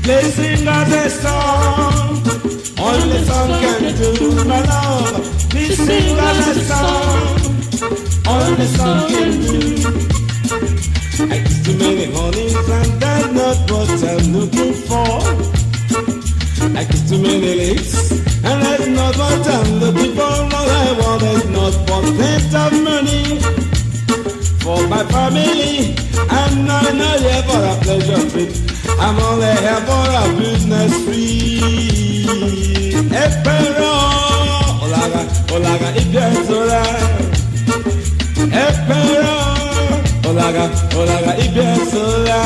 They sing us a song, only song can do, my love. They sing us a song, only song can do. I kiss too many honeys and that's not what I'm looking for. I kiss too many lips and that's not what I'm looking for. All I want is not for plenty of money for my family. I'm not here for a pleasure trip. I'm only here for a business free. Espero, olaga, ipiazola. Espero, olaga, ipiazola.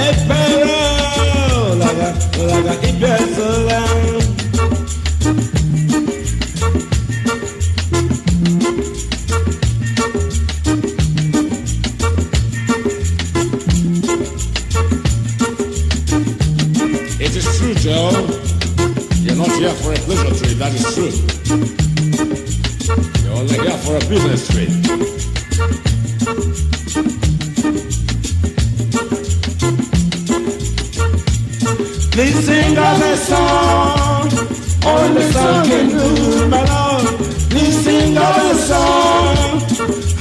Espero, olaga, ipiazola. It is true, Joe. You're not here for a pleasure trip, that is true. You're only here for a business trip. Please sing us a song, only song can do, my love. Please sing us a song,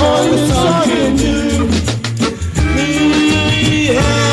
only song can do. Please, help.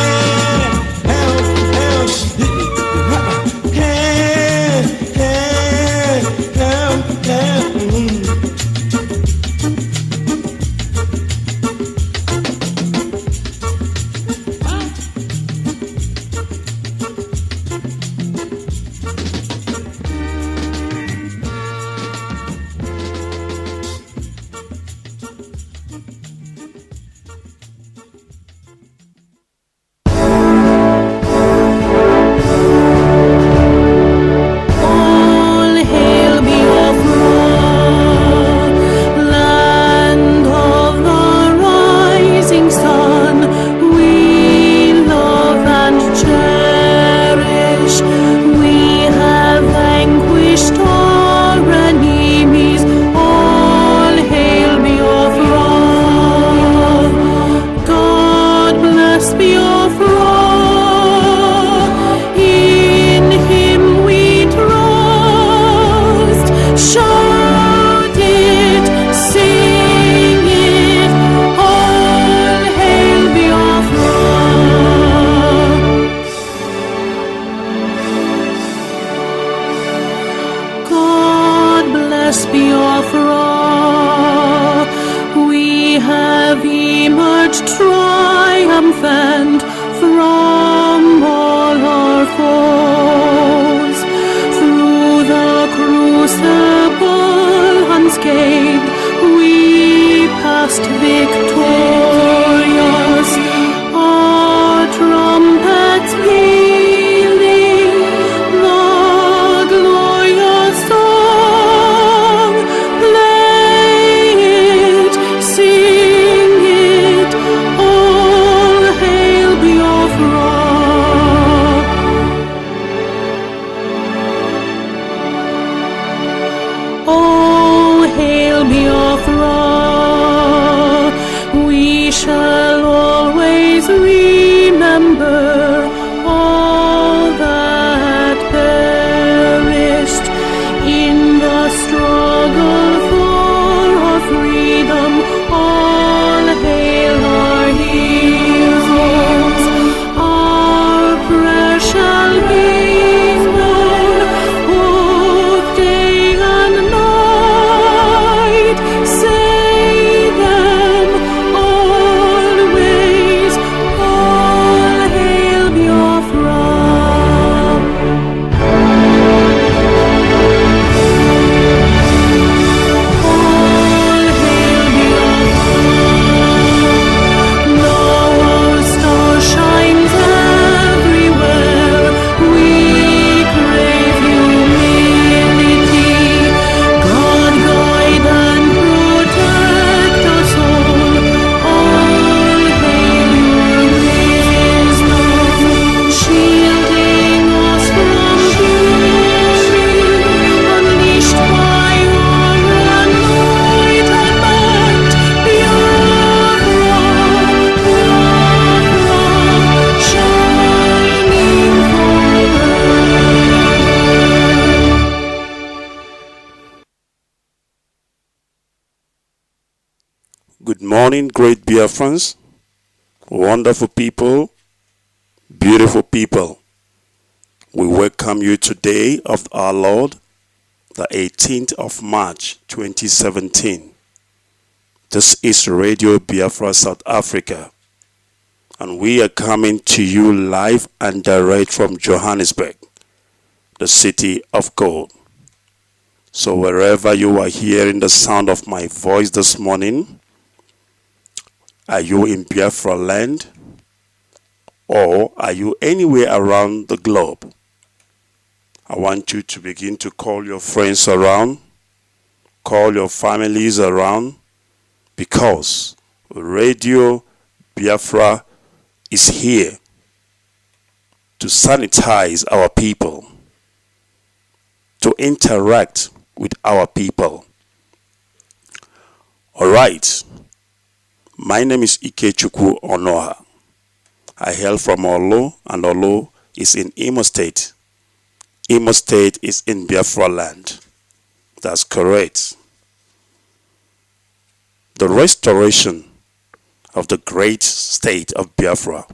Biafra, we have emerged triumphant from all our foes. Through the crucible unscathed, we passed victorious. Our trumpets pealing the glorious song. Play it, sing it, all hail Biafra. Oh, hail Biafra, Good morning, great Biafrans, wonderful people, beautiful people. We welcome you today of our Lord, the 18th of March 2017. This is Radio Biafra South Africa, and we are coming to you live and direct from Johannesburg, the city of gold. So wherever you are hearing the sound of my voice this morning, are you in Biafra land, or are you anywhere around the globe? I want you to begin to call your friends around, call your families around, because Radio Biafra is here to sanitize our people, to interact with our people. All right. My name is Ikechukwu Onoha. I hail from Olo, and Olo is in Imo State. Imo State is in Biafra land. That's correct. The restoration of the great state of Biafra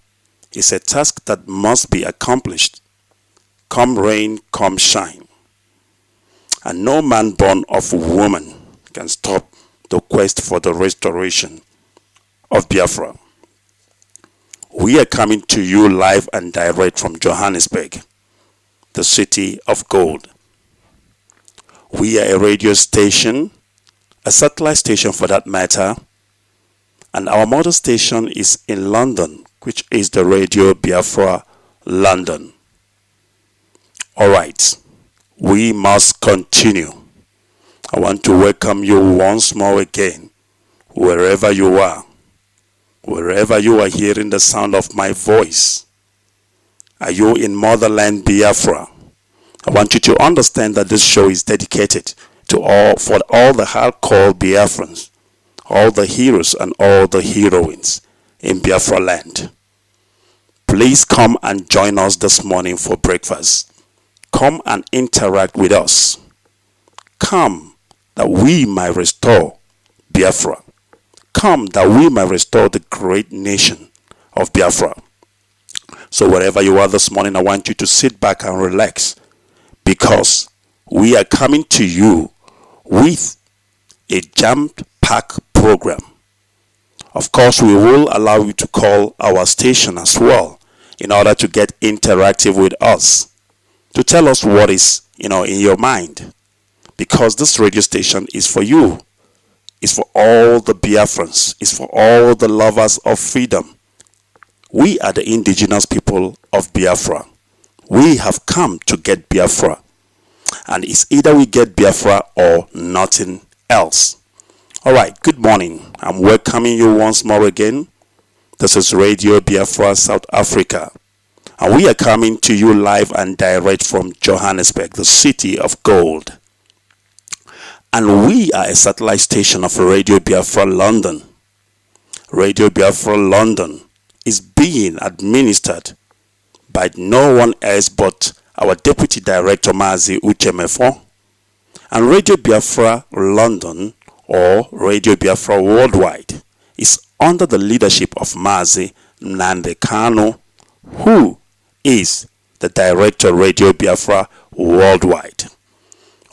is a task that must be accomplished, come rain, come shine. And no man born of a woman can stop the quest for the restoration of Biafra. We are coming to you live and direct from Johannesburg, the city of gold. We are a radio station, a satellite station for that matter, and our mother station is in London, which is the Radio Biafra London. Alright, we must continue. I want to welcome you once more again, wherever you are. Wherever you are hearing the sound of my voice, are you in Motherland Biafra? I want you to understand that this show is dedicated to for all the hardcore Biafrans, all the heroes and all the heroines in Biafra land. Please come and join us this morning for breakfast. Come and interact with us. Come that we might restore Biafra. Come that we might restore the great nation of Biafra. So wherever you are this morning, I want you to sit back and relax, because we are coming to you with a jam-packed program. Of course, we will allow you to call our station as well in order to get interactive with us, to tell us what is in your mind, because this radio station is for you. It's for all the Biafrans. It's for all the lovers of freedom. We are the indigenous people of Biafra. We have come to get Biafra. And it's either we get Biafra or nothing else. Alright, good morning. I'm welcoming you once more again. This is Radio Biafra South Africa. And we are coming to you live and direct from Johannesburg, the city of gold. And we are a satellite station of Radio Biafra London. Radio Biafra London is being administered by no one else but our Deputy Director Mazi Uchemefo. And Radio Biafra London, or Radio Biafra Worldwide, is under the leadership of Mazi Nandekano, who is the Director of Radio Biafra Worldwide.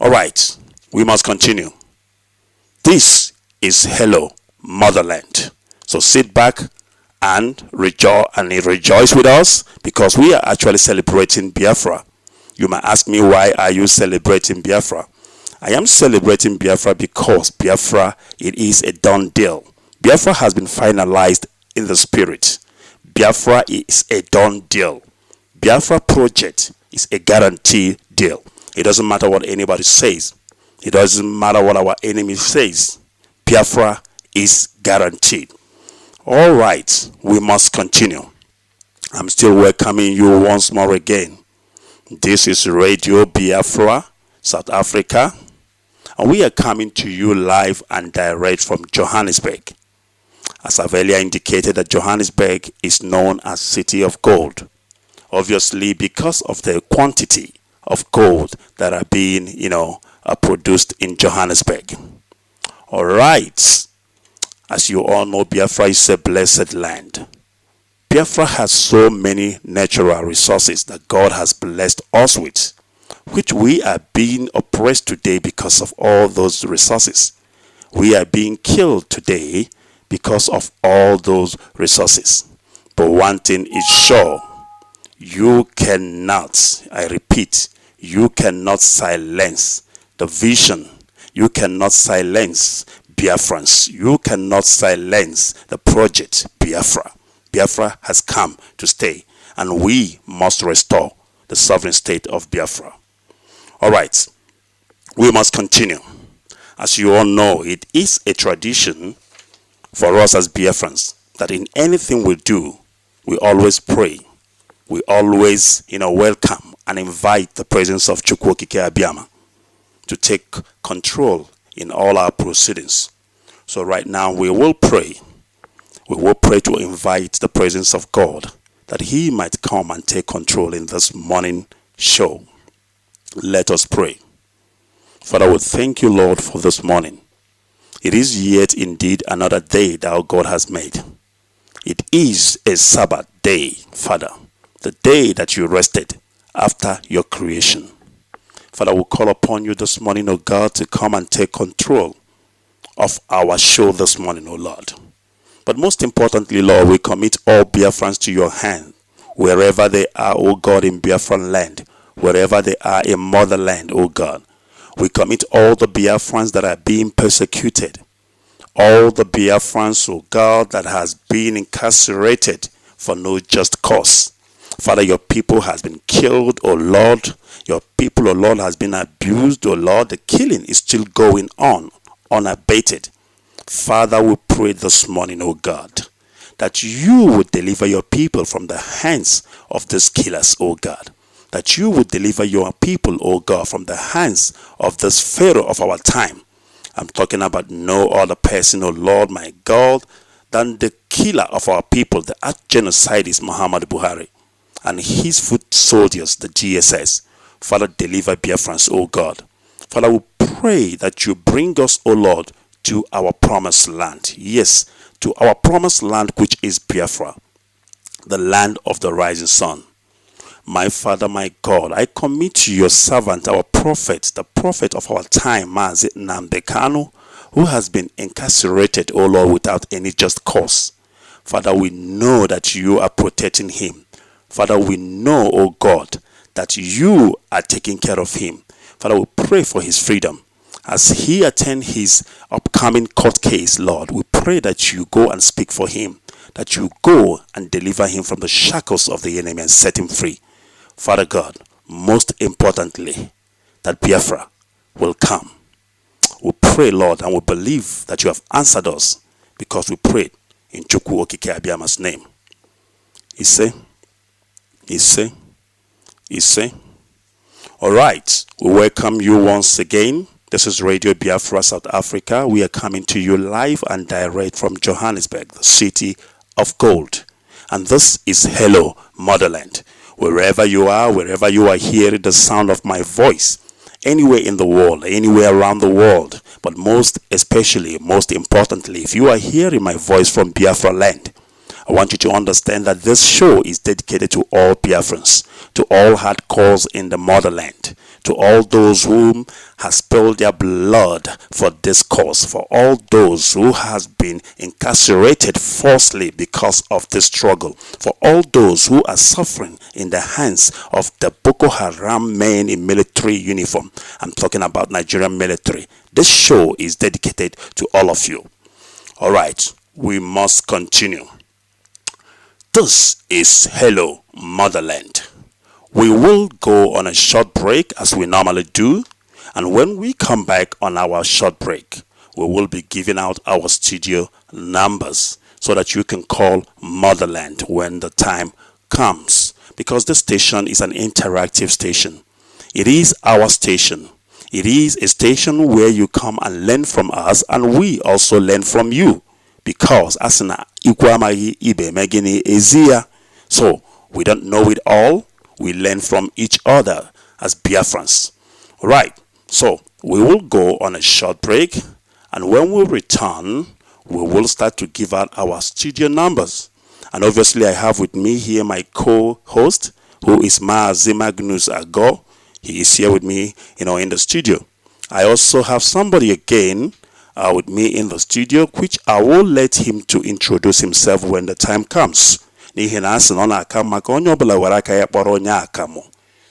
Alright. We must continue. This is Hello Motherland. So sit back and rejoice with us, because we are actually celebrating Biafra. You might ask me, why are you celebrating Biafra? I am celebrating Biafra because Biafra, it is a done deal. Biafra has been finalized in the spirit. Biafra is a done deal. Biafra project is a guaranteed deal. It doesn't matter what anybody says. It doesn't matter what our enemy says. Biafra is guaranteed. All right, we must continue. I'm still welcoming you once more again. This is Radio Biafra, South Africa. And we are coming to you live and direct from Johannesburg. As I've earlier indicated, that Johannesburg is known as City of Gold. Obviously, because of the quantity of gold that are being, produced in Johannesburg. All right. As you all know, Biafra is a blessed land. Biafra has so many natural resources that God has blessed us with, which we are being oppressed today because of all those resources. We are being killed today because of all those resources. But one thing is sure, you cannot, I repeat, you cannot silence the vision. You cannot silence Biafrans. You cannot silence the project Biafra. Biafra has come to stay, and we must restore the sovereign state of Biafra. All right, we must continue. As you all know, it is a tradition for us as Biafrans that in anything we do, we always pray. We always, welcome and invite the presence of Chukwu Okike Abiyama to take control in all our proceedings. So right now we will pray. We will pray to invite the presence of God that he might come and take control in this morning show. Let us pray. Father, we thank you, Lord, for this morning. It is yet indeed another day that our God has made. It is a Sabbath day, Father, the day that you rested after your creation. Father, we call upon you this morning, O God, to come and take control of our show this morning, O Lord. But most importantly, Lord, we commit all Biafrans to your hand, wherever they are, O God, in Biafran land, wherever they are in Motherland, O God. We commit all the Biafrans that are being persecuted, all the Biafrans, O God, that has been incarcerated for no just cause. Father, your people has been killed, O Lord. Your people, O Lord, has been abused, O Lord. The killing is still going on, unabated. Father, we pray this morning, O God, that you would deliver your people from the hands of these killers, O God. That you would deliver your people, O God, from the hands of this Pharaoh of our time. I'm talking about no other person, O Lord, my God, than the killer of our people, the arch-genocide is Muhammad Buhari and his foot soldiers, the GSS. Father, deliver Biafrans, O God. Father, we pray that you bring us, O Lord, to our promised land. Yes, to our promised land, which is Biafra, the land of the rising sun. My Father, my God, I commit to your servant, our prophet, the prophet of our time, Mazi Nnamdi Kanu, who has been incarcerated, O Lord, without any just cause. Father, we know that you are protecting him. Father, we know, O God, that you are taking care of him. Father, we pray for his freedom. As he attends his upcoming court case, Lord, we pray that you go and speak for him, that you go and deliver him from the shackles of the enemy and set him free. Father God, most importantly, that Biafra will come. We pray, Lord, and we believe that you have answered us because we prayed in Chukwu Okike Abiyama's name. Ise. All right, we welcome you once again. This is Radio Biafra, South Africa. We are coming to you live and direct from Johannesburg, the city of gold. And this is Hello Motherland. Wherever you are hearing the sound of my voice, anywhere in the world, anywhere around the world, but most importantly, if you are hearing my voice from Biafra land, I want you to understand that this show is dedicated to all Biafrans, to all hardcores in the motherland, to all those whom has spilled their blood for this cause, for all those who has been incarcerated falsely because of this struggle, for all those who are suffering in the hands of the Boko Haram men in military uniform. I'm talking about Nigerian military. This show is dedicated to all of you. All right, we must continue. This is Hello Motherland. We will go on a short break as we normally do, and when we come back on our short break, we will be giving out our studio numbers so that you can call Motherland when the time comes, because this station is an interactive station. It is our station. It is a station where you come and learn from us, and we also learn from you. Because asina ikwamagi ibe megini ezia. So we don't know it all. We learn from each other as Biafrans. Alright, so we will go on a short break, and when we return, we will start to give out our studio numbers. And obviously, I have with me here my co-host, who is Maazi Magnus Ago. He is here with me, in the studio. I also have somebody again with me in the studio, which I will let him to introduce himself when the time comes.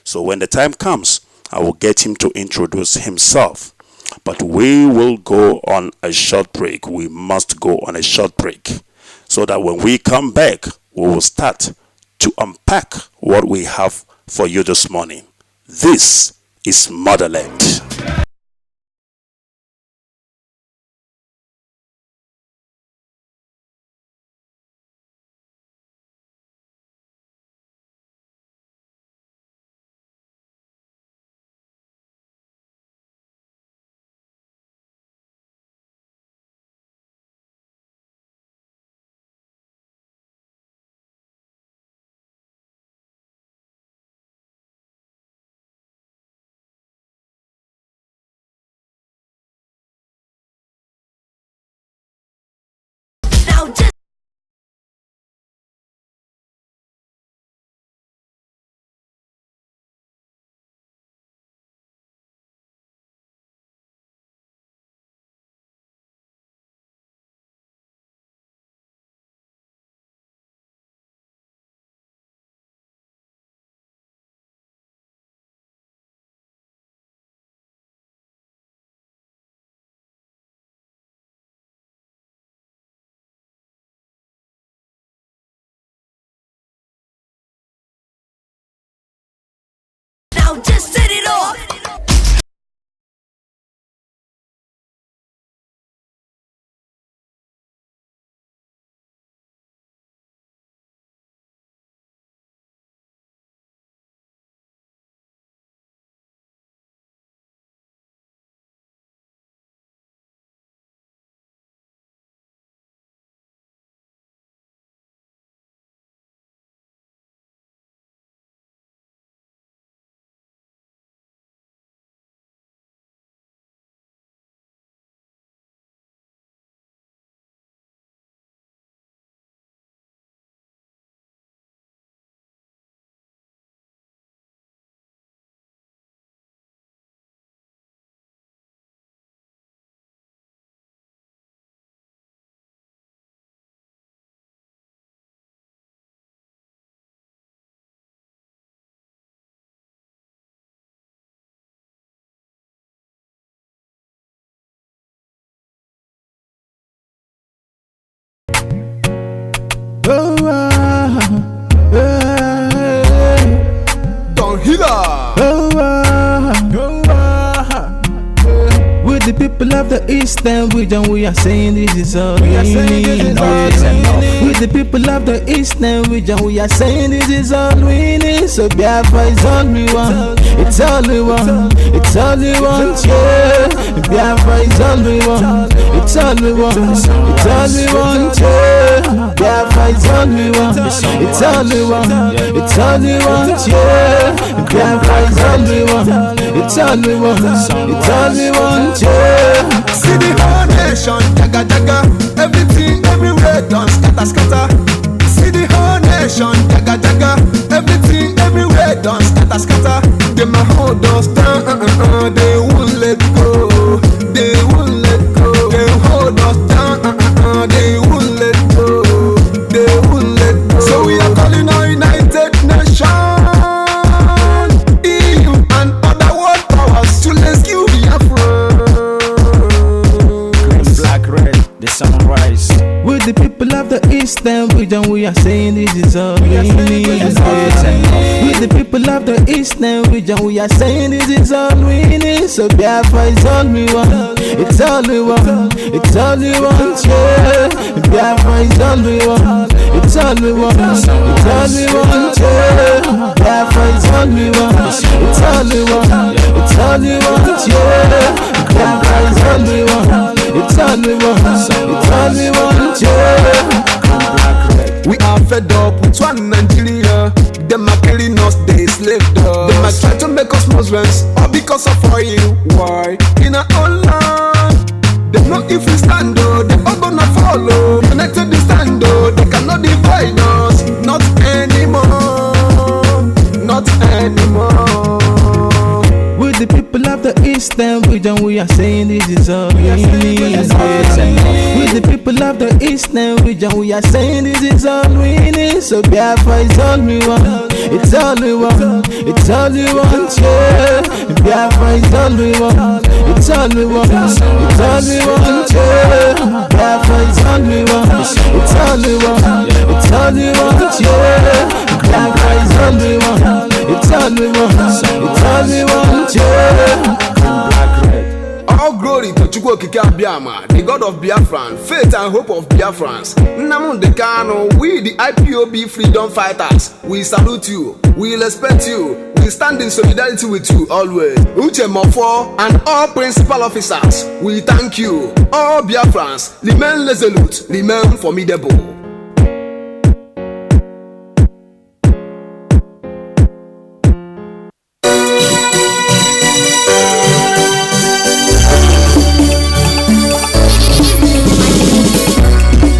So when the time comes, I will get him to introduce himself. But we will go on a short break. We must go on a short break, so that when we come back, we will start to unpack what we have for you this morning. This is Motherland. Just set it off. Don Hila. With the people of the Eastern region, we are saying this is all we need. With the people of the Eastern region, we are saying this is all we need. So Biafra is all we want. It's all we want. It's all we want. Yeah. Biafra is all we want. It's all we want. It's all we want. Yeah. Biafra is all we want. It's all we want. It's all we want. Yeah. Biafra is all we want. It's all we want. It's all we want. Yeah. See the whole nation, jaga jaga. Everything, everywhere, done scatter scatter. See the whole nation, jaga jaga. Everything, everywhere, done scatter scatter. They might hold us down, they won't let go. They won't let go. They hold us down, they won't let go. They won't let go. So we are calling our United Nations, EU and other world powers to rescue Biafra. The sunrise. With the people of the Eastern region, we are saying this is all we need. With the people of the Eastern region, we are saying this is all we need. So Biafra is all we want. It's all we want. It's all we want. Yeah. Biafra is all we want. It's all we want. It's all we want. Yeah. Biafra is all we want. It's all we want. It's all we want. Yeah. Biafra is all we want. It's all we want. It's all we want. Yeah. We are fed up with one Nigeria. Them are killing us, they slaved us. They might try to make us Muslims, all because of oil. Why? In our own land. They know if we stand though, they all gonna fall all, oh. Connected the stand, oh. They cannot divide us. Not anymore. Not anymore. With the people of the Eastern region, we are saying this is all we need. With the people of the Eastern region, we are saying this is all we need. So Biafra is all we want. It's all we want. It's all we want, yeah. Biafra is all we want. It's all we want. It's all we want, yeah. Biafra is all we want. It's all we want. It's all we want, yeah. Biafra is all we want. It's all we want. It's all we want, yeah. All glory to Chukwu Okike Abiama, the God of Biafran, faith and hope of Biafrans. Nnamundi Kanu, we the IPOB freedom fighters, we salute you, we respect you, we stand in solidarity with you always. Uche Mofo and all principal officers, we thank you. All Biafrans, remain resolute, remain formidable.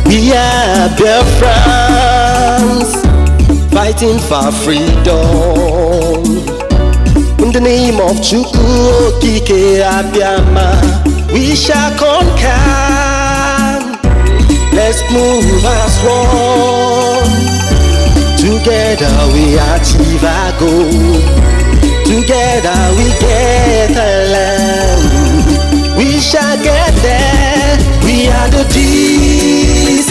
We are Biafrans, fighting for freedom. In the name of Chukwu Okike Abiama, we shall conquer. Let's move as one. Together we achieve our goal. Together we get a land. We shall get there. We are the descendants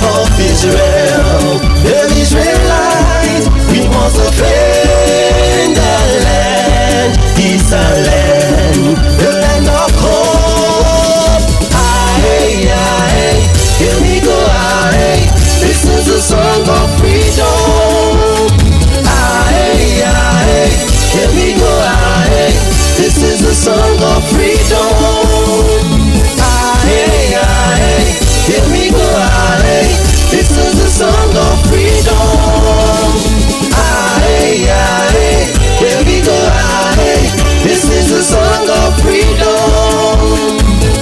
of Israel. The Israelites, we must defend the land. It's a land, the land of hope. Aye, aye, here we go, aye. This is the song of freedom. Aye, aye, here we go, aye. This is the song of freedom. Aye, aye, here we go, aye. This is the song of freedom. Aye, aye, here we go, aye. This is the song of freedom.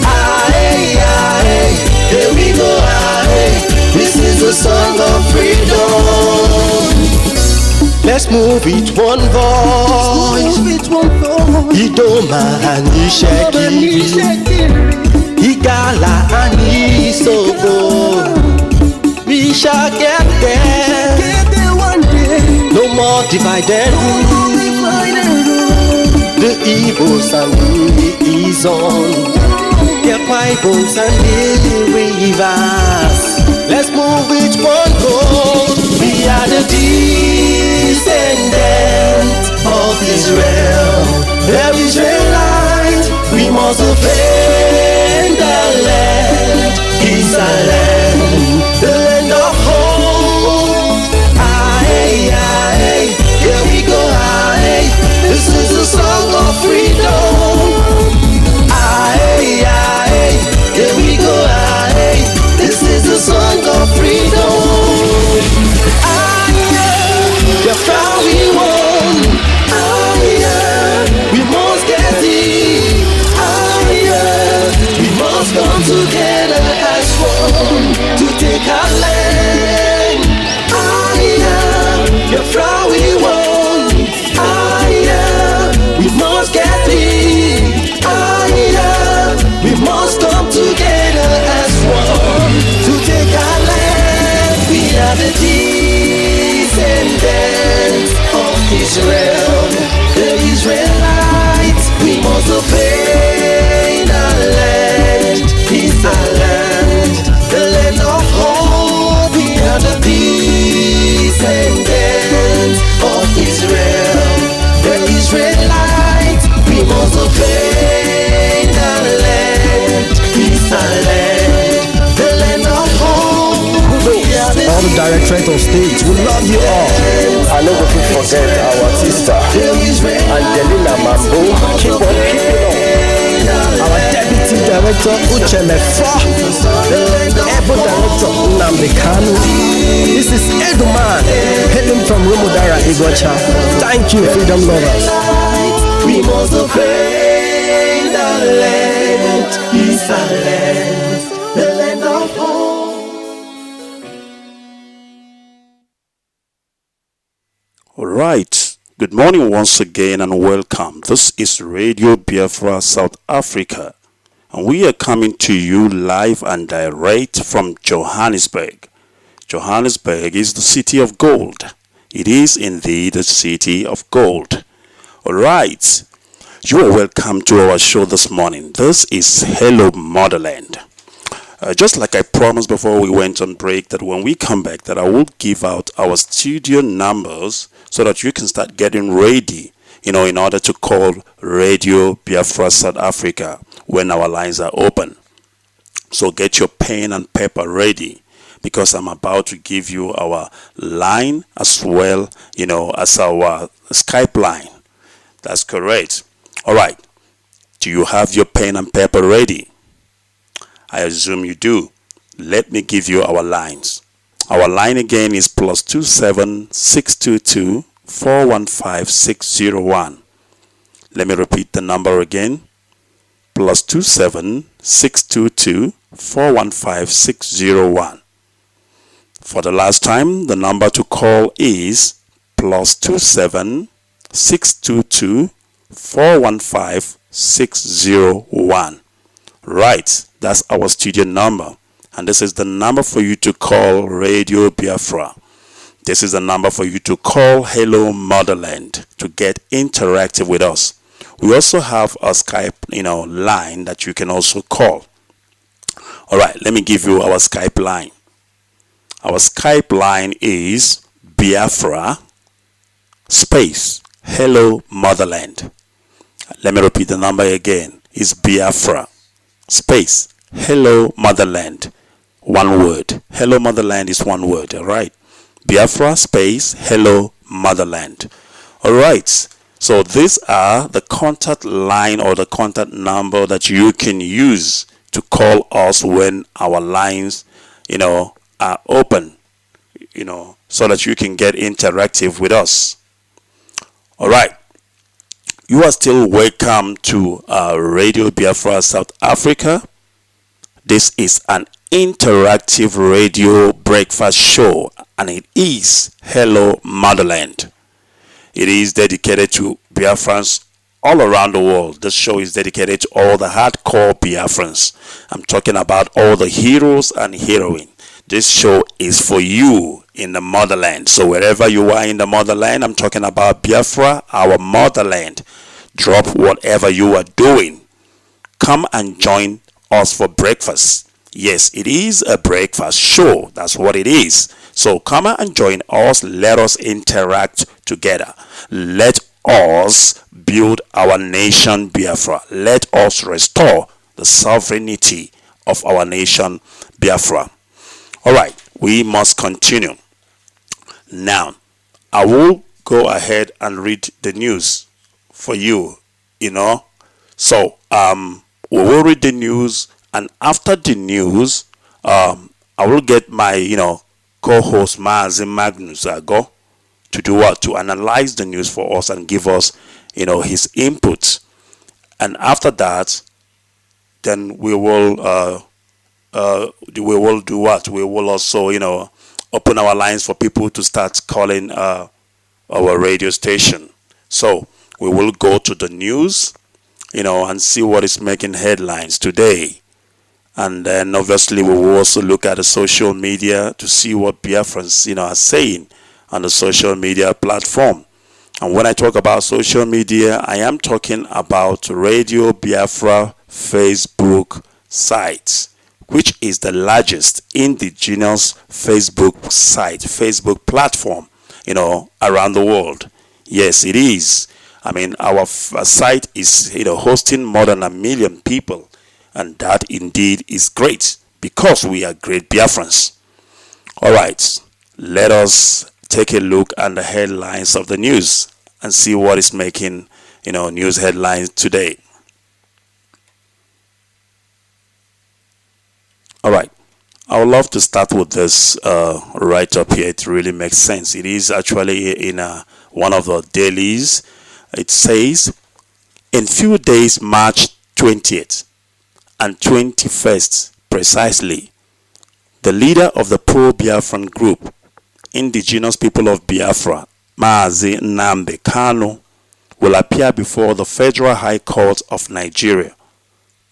Aye, aye, here we go, aye. This is the song of freedom. Let's move it one voice. Idoma and Ishekiri, Igala and Isobo. We shall get there one day. No more divided rule. The Igbos and the Izon, their Bibles and the rivers. Let's move it one goal. We are the descendants of Israel. The Israelites, we must defend the land. It's a land, the land of hope. Aye, aye, here we go, aye. This is the song of freedom. Aye, aye, here we go, aye. This is the song of freedom. Aye, that's how we won. Aye, we must get it. Aye, we must come together as one to take our land. Aye, that's how we won. Aye, we must get it. Aye, we must come together as one to take our land. We are the descendants of Israel. The Israelites, we must obey the land. It's a land, the land of hope. We are the descendants of Israel. The Israelites, we must obey the land. It's a land, the land of hope. All the Directorate of State, we love you all. I know we can forget our sister Angelina Mambo. Keep on keeping on. Our Deputy Director Uchemefa, Ebo Director Nnamdi Kanu. This is Eduman, hailing from Rumudara Igocha. Thank you, freedom lovers. We must obey the land. It's a land, the land. Good morning once again and welcome. This is Radio Biafra South Africa, and we are coming to you live and direct from Johannesburg. Johannesburg is the city of gold. It is indeed the city of gold. Alright, you are welcome to our show this morning. This is Hello Motherland. Just like I promised before we went on break, that when we come back, that I will give out our studio numbers so that you can start getting ready, in order to call Radio Biafra South Africa when our lines are open. So get your pen and paper ready, because I'm about to give you our line as well, as our Skype line. That's correct. All right. Do you have your pen and paper ready? I assume you do. Let me give you our lines. Our line again is +27 622 415 601. Let me repeat the number again. +27 622 415 601. For the last time, the number to call is +27 622 415 601. Right, that's our studio number, and this is the number for you to call Radio Biafra. This is the number for you to call Hello Motherland to get interactive with us. We also have a Skype, line that you can also call. All right, let me give you our Skype line. Our Skype line is Biafra space Hello Motherland. Let me repeat the number again. It's Biafra space Hello Motherland. One word. Hello Motherland is one word. All right. Biafra space Hello Motherland. All right. So these are the contact line or the contact number that you can use to call us when our lines, are open, so that you can get interactive with us. All right. You are still welcome to Radio Biafra South Africa. This is an interactive radio breakfast show, and it is Hello Motherland. It is dedicated to Biafrans all around the world. This show is dedicated to all the hardcore Biafrans. I'm talking about all the heroes and heroines. This show is for you in the motherland. So wherever you are in the motherland, I'm talking about Biafra, our motherland. Drop whatever you are doing. Come and join us for breakfast. Yes, it is a breakfast show. That's what it is. So come and join us. Let us interact together. Let us build our nation Biafra. Let us restore the sovereignty of our nation Biafra. All right, we must continue. Now, I will go ahead and read the news for you, So, we will read the news, and after the news, I will get my, co-host Mazi Magnus go to do what? To analyze the news for us and give us, his input. And after that, then we will do what? We will also, open our lines for people to start calling our radio station. So we will go to the news, and see what is making headlines today. And then obviously we will also look at the social media to see what Biafrans, are saying on the social media platform. And when I talk about social media, I am talking about Radio Biafra Facebook site, which is the largest indigenous Facebook site, Facebook platform, around the world. Yes, it is. I mean, our site is, hosting more than 1 million people. And that indeed is great, because we are great Biafrans. All right, let us take a look at the headlines of the news and see what is making, news headlines today. All right, I would love to start with this right up here. It really makes sense. It is actually in one of the dailies. It says, in few days, March 20th and 21st precisely, the leader of the pro-Biafran group, Indigenous People of Biafra, Mazi Nnamdi Kanu will appear before the Federal High Court of Nigeria,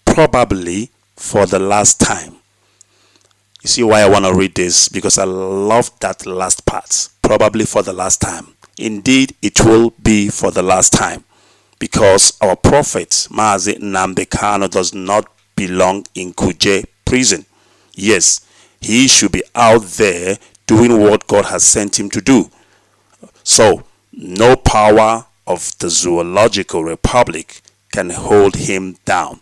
probably for the last time. You see why I want to read this? Because I love that last part. Probably for the last time. Indeed, it will be for the last time. Because our prophet, Mazi Nnamdi Kanu, does not belong in Kuje prison. Yes, he should be out there doing what God has sent him to do. So, no power of the Zoological Republic can hold him down.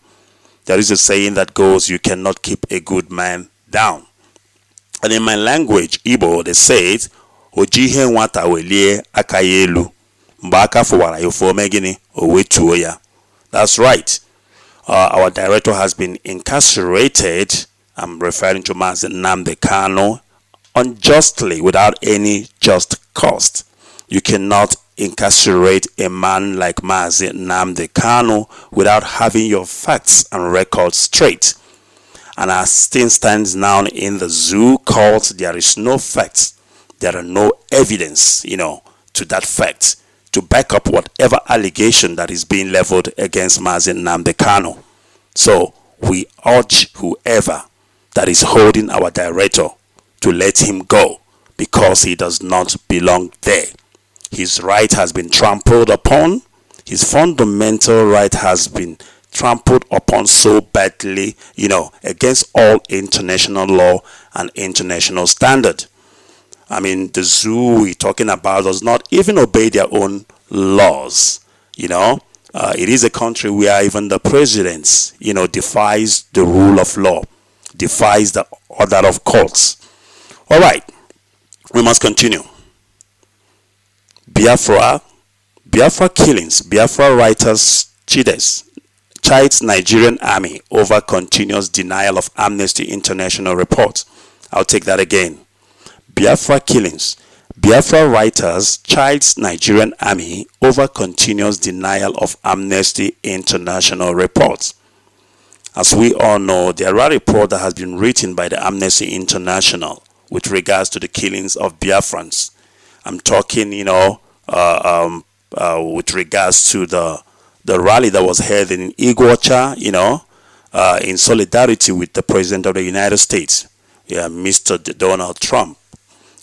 There is a saying that goes, you cannot keep a good man down. And in my language, Igbo, they say it, Ojihe nwata welie aka ya elu, mgbe aka fụwara ya ofu ome gịnị, o wetuo ya. That's right. Our director has been incarcerated. I'm referring to Mazi Nnamdi Kanu unjustly, without any just cause. You cannot incarcerate a man like Mazi Nnamdi Kanu without having your facts and records straight. And as things stands now in the zoo court, there is no facts. There are no evidence, to that fact to back up whatever allegation that is being leveled against Mazi Nnamdi Kanu. So we urge whoever that is holding our director to let him go, because he does not belong there. His right has been trampled upon. His fundamental right has been trampled upon so badly, against all international law and international standard. I mean, the zoo we're talking about does not even obey their own laws. It is a country where even the president, defies the rule of law, defies the order of courts. All right, we must continue. Biafra killings. Biafra writers chides Nigerian army over continuous denial of Amnesty International report. I'll take that again. Biafra killings. Biafra writers chides Nigerian army over continuous denial of Amnesty International reports. As we all know, there are reports that has been written by the Amnesty International with regards to the killings of Biafrans. I'm talking, with regards to the rally that was held in Iguacha, in solidarity with the President of the United States, Mr. Donald Trump.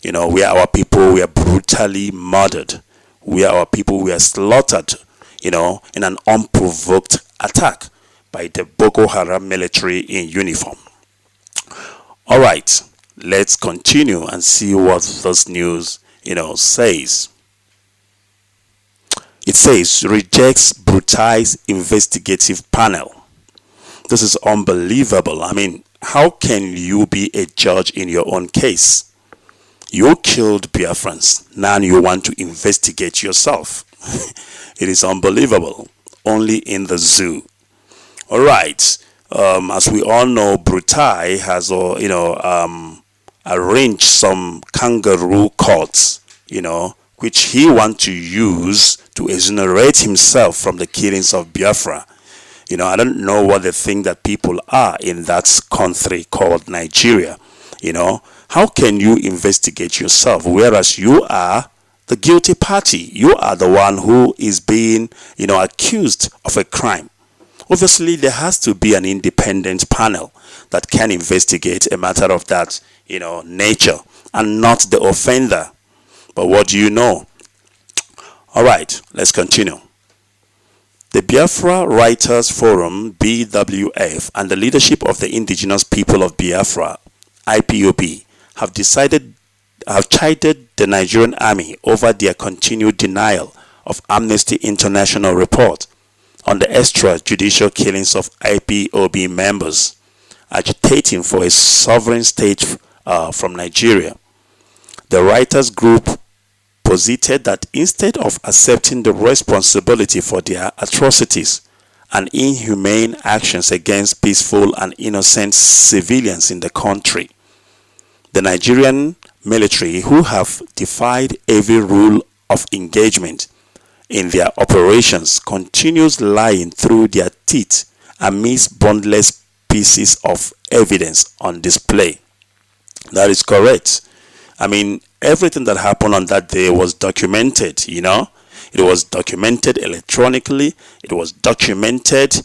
Where our people were brutally murdered, where our people were slaughtered, in an unprovoked attack by the Boko Haram military in uniform. All right, let's continue and see what this news, says. It says, rejects Brutai's investigative panel. This is unbelievable. I mean, how can you be a judge in your own case? You killed Biafrans. Now you want to investigate yourself. It is unbelievable. Only in the zoo. All right. As we all know, Brutai has, arranged some kangaroo courts, which he wants to use to exonerate himself from the killings of Biafra. I don't know what they think that people are in that country called Nigeria. How can you investigate yourself, whereas you are the guilty party? You are the one who is being, accused of a crime. Obviously, there has to be an independent panel that can investigate a matter of that, nature, and not the offender. But what do you know? All right, let's continue. The Biafra Writers Forum, BWF, and the leadership of the indigenous people of Biafra, IPOB, have chided the Nigerian army over their continued denial of Amnesty International report on the extrajudicial killings of IPOB members, agitating for a sovereign state from Nigeria. The writers group posited that instead of accepting the responsibility for their atrocities and inhumane actions against peaceful and innocent civilians in the country, the Nigerian military, who have defied every rule of engagement in their operations, continues lying through their teeth amidst boundless pieces of evidence on display. That is correct. I mean, everything that happened on that day was documented, It was documented electronically. It was documented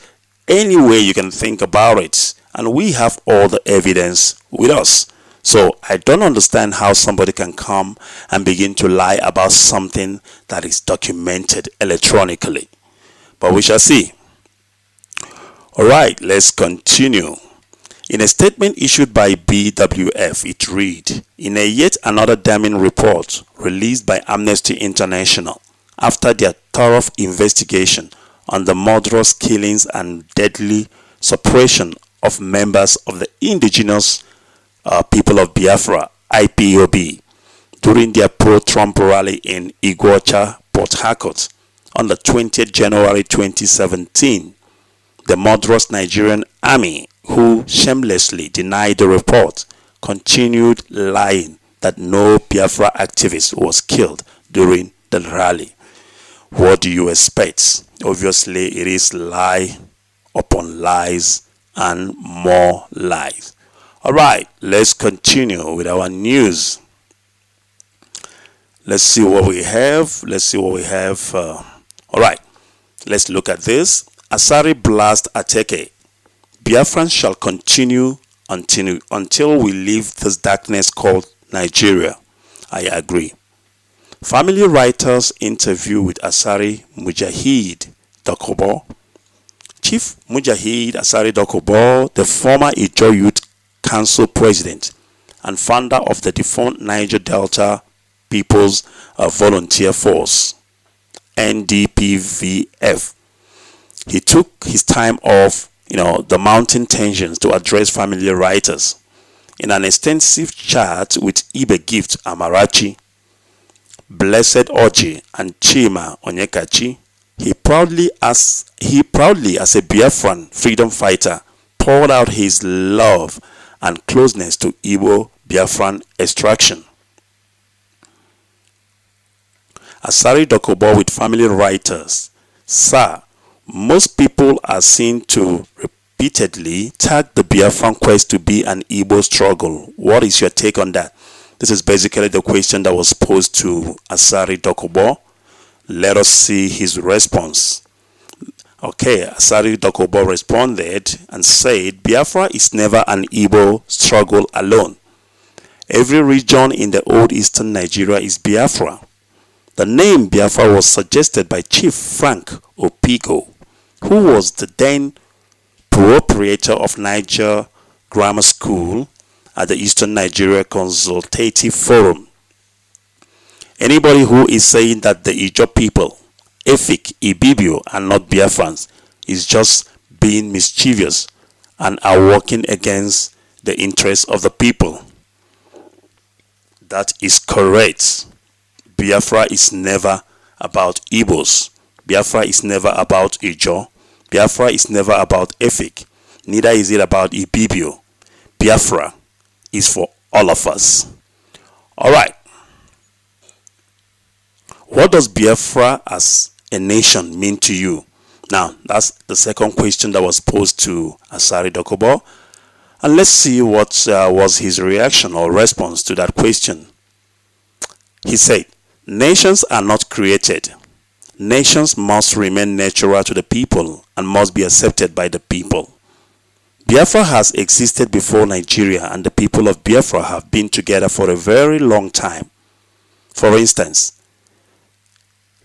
any way you can think about it. And we have all the evidence with us. So I don't understand how somebody can come and begin to lie about something that is documented electronically. But we shall see. Alright, let's continue. In a statement issued by BWF, it read, in a yet another damning report released by Amnesty International after their thorough investigation on the murderous killings and deadly suppression of members of the indigenous people of Biafra, IPOB, during their pro-Trump rally in Iguacha, Port Harcourt on the 20th January 2017. The murderous Nigerian army, who shamelessly denied the report, continued lying that no Biafra activist was killed during the rally. What do you expect? Obviously, it is lie upon lies and more lies. Alright, let's continue with our news. Let's see what we have. Alright, let's look at this. Asari blast Ateke. Biafrans shall continue until we leave this darkness called Nigeria. I agree. Family writers interview with Asari Mujahid Dokobo. Chief Mujahid Asari Dokobo, the former Ijo Youth Council president and founder of the defunct Niger Delta People's Volunteer Force, NDPVF. He took his time off, the mountain tensions to address family writers. In an extensive chat with Ibe Gift Amarachi, Blessed Oji, and Chima Onyekachi, he proudly as a Biafran freedom fighter poured out his love and closeness to Igbo Biafran extraction. Asari Dokobo with family writers. Sir, most people are seen to repeatedly tag the Biafran quest to be an Igbo struggle. What is your take on that? This is basically the question that was posed to Asari Dokobo. Let us see his response. Okay, Asari Dokobo responded and said, Biafra is never an Igbo struggle alone. Every region in the old eastern Nigeria is Biafra. The name Biafra was suggested by Chief Frank Opigo, who was the then proprietor of Niger Grammar School at the Eastern Nigeria Consultative Forum. Anybody who is saying that the Ijo people, Efik, Ibibio, are not Biafrans is just being mischievous and are working against the interests of the people. That is correct. Biafra is never about Igbos. Biafra is never about Ijo. Biafra is never about Efik. Neither is it about Ibibio. Biafra is for all of us. Alright. What does Biafra as a nation mean to you? Now, that's the second question that was posed to Asari Dokobo. And let's see what was his reaction or response to that question. He said, nations are not created. Nations must remain natural to the people and must be accepted by the people. Biafra has existed before Nigeria, and the people of Biafra have been together for a very long time. For instance,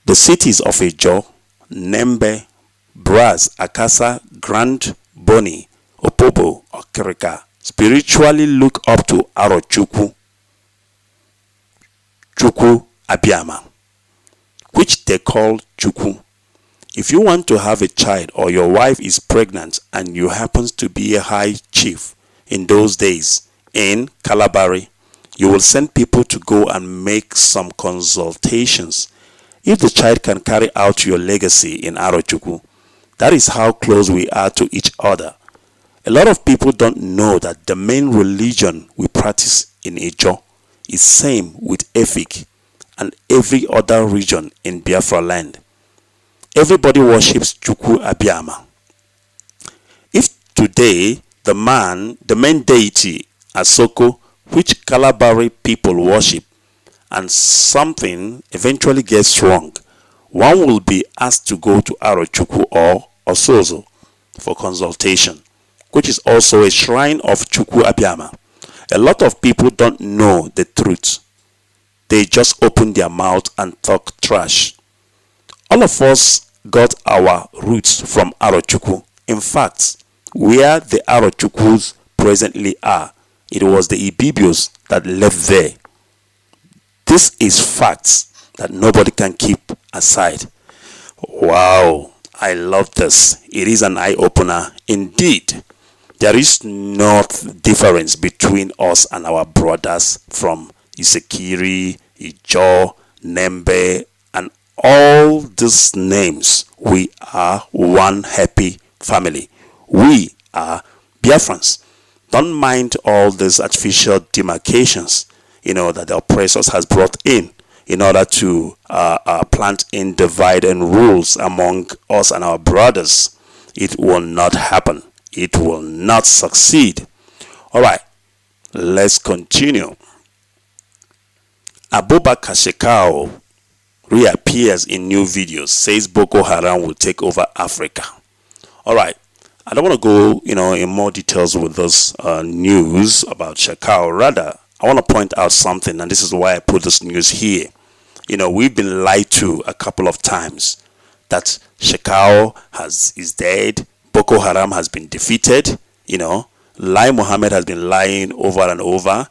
the cities of Ijo, Nembe, Braz, Akasa, Grand, Boni, Opobo, Okerika spiritually look up to Arochukwu, Chukwu Abiyama, which they call Chukwu. If you want to have a child or your wife is pregnant and you happen to be a high chief in those days in Kalabari, you will send people to go and make some consultations if the child can carry out your legacy in Arochukwu. That is how close we are to each other. A lot of people don't know that the main religion we practice in Ijo is same with Efik and every other region in Biafra land. Everybody worships Chukwu Abiyama. If today the main deity Asoko, which Kalabari people worship, and something eventually gets wrong, one will be asked to go to Arochukwu or Osozo for consultation, which is also a shrine of Chukwu Abiyama. A lot of people don't know the truth. They just open their mouth and talk trash. All of us got our roots from Arochukwu. In fact, where the Arochukwus presently are, it was the Ibibios that lived there. This is facts that nobody can keep aside. Wow, I love this. It is an eye-opener indeed. There is no difference between us and our brothers from Isekiri, Ijo, Nembe, and all these names. We are one happy family. We are Biafrans. Don't mind all these artificial demarcations, that the oppressors has brought in order to plant in divide and rules among us and our brothers. It will not happen. It will not succeed. All right, let's continue. Abubakar Shekau reappears in new videos, says Boko Haram will take over Africa. All right, I don't want to go, in more details with this news about Shekau. Rather, I want to point out something, and this is why I put this news here. We've been lied to a couple of times that Shekau is dead. Boko Haram has been defeated. Lai Mohammed has been lying over and over.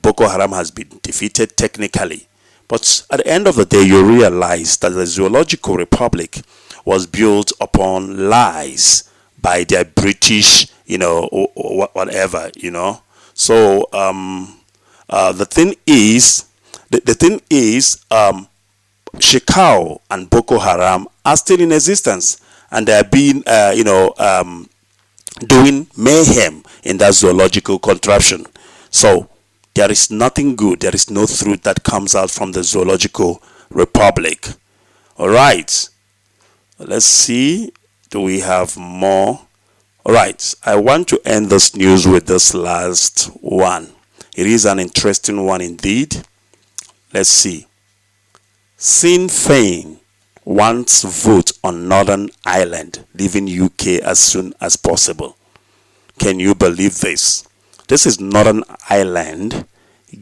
Boko Haram has been defeated technically. But at the end of the day, you realize that the Zoological Republic was built upon lies by their British, or whatever, So the thing is, Shekau and Boko Haram are still in existence, and they are being, doing mayhem in that zoological contraption. So there is nothing good. There is no truth that comes out from the Zoological Republic. All right. Let's see. Do we have more? All right. I want to end this news with this last one. It is an interesting one indeed. Let's see. Sinn Féin wants vote on Northern Ireland, leaving UK as soon as possible. Can you believe this? This is Northern Ireland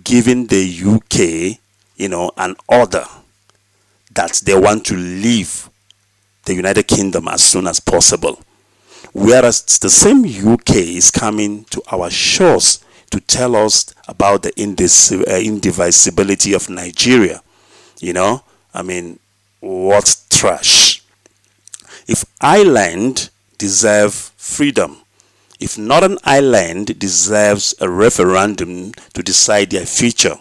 giving the UK, an order that they want to leave the United Kingdom as soon as possible. Whereas the same UK is coming to our shores to tell us about the indivisibility of Nigeria. What trash. If Ireland deserves freedom, if Northern Ireland deserves a referendum to decide their future,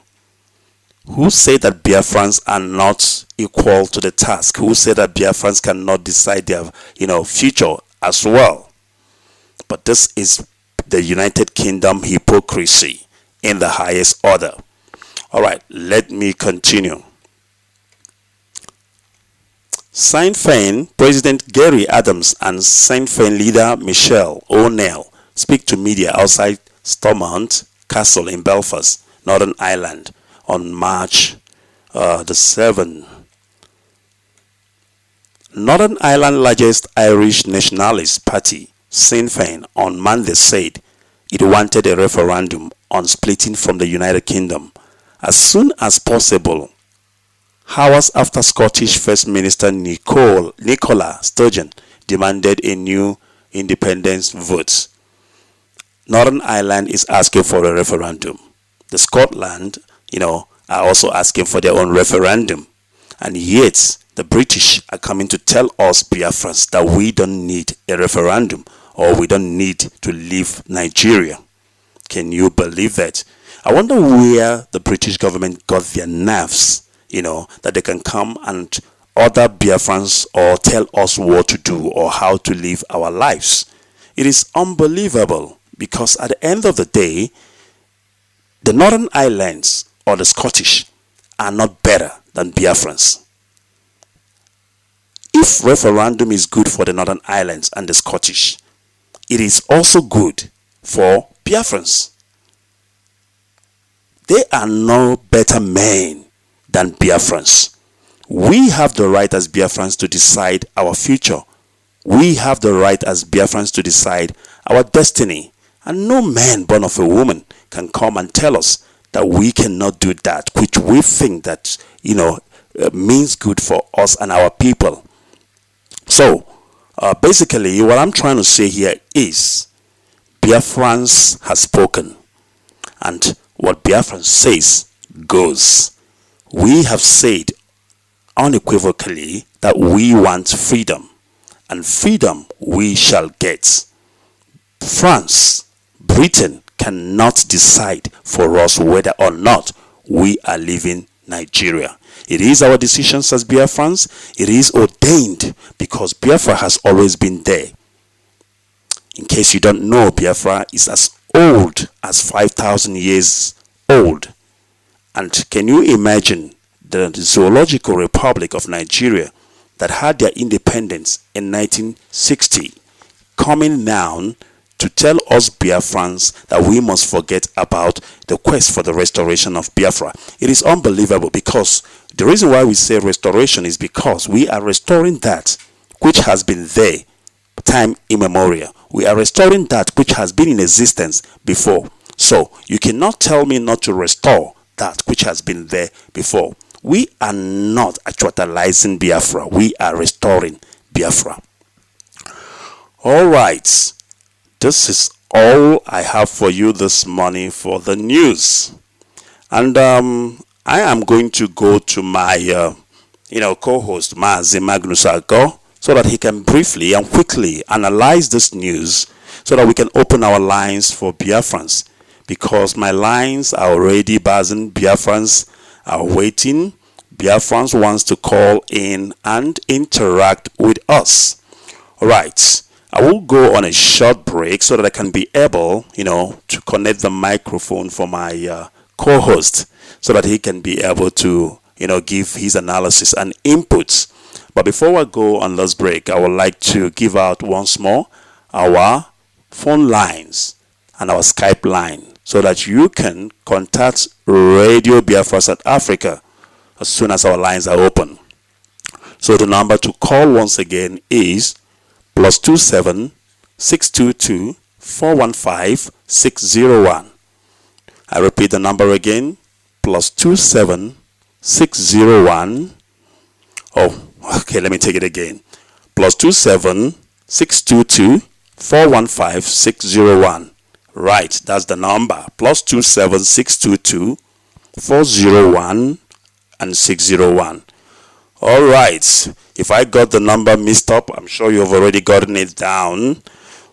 who say that Biafrans are not equal to the task? Who say that Biafrans cannot decide their future as well? But this is the United Kingdom hypocrisy in the highest order. All right, let me continue. Sinn Féin President Gary Adams and Sinn Féin leader Michelle O'Neill speak to media outside Stormont Castle in Belfast, Northern Ireland, on March the 7th. Northern Ireland's largest Irish nationalist party, Sinn Féin, on Monday said it wanted a referendum on splitting from the United Kingdom as soon as possible, hours after Scottish First Minister Nicola Sturgeon demanded a new independence vote. Northern Ireland is asking for a referendum. The Scotland, are also asking for their own referendum. And yet, the British are coming to tell us Biafrans that we don't need a referendum or we don't need to leave Nigeria. Can you believe that? I wonder where the British government got their nerves, that they can come and order Biafrans or tell us what to do or how to live our lives. It is unbelievable, because at the end of the day, the Northern Islands or the Scottish are not better than Biafrans. If referendum is good for the Northern Islands and the Scottish, it is also good for Biafrans. They are no better men than Biafrans. We have the right as Biafrans to decide our future. We have the right as Biafrans to decide our destiny. And no man born of a woman can come and tell us that we cannot do that, which we think that, means good for us and our people. So, basically, what I'm trying to say here is Biafrans has spoken. And what Biafrans says goes. We have said unequivocally that we want freedom. And freedom we shall get. France, Britain cannot decide for us whether or not we are leaving Nigeria. It is our decisions as Biafrans. It is ordained because Biafra has always been there. In case you don't know, Biafra is as old as 5,000 years old. And can you imagine the Zoological Republic of Nigeria that had their independence in 1960 coming down to tell us Biafrans that we must forget about the quest for the restoration of Biafra? It is unbelievable, because the reason why we say restoration is because we are restoring that which has been there time immemorial. We are restoring that which has been in existence before. So you cannot tell me not to restore that which has been there before. We are not actualizing Biafra. We are restoring Biafra. All right. This is all I have for you this morning for the news. And I am going to go to my co-host Mazi Magnus Ago, so that he can briefly and quickly analyze this news, so that we can open our lines for Biafrans, because my lines are already buzzing. Biafrans are waiting. Biafrans wants to call in and interact with us. All right. I will go on a short break so that I can be able, to connect the microphone for my co-host, so that he can be able to, give his analysis and inputs. But before I go on this break, I would like to give out once more our phone lines and our Skype line, so that you can contact Radio Biafra South Africa as soon as our lines are open. So the number to call once again is +27 622 415 601. I repeat the number again, +27 601. Okay, let me take it again. +27 622 415 601. Right, that's the number. +27 622 401 and 601. All right. If I got the number mixed up, I'm sure you've already gotten it down.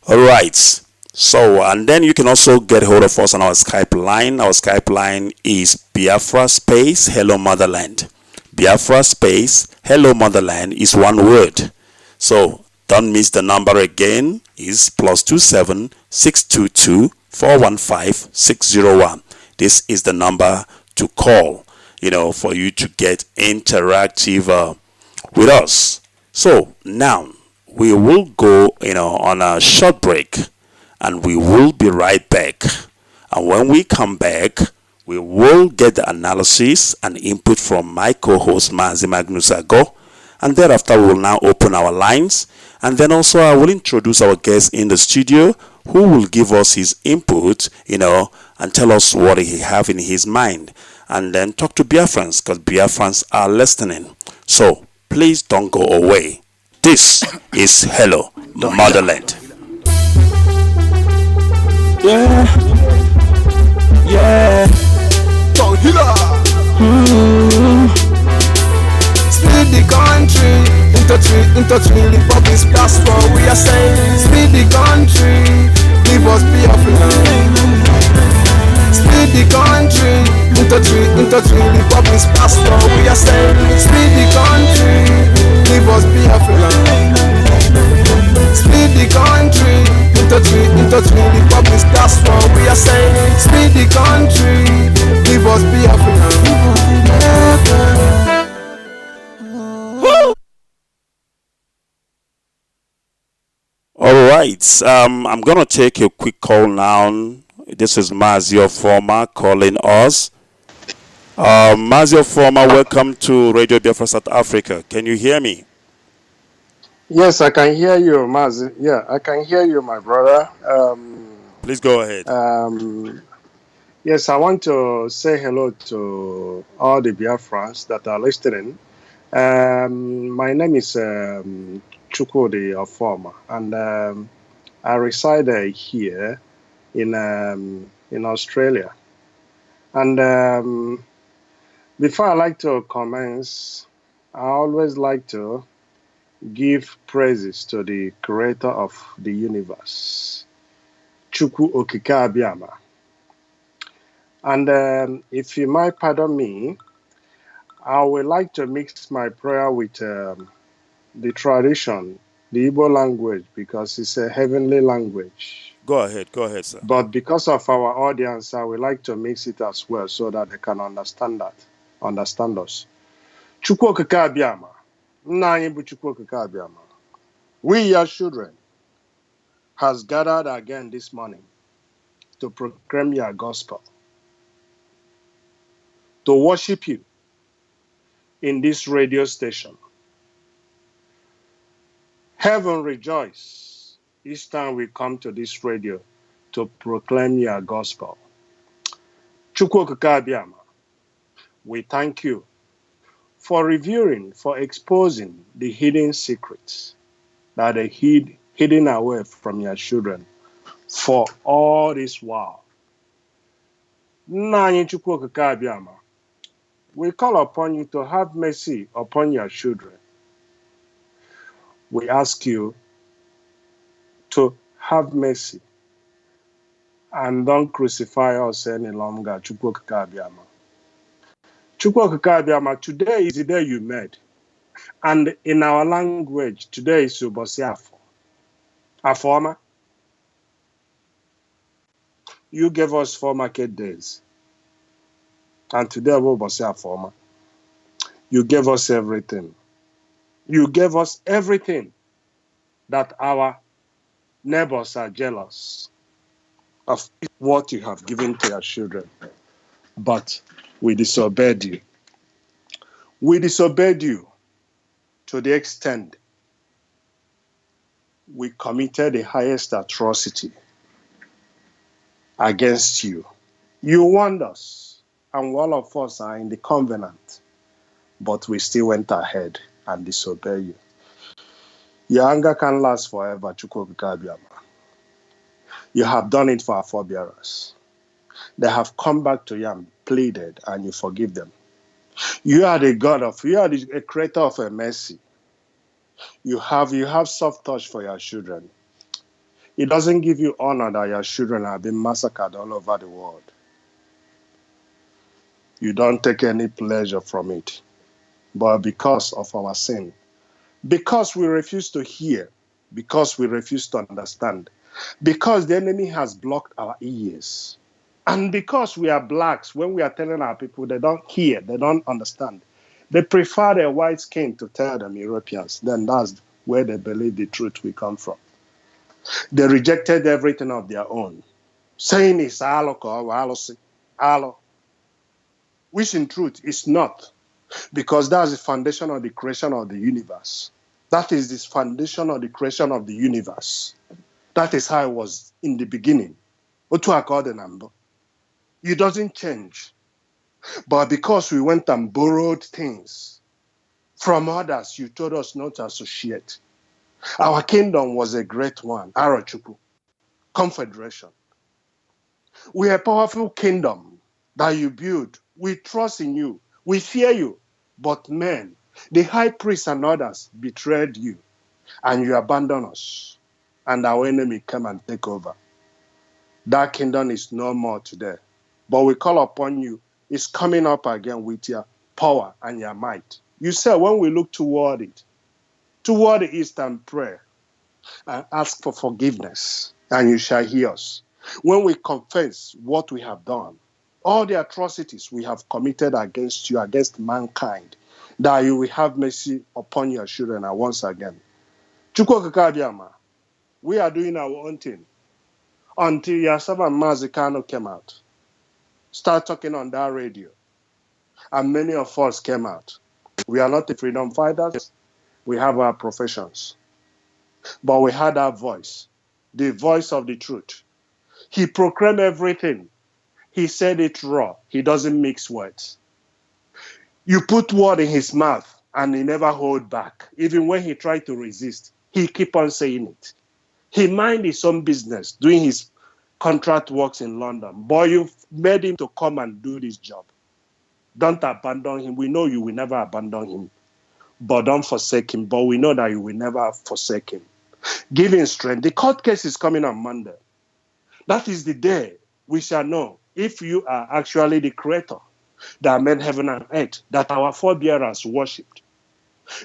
All right. So, and then you can also get hold of us on our Skype line. Our Skype line is Biafra space Hello Motherland. Biafra space Hello Motherland is one word. So, don't miss the number again. Is +27 622 415 601. This is the number to call, for you to get interactive with us. So now we will go on a short break, and we will be right back. And when we come back, we will get the analysis and input from my co-host Mazi Magnus Ago, and thereafter we will now open our lines, and then also I will introduce our guest in the studio, who will give us his input, and tell us what he have in his mind, and then talk to Biafrans, because Biafrans are listening. So please don't go away. This is Hello Motherland. Yeah. Don't healer. Split the country into three. Republic's platform. We are saying, split the country. Leave us Biafra. Split the country into three. Republic's platform. We are saying, split the country. Leave us Biafra. Split the country into three. Republic's platform. We are saying, split the country. Leave us Biafra. All right, I'm gonna take a quick call now. This is Mazi, your former, calling us. Mazio Former, welcome to Radio Biafra South Africa. Can you hear me? Yes, I can hear you, Mazi. Yeah, I can hear you, my brother. Please go ahead. Yes, I want to say hello to all the Biafrans that are listening. My name is Chukwudi Ofoma, and I reside here in Australia. And before I like to commence, I always like to give praises to the creator of the universe, Chukwu Okike Abiama. And if you might pardon me, I would like to mix my prayer with the tradition, the Igbo language, because it's a heavenly language. Go ahead, sir. But because of our audience, I would like to mix it as well so that they can understand us. Chukwu Okike Abiama. Nna anyị bụ Chukwu Okike Abiama. We, your children, has gathered again this morning to proclaim your gospel, to worship you in this radio station. Heaven rejoice each time we come to this radio to proclaim your gospel. Chukwu Okike Abiama, we thank you for revealing, for exposing the hidden secrets that are hidden away from your children for all this while. Nna anyị Chukwu Okike Abiama, we call upon you to have mercy upon your children. We ask you to have mercy and don't crucify us any longer, Chukwu Okike Abiama. Chukwu Okike Abiama, today is the day you made. And in our language, today is Ubosi Afo. Afoma. You gave us 4 market days. And today, Ubosi Afoma. You gave us everything. You gave us everything that our neighbors are jealous of what you have given to your children. But we disobeyed you. We disobeyed you to the extent we committed the highest atrocity against you. You warned us, and all of us are in the covenant, but we still went ahead and disobeyed you. Your anger can last forever, Chukwu Okike Abiama. You have done it for our forebearers. They have come back to you and pleaded, and you forgive them. You are the creator of a mercy. You have soft touch for your children. It doesn't give you honor that your children have been massacred all over the world. You don't take any pleasure from it. But because of our sin, because we refuse to hear, because we refuse to understand, because the enemy has blocked our ears, and because we are blacks, when we are telling our people, they don't hear, they don't understand. They prefer their white skin to tell them Europeans. Then that's where they believe the truth will come from. They rejected everything of their own, saying it's alo, which in truth is not, because that's the foundation of the creation of the universe. That is the foundation of the creation of the universe. That is how it was in the beginning. It doesn't change. But because we went and borrowed things from others, you told us not to associate. Our kingdom was a great one, Arachuku, Confederation. We are a powerful kingdom that you built. We trust in you. We fear you. But men, the high priests and others betrayed you, and you abandoned us, and our enemy came and take over. That kingdom is no more today. But we call upon you. It's coming up again with your power and your might. You said when we look toward the east and pray and ask for forgiveness, and you shall hear us. When we confess what we have done, all the atrocities we have committed against you, against mankind, that you will have mercy upon your children and once again. Chukwu Okike Abiama, we are doing our own thing until your servant Mazi Kano came out. Start talking on that radio. And many of us came out. We are not the freedom fighters. We have our professions. But we had our voice, the voice of the truth. He proclaimed everything. He said it raw. He doesn't mix words. You put word in his mouth and he never hold back. Even when he tried to resist, he keep on saying it. He mind his own business, doing his contract works in London. But you've made him to come and do this job. Don't abandon him. We know you will never abandon him. But don't forsake him. But we know that you will never forsake him. Give him strength. The court case is coming on Monday. That is the day we shall know if you are actually the creator that made heaven and earth, that our forebearers worshipped.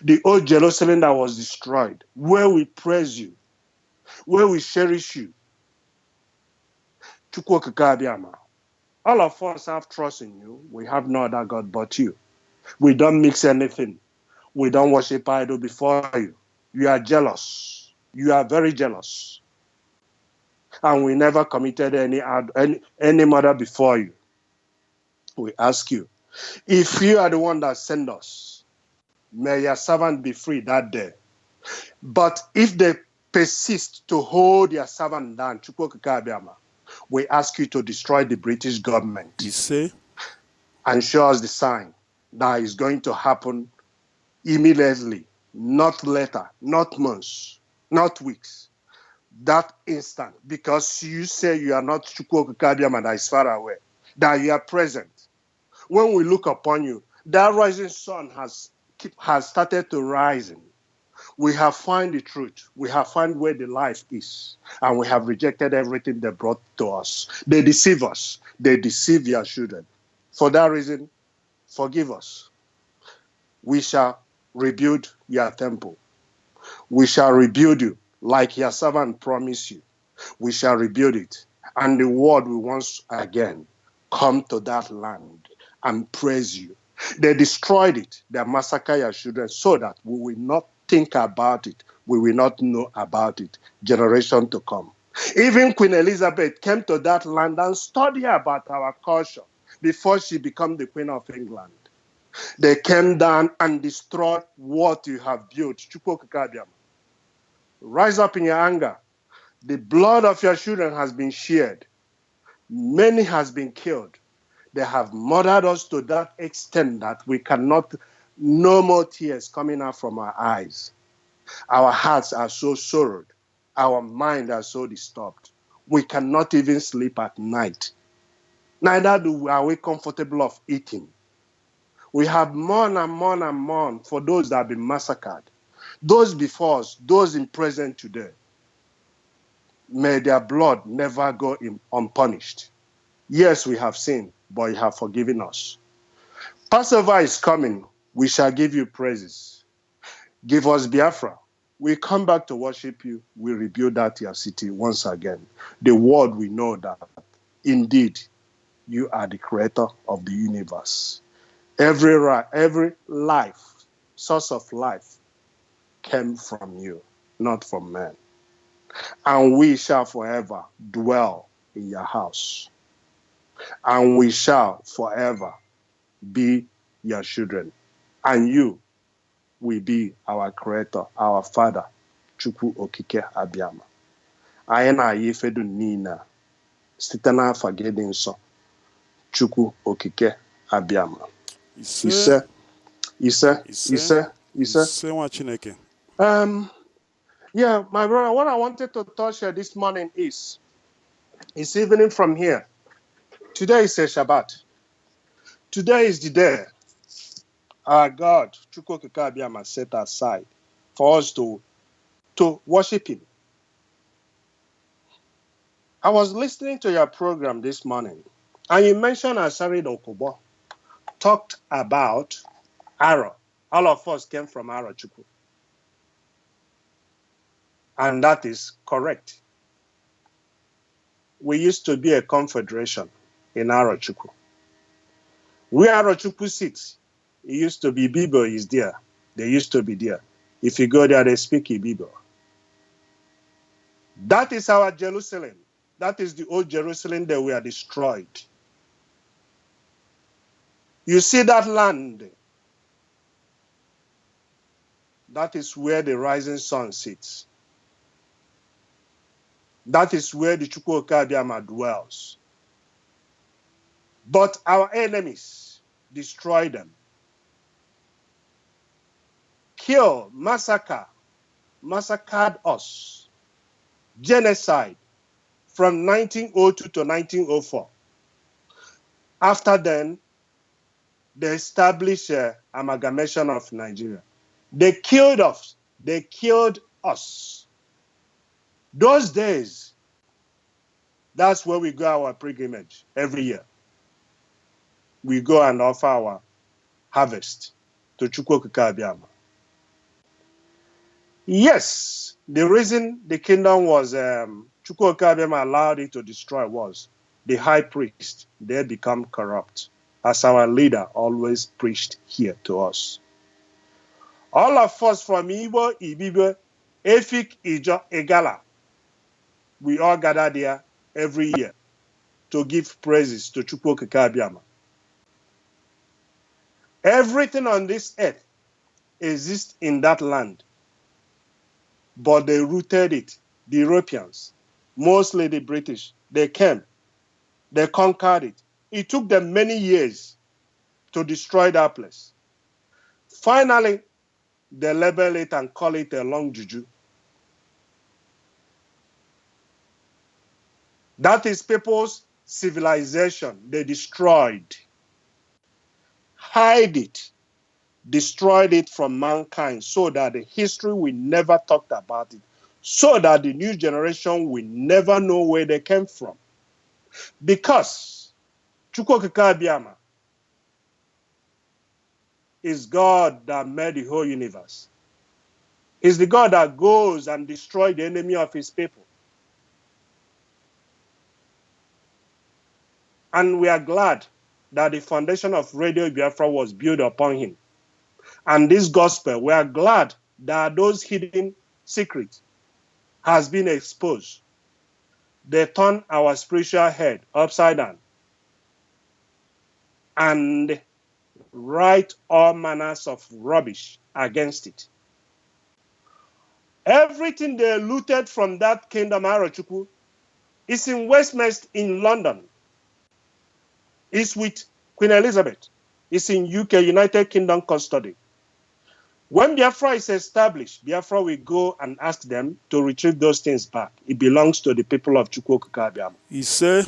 The old Jerusalem that was destroyed, where we praise you, where we cherish you. Chukwu Okike Abiama. All of us have trust in you. We have no other God but you. We don't mix anything. We don't worship idol before you. You are jealous. You are very jealous. And we never committed any murder before you. We ask you, if you are the one that sent us, may your servant be free that day. But if they persist to hold your servant down, Chukwu Okike Abiama, we ask you to destroy the British government. You say? And show us the sign that is going to happen immediately, not later, not months, not weeks. That instant, because you say you are not Chukwu Okike Abiama that is far away, that you are present. When we look upon you, that rising sun has started to rise. We have found the truth. We have found where the life is. And we have rejected everything they brought to us. They deceive us. They deceive your children. For that reason, forgive us. We shall rebuild your temple. We shall rebuild you like your servant promised you. We shall rebuild it. And the world will once again come to that land and praise you. They destroyed it. They massacred your children so that we will not think about it. We will not know about it. Generation to come. Even Queen Elizabeth came to that land and studied about our culture before she became the Queen of England. They came down and destroyed what you have built. Chukwu Okike Abiama. Rise up in your anger. The blood of your children has been shed. Many has been killed. They have murdered us to that extent that we cannot, no more tears coming out from our eyes. Our hearts are so sorrowed. Our mind are so disturbed. We cannot even sleep at night. Neither are we comfortable of eating. We have mourned and mourned and mourned for those that have been massacred. Those before us, those in present today. May their blood never go unpunished. Yes, we have sinned, but you have forgiven us. Passover is coming. We shall give you praises. Give us Biafra. We come back to worship you. We rebuild that your city once again. The world will know that indeed you are the creator of the universe. Every life, source of life, came from you, not from man. And we shall forever dwell in your house. And we shall forever be your children. And you will be our creator, our father, Chukwu Okike Abiama. Anyị na-ayị ifedu niile site n'afọ gị dị nsọ, Chukwu Okike Abiama. Ise. Yeah, my brother, what I wanted to touch here this morning is, it's evening from here. Today is a Shabbat. Today is the day our God, Chukwu Okike Abiama, set aside for us to worship him. I was listening to your program this morning, and you mentioned Asari Dokubo, talked about Aro. All of us came from Aro Chukwu. And that is correct. We used to be a confederation in Aro Chukwu. Where Aro Chukwu sits, it used to be Bibo is there. They used to be there. If you go there, they speak Ibibo. That is our Jerusalem. That is the old Jerusalem that we are destroyed. You see that land? That is where the rising sun sits. That is where the Chukwuokabiyama dwells. But our enemies destroyed them. Killed, massacred us. Genocide from 1902 to 1904. After then, they established amalgamation of Nigeria. They killed us. They killed us. Those days, that's where we go our pilgrimage every year. We go and offer our harvest to Chukwuokabiyama. Yes, the reason the kingdom was Chukwuokabiyama allowed it to destroy was the high priest. They become corrupt, as our leader always preached here to us. All of us from Igbo, Ibibe, Efik, Ijo, Igala, we all gather there every year to give praises to Chukwuokabiyama. Everything on this earth exists in that land, but they rooted it. The Europeans, mostly the British, they came, they conquered it. It took them many years to destroy that place. Finally, they label it and call it a long juju. That is people's civilization. They destroyed, hide it, destroyed it from mankind so that the history will never talk about it, so that the new generation will never know where they came from. Because Chukwuokabiyama is God that made the whole universe. Is the God that goes and destroys the enemy of his people. And we are glad that the foundation of Radio Biafra was built upon him. And this gospel, we are glad that those hidden secrets has been exposed. They turn our spiritual head upside down and write all manners of rubbish against it. Everything they looted from that kingdom, Arochukwu, is in Westminster in London. It's with Queen Elizabeth. It's in UK, United Kingdom custody. When Biafra is established, Biafra will go and ask them to retrieve those things back. It belongs to the people of Chukwuokabiyama. He said,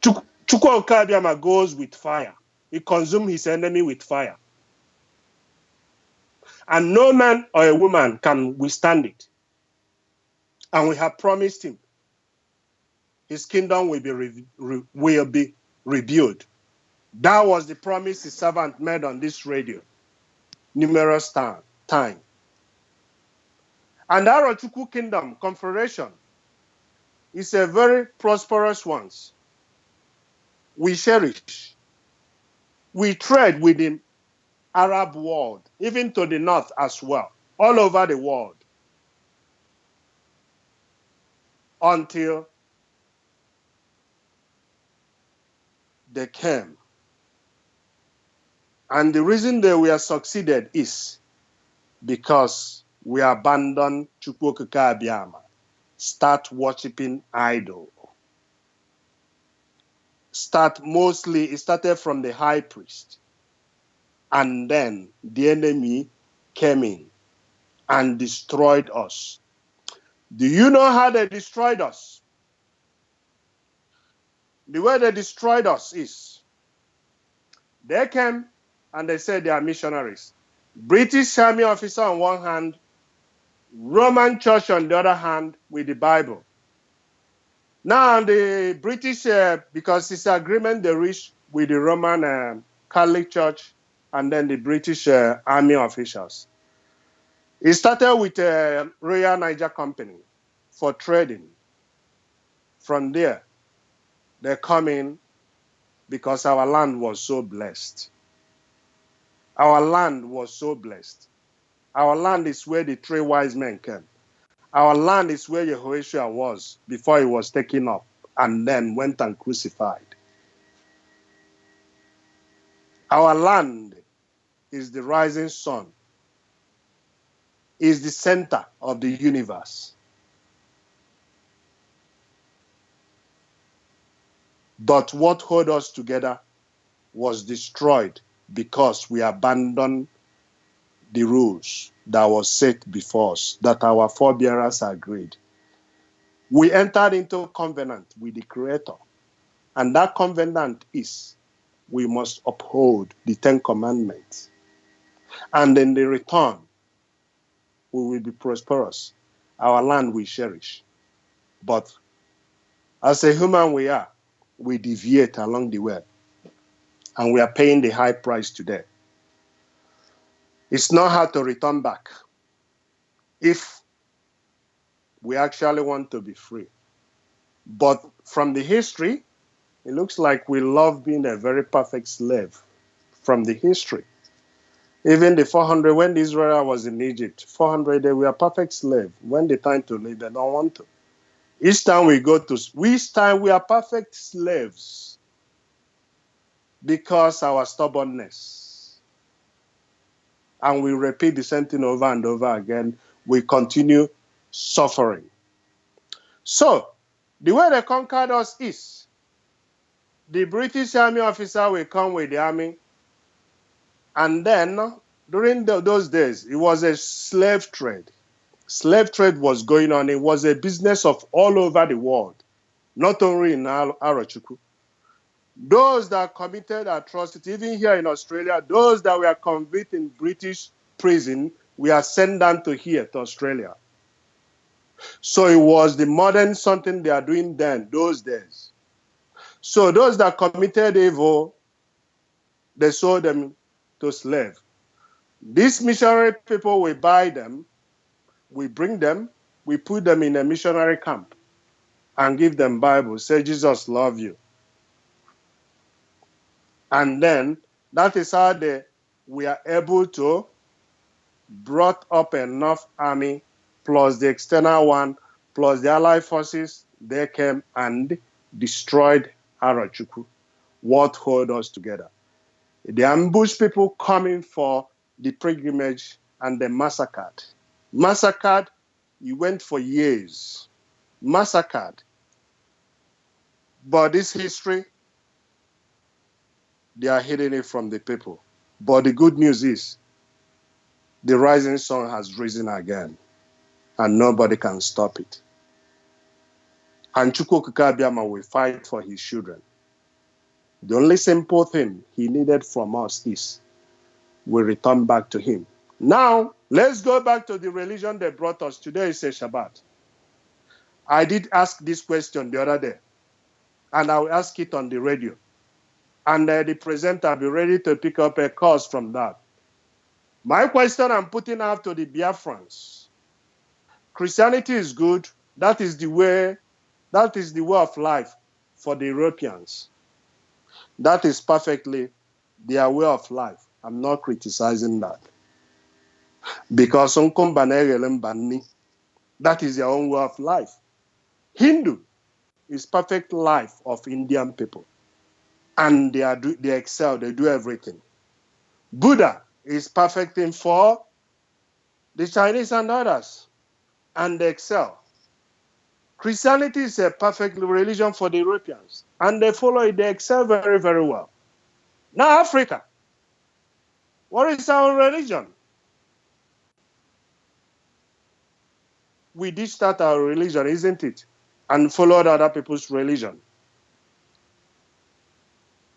Chukwuokabiyama goes with fire. He consumes his enemy with fire. And no man or a woman can withstand it. And we have promised him his kingdom will be rebuilt. That was the promise his servant made on this radio numerous times. And our Arochukwu Kingdom Confederation is a very prosperous one. We cherish. We trade with the Arab world, even to the north as well, all over the world, until they came. And the reason that we are succeeded is because we abandoned Chukwuokabiyama, start worshiping idol. It started from the high priest. And then the enemy came in and destroyed us. Do you know how they destroyed us? The way they destroyed us is they came and they said they are missionaries. British army officer on one hand, Roman church on the other hand with the Bible. Now the British, because it's an agreement they reached with the Roman Catholic Church and then the British army officials. It started with Royal Niger Company for trading. From there, they come in because our land was so blessed. Our land was so blessed. Our land is where the three wise men came. Our land is where Jehoshua was before he was taken up and then went and crucified. Our land is the rising sun, is the center of the universe. But what held us together was destroyed because we abandoned the rules that was set before us, that our forebearers agreed. We entered into a covenant with the Creator, and that covenant is we must uphold the 10 Commandments. And in the return, we will be prosperous. Our land we cherish. But as a human we are, we deviate along the way. And we are paying the high price today. It's not hard to return back if we actually want to be free. But from the history, it looks like we love being a very perfect slave from the history. Even the 400, when Israel was in Egypt, 400, they were perfect slave. When the time to leave, they don't want to. Each time we are perfect slaves because our stubbornness. And we repeat the same thing over and over again. We continue suffering. So, the way they conquered us is the British army officer will come with the army, and then during those days, it was a slave trade. Slave trade was going on. It was a business of all over the world, not only in Arochukwu. Those that committed atrocity, even here in Australia, those that were convicted in British prison, we are sent down to here, to Australia. So it was the modern something they are doing then, those days. So those that committed evil, they sold them to slave. These missionary people, we buy them, we bring them, we put them in a missionary camp and give them Bible, say Jesus love you. And then that is how we are able to brought up enough army plus the external one plus the allied forces. They came and destroyed Arochukwu. What held us together? They ambushed people coming for the pilgrimage and they massacred. Massacred, it went for years. Massacred. But this history, they are hiding it from the people. But the good news is, the rising sun has risen again, and nobody can stop it. And Chukwu Abiyama will fight for his children. The only simple thing he needed from us is we return back to him. Now, let's go back to the religion that brought us. Today is a Shabbat. I did ask this question the other day, and I will ask it on the radio. And the presenter will be ready to pick up a course from that. My question I'm putting out to the Biafrans. Christianity is good. That is the way of life for the Europeans. That is perfectly their way of life. I'm not criticizing that. Because that is their own way of life. Hindu is perfect life of Indian people. And they excel, they do everything. Buddha is perfect thing for the Chinese and others. And they excel. Christianity is a perfect religion for the Europeans. And they follow it, they excel very, very well. Now Africa. What is our religion? We did start our religion, isn't it? And followed other people's religion.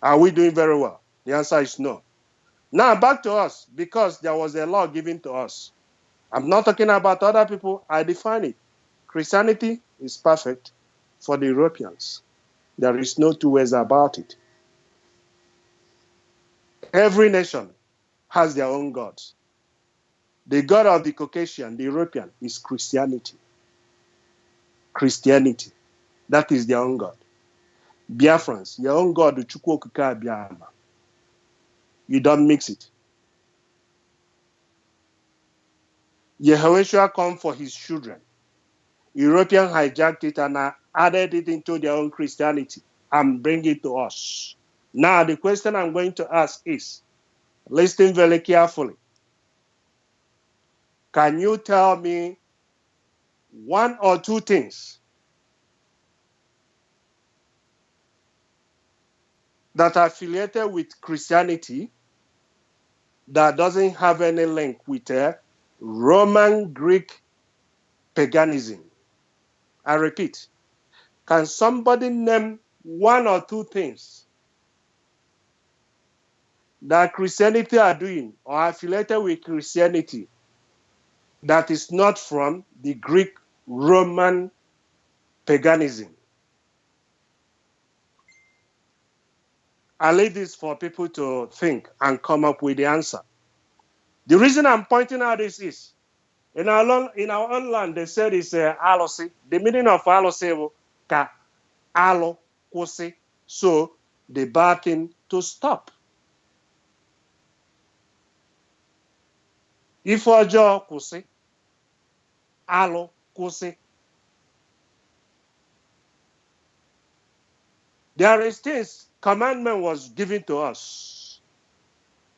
Are we doing very well? The answer is no. Now back to us, because there was a law given to us. I'm not talking about other people, I define it. Christianity is perfect for the Europeans. There is no two ways about it. Every nation has their own gods. The God of the Caucasian, the European, is Christianity. Christianity. That is their own God. Biafrans, your own God, the Chukwu Abiyama. You don't mix it. Yeshua come for his children. European hijacked it and added it into their own Christianity and bring it to us. Now, the question I'm going to ask is, Listen very carefully. Can you tell me one or two things that are affiliated with Christianity that doesn't have any link with Roman Greek paganism? I repeat, can somebody name one or two things that Christianity are doing or affiliated with Christianity that is not from the Greek Roman paganism? I leave this for people to think and come up with the answer. The reason I'm pointing out this is, in our own land, they said it's alosi. The meaning of alosi ka alo kwụsị, so the bad thing to stop. Ife ọjọọ kwụsị, alo kwụsị. There is things, commandment was given to us,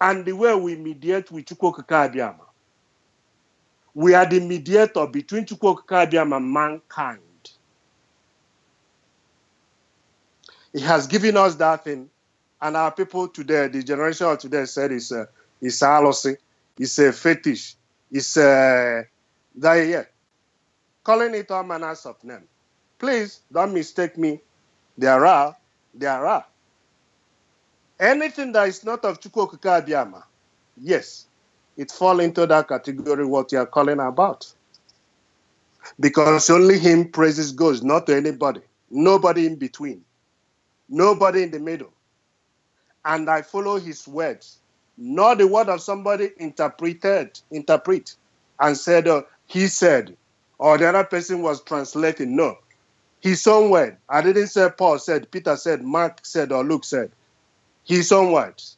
and the way we mediate with Chukwu Okike Abiama. We are the mediator between Chukwu Okike Abiama and mankind. He has given us that thing, and our people today, the generation of today, said it's alosi, it's a fetish, it's calling it all manners of name. Please don't mistake me. There are. Anything that is not of Chukwu Okike Abiama, yes, it falls into that category what you are calling about. Because only him praises goes, not to anybody. Nobody in between. Nobody in the middle. And I follow his words. Not the word of somebody interpret and said, he said, or the other person was translating. No. His own word. I didn't say Paul said, Peter said, Mark said, or Luke said. His own words.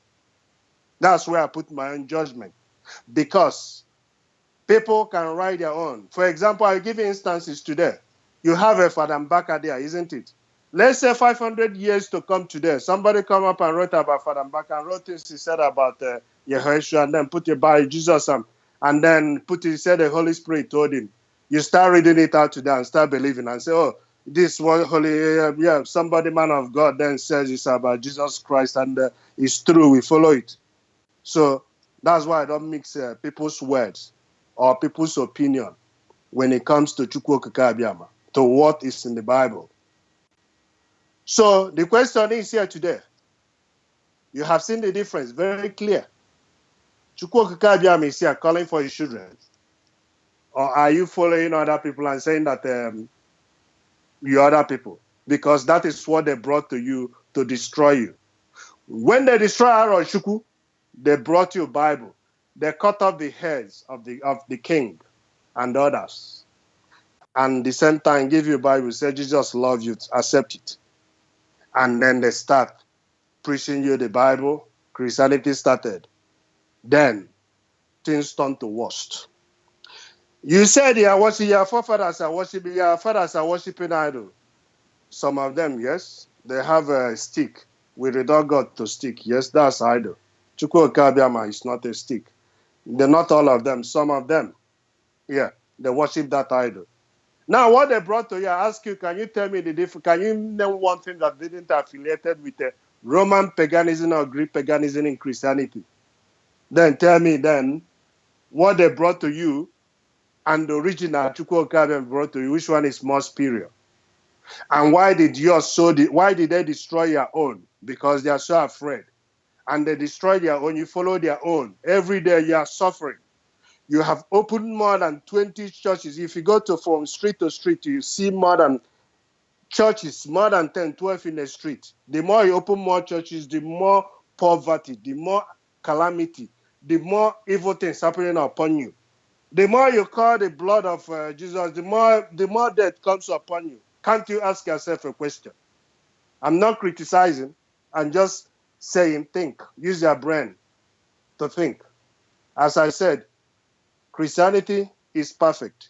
That's where I put my own judgment. Because people can write their own. For example, I'll give you instances today. You have a Father Mbaka there, isn't it? Let's say 500 years to come today. Somebody come up and wrote about Father Mbaka and wrote things he said about Yehoshua, and then put it by Jesus and then he said the Holy Spirit told him. You start reading it out today and start believing and say, oh, this one holy, somebody man of God then says it's about Jesus Christ and it's true, we follow it. So that's why I don't mix people's words or people's opinion when it comes to Chukwu Okike Abiama, to what is in the Bible. So the question is here today. You have seen the difference, very clear. Chukwu Okike Abiama is here calling for his children. Or are you following other people and saying that you other people? Because that is what they brought to you to destroy you. When they destroy Aaron Chukwu, they brought you Bible. They cut off the heads of the king and others. And the same time give you Bible, say Jesus loves you, accept it. And then they start preaching you the Bible. Christianity started. Then things turned to worst. You said your forefathers are worshiping, your fathers are worshiping idol. Some of them, yes, they have a stick. We reduce God to stick. Yes, that's idol. Chukwu Okike Abiama is not a stick. They're not all of them. Some of them, yeah, they worship that idol. Now, what they brought to you, I ask you, can you tell me the difference? Can you name one thing that didn't affiliated with the Roman paganism or Greek paganism in Christianity? Then tell me then what they brought to you and the original Chukwu Okike Abiama brought to you, which one is more superior? And why did they destroy your own? Because they are so afraid. And they destroy their own, you follow their own. Every day you are suffering. You have opened more than 20 churches. If you go from street to street, you see more than churches, more than 10, 12 in the street. The more you open more churches, the more poverty, the more calamity, the more evil things happening upon you. The more you call the blood of Jesus, the more death comes upon you. Can't you ask yourself a question? I'm not criticizing. I'm just saying, think. Use your brain to think. As I said, Christianity is perfect.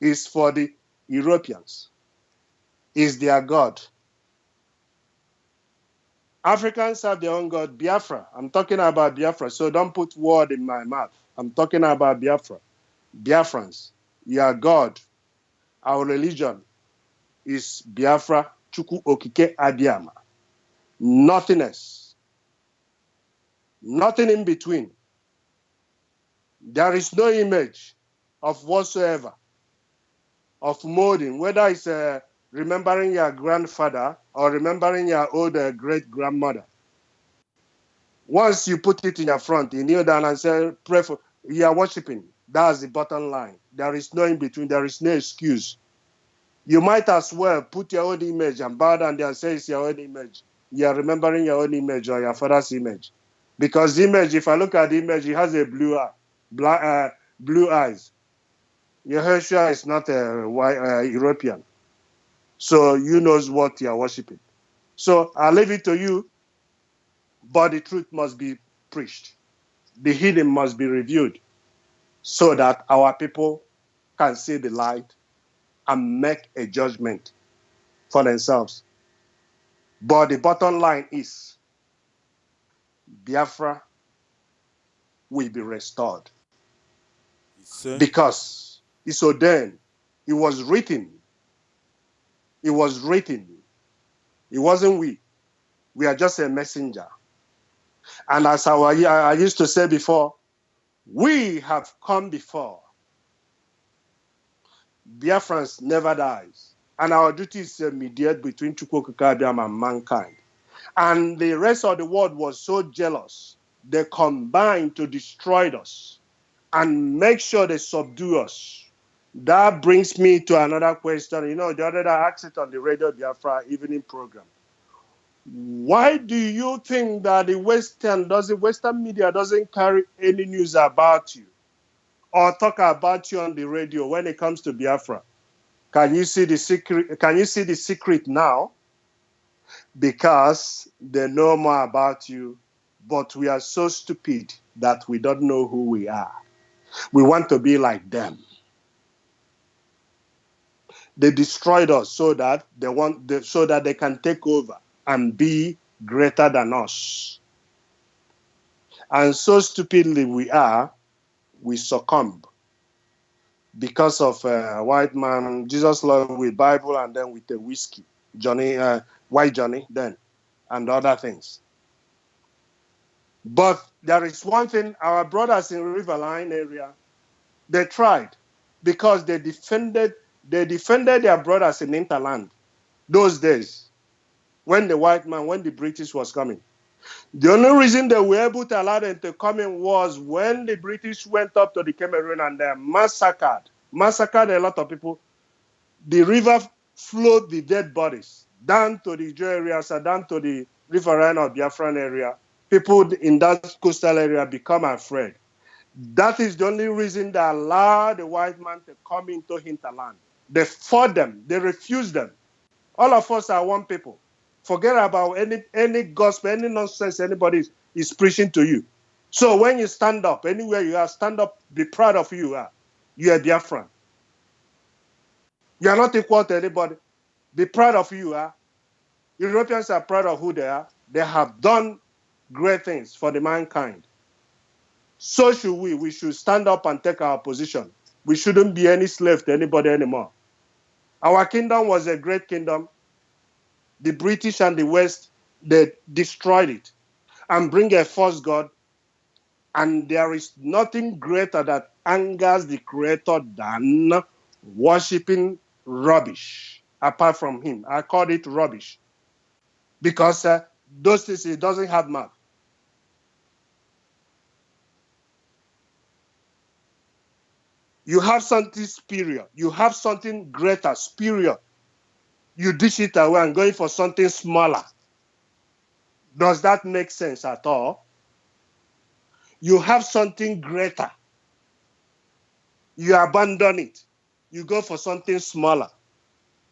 It's for the Europeans. It's their God. Africans have their own God, Biafra. I'm talking about Biafra, so don't put word in my mouth. I'm talking about Biafra. Biafrans, you are God. Our religion is Biafra, Chukwu Okike Abiyama. Nothing else. Nothing in between. There is no image of whatsoever, of molding, whether it's remembering your grandfather or remembering your old great-grandmother. Once you put it in your front, you kneel down and say, pray for, you are worshiping. That's the bottom line. There is no in between. There is no excuse. You might as well put your own image and bow down there and say it's your own image. You are remembering your own image or your father's image. Because the image, if I look at the image, it has a blue eye, blue eyes. Yehoshua is not a European. So you knows what you are worshiping. So I'll leave it to you, but the truth must be preached. The hidden must be revealed so that our people can see the light and make a judgment for themselves. But the bottom line is Biafra will be restored. Because it's ordained. It was written. It was written. It wasn't we. We are just a messenger. And as I used to say before, we have come before. Biafrans never dies. And our duty is to mediate between Chukwokikabiam and mankind. And the rest of the world was so jealous, they combined to destroy us and make sure they subdue us. That brings me to another question. You know, the other day I asked it on the Radio Biafra evening program. Why do you think that the Western media doesn't carry any news about you or talk about you on the radio when it comes to Biafra? Can you see the secret? Can you see the secret now? Because they know more about you, but we are so stupid that we don't know who we are. We want to be like them. They destroyed us so that they can take over and be greater than us. And so stupidly we succumb because of a white man, Jesus Lord with Bible and then with the whiskey, White Johnny then, and other things. But there is one thing, our brothers in Riverline area, they tried because they defended their brothers in Interland those days when the British was coming. The only reason they were able to allow them to come in was when the British went up to the Cameroon and they massacred a lot of people. The river flowed the dead bodies down to the Joe areas and down to the riverine or Biafran area. People in that coastal area become afraid. That is the only reason they allowed the white man to come into hinterland. They fought them. They refused them. All of us are one people. Forget about any gospel, any nonsense anybody is preaching to you. So when you stand up, anywhere you are, stand up, be proud of who you are. You are Biafran. You are not equal to anybody. Be proud of who you are. Europeans are proud of who they are. They have done great things for the mankind. So should we. We should stand up and take our position. We shouldn't be any slave to anybody anymore. Our kingdom was a great kingdom. The British and the West, they destroyed it and bring a false God. And there is nothing greater that angers the Creator than worshiping rubbish. Apart from Him, I call it rubbish because those things, it doesn't have mouth. You have something superior. You have something greater, superior. You dish it away and going for something smaller. Does that make sense at all? You have something greater. You abandon it. You go for something smaller.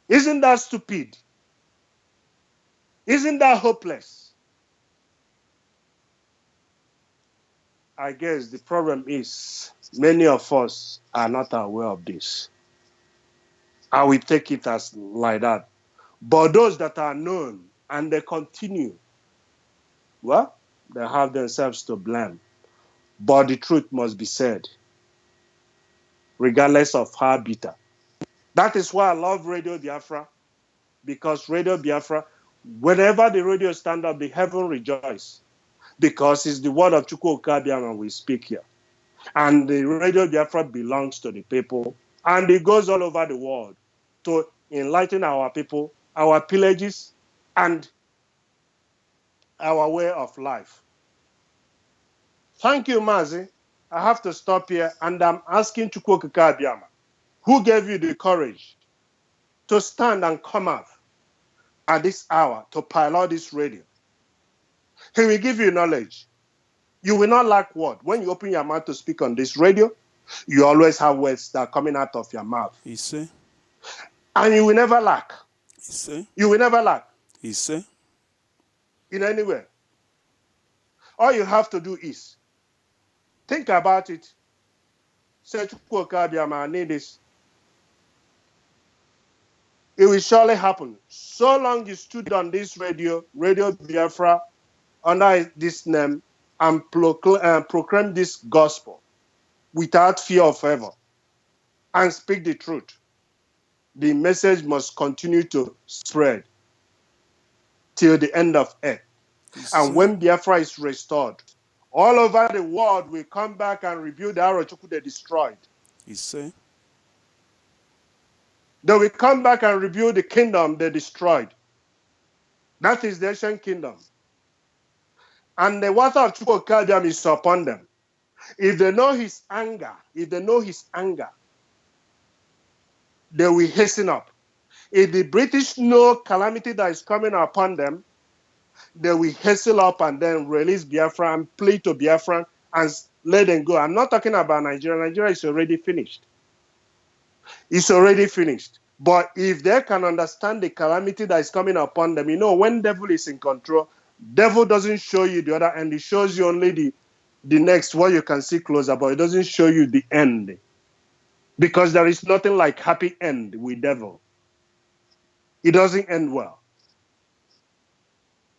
Isn't that stupid? Isn't that hopeless? I guess the problem is many of us are not aware of this. And we take it as like that. But those that are known and they continue, Well, they have themselves to blame. But the truth must be said, regardless of how bitter. That is why I love Radio Biafra, because Radio Biafra, whenever the radio stand up, the heaven rejoice, because it's the word of Chukwu Okabiama we speak here. And the Radio Biafra belongs to the people, and it goes all over the world to enlighten our people, our pillages, and our way of life. Thank you, Mazi. I have to stop here, and I'm asking Chukwu Okabiama, who gave you the courage to stand and come out at this hour to pilot this radio. He will give you knowledge. You will not lack word. When you open your mouth to speak on this radio, you always have words that are coming out of your mouth. You see? And you will never lack. You see? You will never lack. You see? In anywhere. All you have to do is think about it. Say, Chukwu Okabiama, I need this. It will surely happen. So long you stood on this radio, Radio Biafra, under this name, and proclaim this gospel without fear of ever, and speak the truth, the message must continue to spread till the end of earth. And when Biafra is restored, all over the world will come back and rebuild the Arochukwu they destroyed. You see? They will come back and rebuild the kingdom they destroyed. That is the ancient kingdom. And the water of Chukwu Okabiama is upon them. If they know his anger, they will hasten up. If the British know calamity that is coming upon them, they will hasten up and then release Biafra and plead to Biafra and let them go. I'm not talking about Nigeria. Nigeria is already finished. It's already finished. But if they can understand the calamity that is coming upon them, you know, when devil is in control, devil doesn't show you the other end. It shows you only the next, what you can see closer, but it doesn't show you the end. Because there is nothing like happy end with devil. It doesn't end well.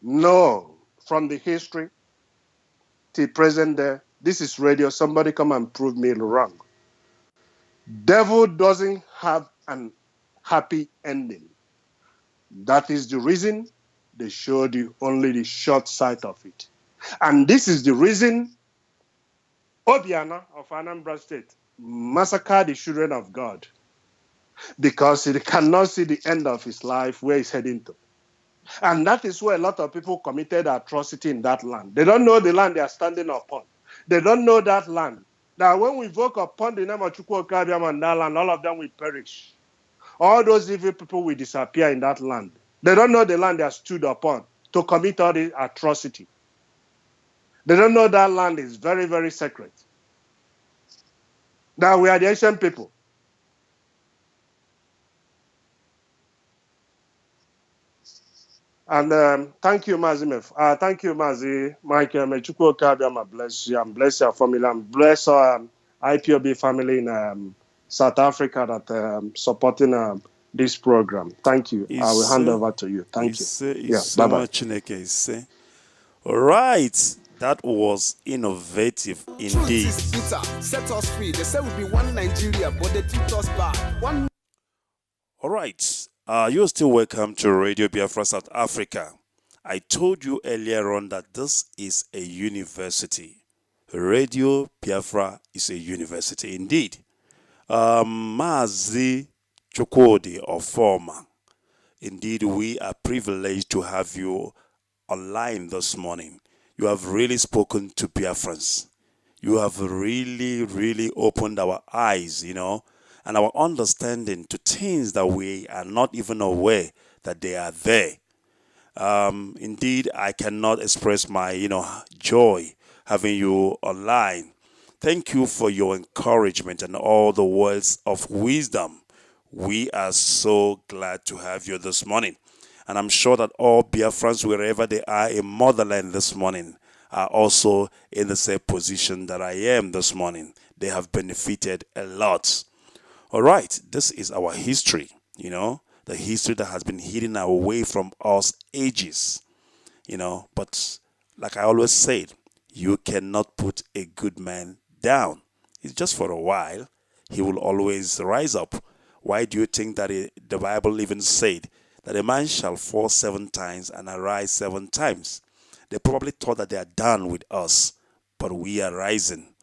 No, from the history till present day, this is radio. Somebody come and prove me wrong. Devil doesn't have an happy ending. That is the reason they showed you only the short side of it. And this is the reason Obiana of Anambra State massacred the children of God, because he cannot see the end of his life, where he's heading to. And that is where a lot of people committed atrocity in that land. They don't know the land they are standing upon. They don't know that land. Now, when we invoke upon the name of Chukwu Okabiama and that land, all of them will perish. All those evil people will disappear in that land. They don't know the land they are stood upon to commit all the atrocity. They don't know that land is very, very sacred. Now, we are the Asian people. And thank you, Mazi. Thank you, Mazi Michael. May Chukwu Okabiama bless you and bless your family and bless our IPOB family in South Africa that supporting this program. Thank you. I will hand over to you. Thank you. Bye-bye. All right. That was innovative indeed. Set us free. They said we'll be one Nigeria, but they treat us bad. One. All right. You're still welcome to Radio Biafra South Africa. I told you earlier on that this is a university. Radio Biafra is a university indeed. Mazi Chukwudi of Forma. Indeed, we are privileged to have you online this morning. You have really spoken to Biafrans. You have really, really opened our eyes, and our understanding to things that we are not even aware that they are there. Indeed, I cannot express my, joy having you online. Thank you for your encouragement and all the words of wisdom. We are so glad to have you this morning. And I'm sure that all Biafrans, wherever they are in Motherland this morning, are also in the same position that I am this morning. They have benefited a lot. All right, this is our history, the history that has been hidden away from us ages, but like I always said, you cannot put a good man down. It's just for a while. He will always rise up. Why do you think that the Bible even said that a man shall fall 7 times and arise 7 times? They probably thought that they are done with us, but we are rising.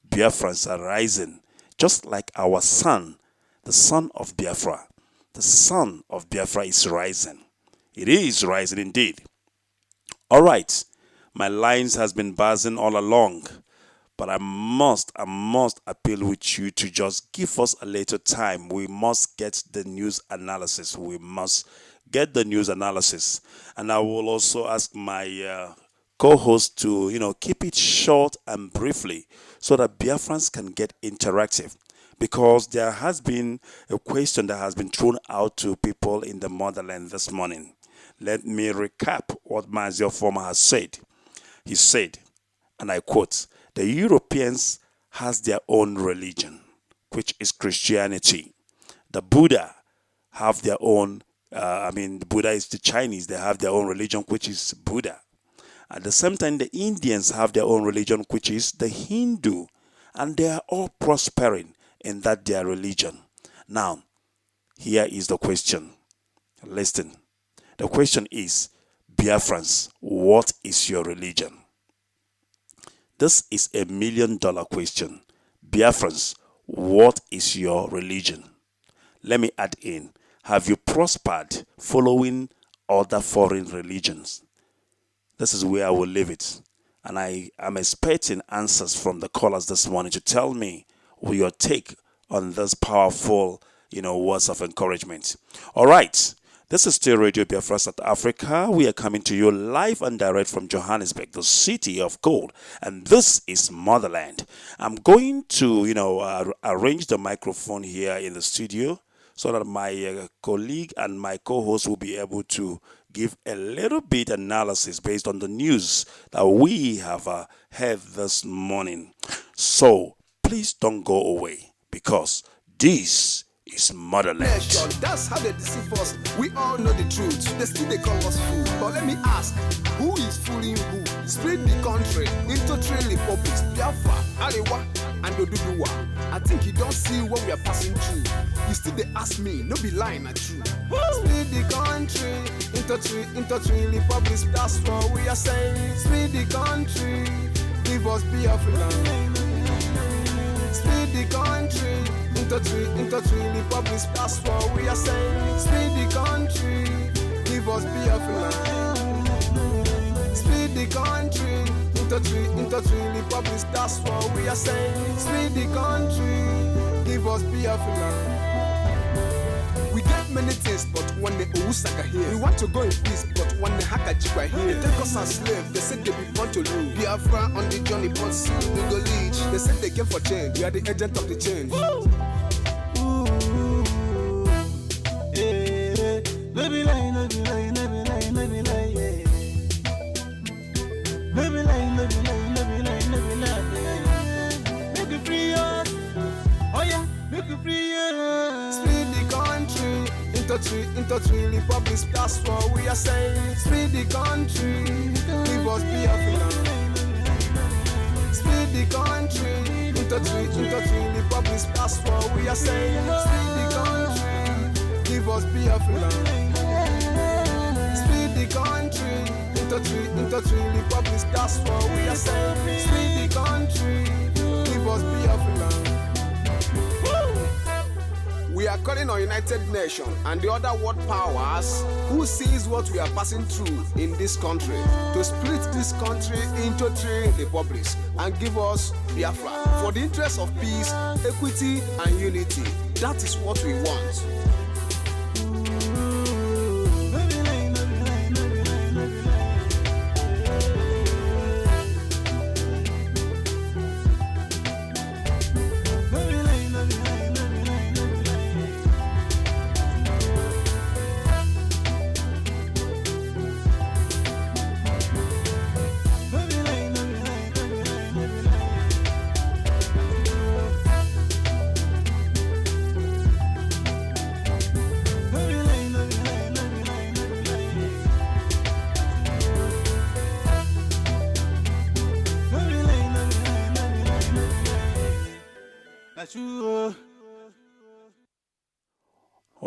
Biafrans are rising, just like our son, the son of Biafra. The son of Biafra is rising. It is rising indeed. All right, my lines has been buzzing all along, but I must appeal with you to just give us a little time. We must get the news analysis. We must get the news analysis. And I will also ask my co-host to, keep it short and briefly so that Biafrans can get interactive. Because there has been a question that has been thrown out to people in the motherland this morning. Let me recap what Mazio Former has said. He said, and I quote, the Europeans has their own religion, which is Christianity. The Buddha have their own, the Buddha is the Chinese, they have their own religion, which is Buddha. At the same time, the Indians have their own religion, which is the Hindu, and they are all prospering in that their religion. Now, here is the question. Listen. The question is, Biafrans, what is your religion? This is $1 million question. Biafrans, what is your religion? Let me add in, have you prospered following other foreign religions? This is where I will leave it. And I am expecting answers from the callers this morning to tell me your take on this powerful, words of encouragement. All right. This is still Radio Biafra South Africa. We are coming to you live and direct from Johannesburg, the city of gold. And this is Motherland. I'm going to, arrange the microphone here in the studio so that my colleague and my co-host will be able to give a little bit analysis based on the news that we have heard this morning. So please don't go away because this is Motherland. Nation, that's how they deceive us. We all know the truth. They still they call us fool. But let me ask, who is fooling who? Split the country into 3 republics: Biafra, Arewa, and Oduduwa. I think you don't see what we are passing through. You still they ask me, no be lying at true. Split the country into three republics. That's what we are saying. Split the country, give us Biafra. Split the country into three republics. That's what we are saying. Split the country, give us Biafra. Split the country into three republics. That's what we are saying. Split the country, give us Biafra. We get many things, but when the Owusaka here, we want to go in peace, but when the Hakajikwa here, they take us as slaves. They said they be born to lose. Biafra on the journey, but soon we go leech. They said they came for change. We are the agent of the change. Baby line, baby line, baby line, baby line, yeah. Baby line, baby line, baby line, baby line. Make you free us. Oh yeah, make you free us. Split the country into three republics. That's what we are saying. Split the country, give us Biafra. Split the country into three republics. That's what we are saying. Split the country, give us Biafra. Split the country into three republics. That's what we are saying. Split the country, give us Biafra. We are calling on United Nations and the other world powers who sees what we are passing through in this country to split this country into 3 republics and give us Biafra for the interest of peace, equity, and unity. That is what we want. All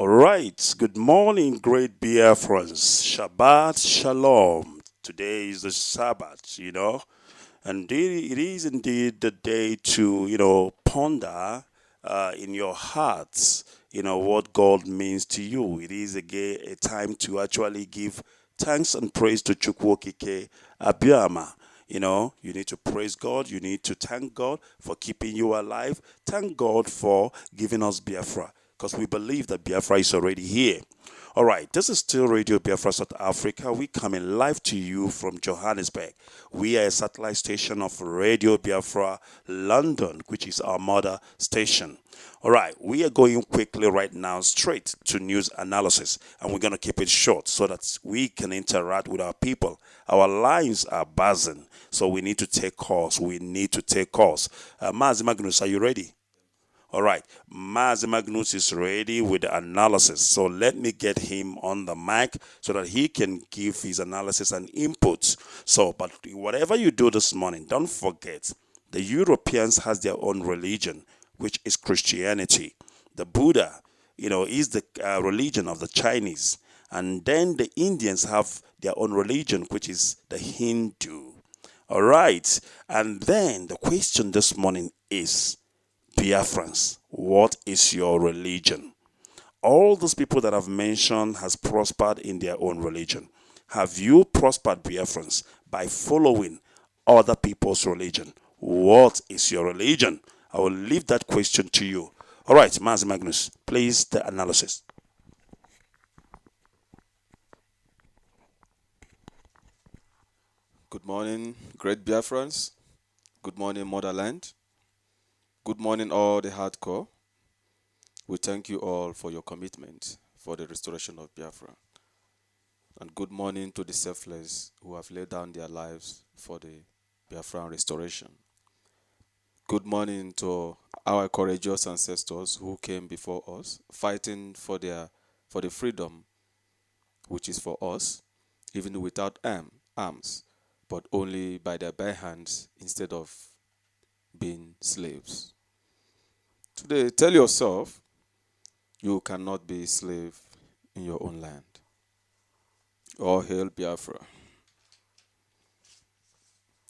right. Good morning, great Biafrans. Shabbat Shalom. Today is the Sabbath, and it is indeed the day to, ponder in your hearts, what God means to you. It is a time to actually give thanks and praise to Chukwokike Abiyama. You need to praise God. You need to thank God for keeping you alive. Thank God for giving us Biafra, because we believe that Biafra is already here. All right, this is still Radio Biafra South Africa. We coming live to you from Johannesburg. We are a satellite station of Radio Biafra London, which is our mother station. All right, we are going quickly right now straight to news analysis, and we're going to keep it short so that we can interact with our people. Our lines are buzzing, so we need to take calls. Mazi Magnus, are you ready? All right, Mazi Magnus is ready with the analysis. So let me get him on the mic so that he can give his analysis and inputs. But whatever you do this morning, don't forget, the Europeans has their own religion, which is Christianity. The Buddha, is the religion of the Chinese. And then the Indians have their own religion, which is the Hindu. All right, and then the question this morning is, Biafrans, what is your religion? All those people that I've mentioned has prospered in their own religion. Have you prospered, Biafrans, by following other people's religion? What is your religion? I will leave that question to you. All right, Mazi Magnus, please, the analysis. Good morning, great Biafrans. Good morning, Motherland. Good morning, all the hardcore. We thank you all for your commitment for the restoration of Biafra. And good morning to the selfless who have laid down their lives for the Biafran restoration. Good morning to our courageous ancestors who came before us, fighting for the freedom which is for us, even without arms, but only by their bare hands instead of being slaves. Today, tell yourself you cannot be a slave in your own land. All hail Biafra.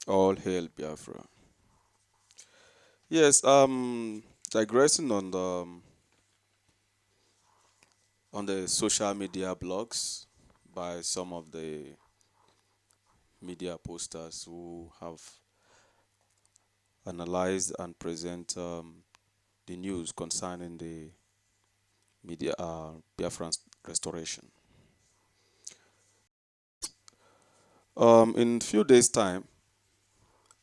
All hail Biafra. Yes, digressing on the social media blogs by some of the media posters who have analyzed and present the news concerning the media Biafran restoration. In a few days' time,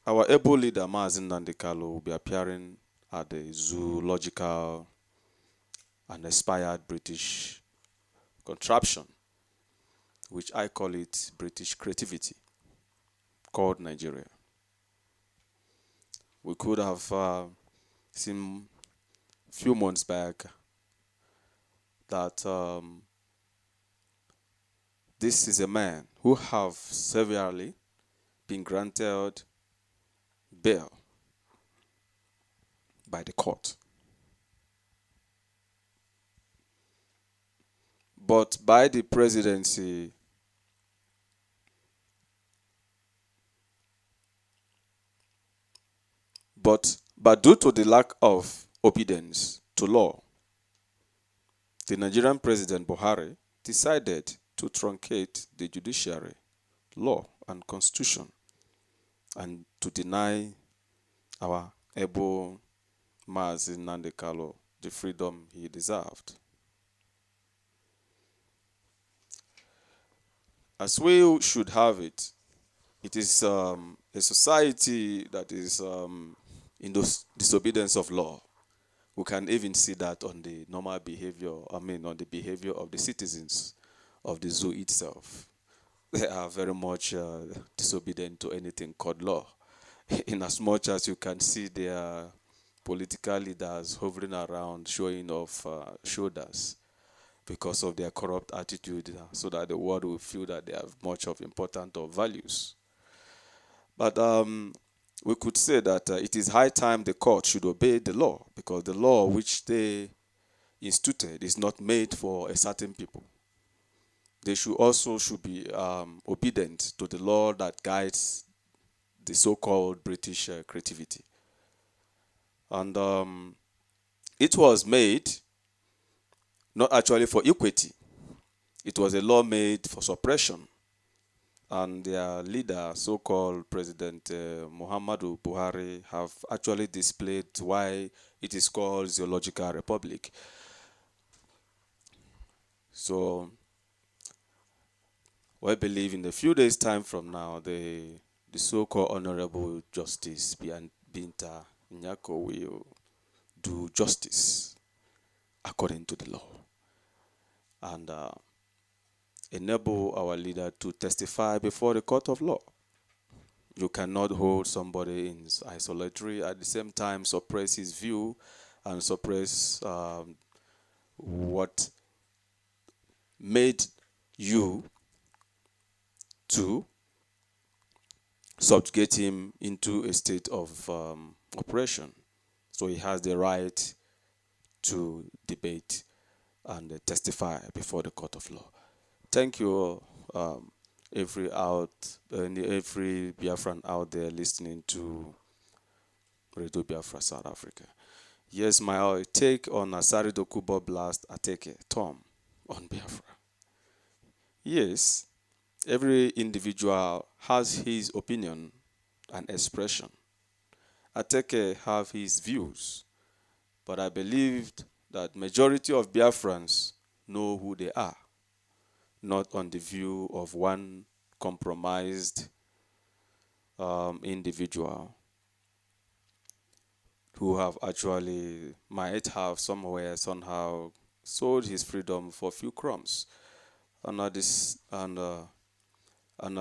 our able leader Mazin Nandekalo will be appearing at the zoological and expired British contraption, which I call it British creativity, called Nigeria. We could have seen a few months back that this is a man who have severely been granted bail by the court. But by the presidency, but due to the lack of obedience to law, the Nigerian President Buhari decided to truncate the judiciary, law, and constitution, and to deny our able Mazi Nandekalo the freedom he deserved. As we should have it, it is a society that is in disobedience of law. We can even see that on the normal behavior, on the behavior of the citizens of the zoo itself. They are very much disobedient to anything called law. In as much as you can see their political leaders hovering around, showing off shoulders because of their corrupt attitude, so that the world will feel that they have much of important or values. But we could say that it is high time the court should obey the law, because the law which they instituted is not made for a certain people. They should be obedient to the law that guides the so-called British creativity. And it was made not actually for equity. It was a law made for suppression. And their leader, so-called President Muhammadu Buhari, have actually displayed why it is called Zoological Republic. So we believe in a few days' time from now, the so-called Honorable Justice Binta Nyako will do justice according to the law and enable our leader to testify before the court of law. You cannot hold somebody in isolatory, at the same time suppress his view and suppress what made you to subjugate him into a state of oppression. So he has the right to debate and testify before the court of law. Thank you, every Biafran out there listening to Radio Biafra South Africa. Yes, my take on Asari Dokubo Blast Ateke, Tom, on Biafra. Yes, every individual has his opinion and expression. Ateke have his views, but I believed that majority of Biafrans know who they are, not on the view of one compromised individual who have actually might have somewhere somehow sold his freedom for a few crumbs and are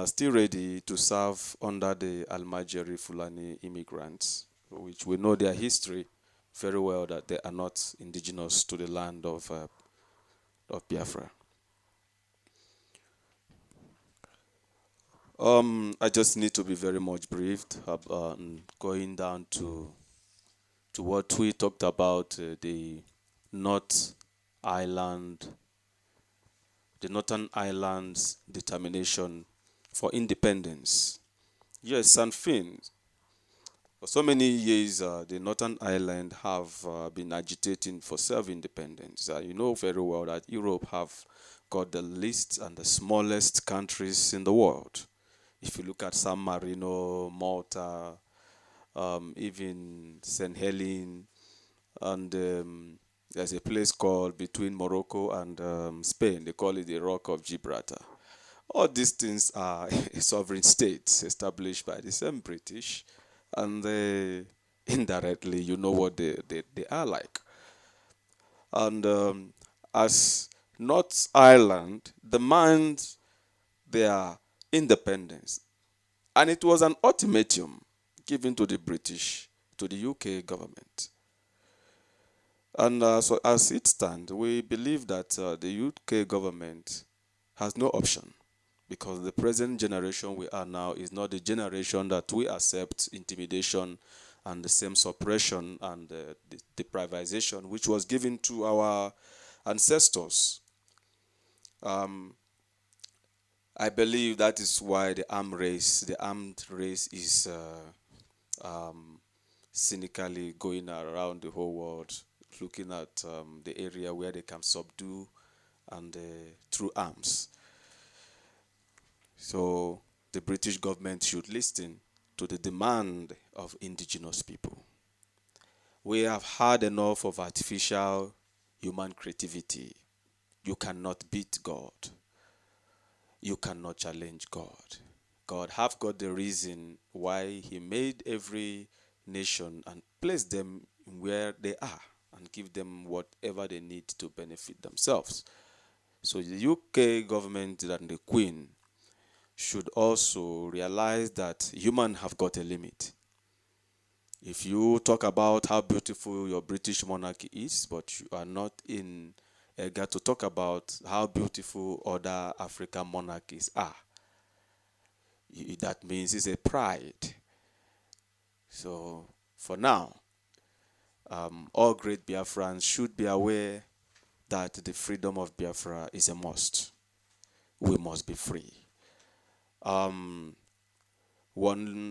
still ready to serve under the Almajiri Fulani immigrants, which we know their history very well, that they are not indigenous to the land of Biafra. I just need to be very much briefed going down to what we talked about, the Northern Ireland's determination for independence. Yes, and Finn, for so many years, the Northern Ireland have been agitating for self-independence. You know very well that Europe have got the least and the smallest countries in the world. If you look at San Marino, Malta, even St. Helena, and there's a place called between Morocco and Spain. They call it the Rock of Gibraltar. All these things are sovereign states established by the same British, and indirectly, you know what they are like. And as North Ireland demands their independence, and it was an ultimatum given to the British, to the UK government. And so as it stands, we believe that the UK government has no option, because the present generation we are now is not the generation that we accept intimidation and the same suppression and the deprivation which was given to our ancestors. I believe that is why the armed race is cynically going around the whole world, looking at the area where they can subdue and through arms. So the British government should listen to the demand of indigenous people. We have had enough of artificial human creativity. You cannot beat God. You cannot challenge God. God have got the reason why he made every nation and placed them where they are and give them whatever they need to benefit themselves. So the UK government and the Queen should also realize that humans have got a limit. If you talk about how beautiful your British monarchy is, but you are not in eager to talk about how beautiful other African monarchies are, that means it's a pride. So for now, all great Biafrans should be aware that the freedom of Biafra is a must. We must be free. One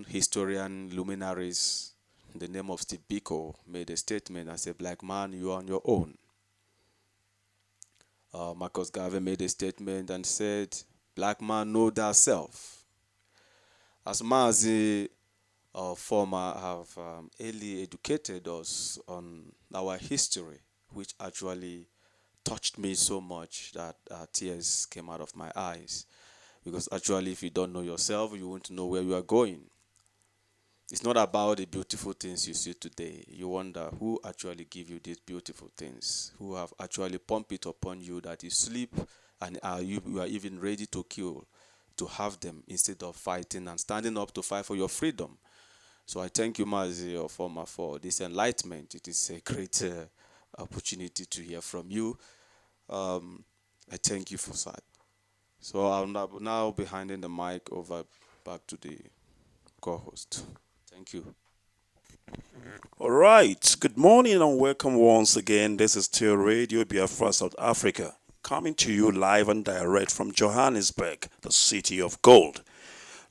historian, luminaries, in the name of Steve Biko, made a statement as a black man, you are on your own. Marcus Garvey made a statement and said, black man, know thyself. As Mazi former have early educated us on our history, which actually touched me so much that tears came out of my eyes. Because actually, if you don't know yourself, you won't know where you are going. It's not about the beautiful things you see today. You wonder who actually give you these beautiful things, who have actually pumped it upon you that you sleep and you are even ready to kill to have them instead of fighting and standing up to fight for your freedom. So I thank you, Mazi, your former, for this enlightenment. It is a great opportunity to hear from you. I thank you for that. So I'll now be handing the mic over back to the co-host. Thank you. All right. Good morning and welcome once again. This is still Radio Biafra South Africa, coming to you live and direct from Johannesburg, the city of gold.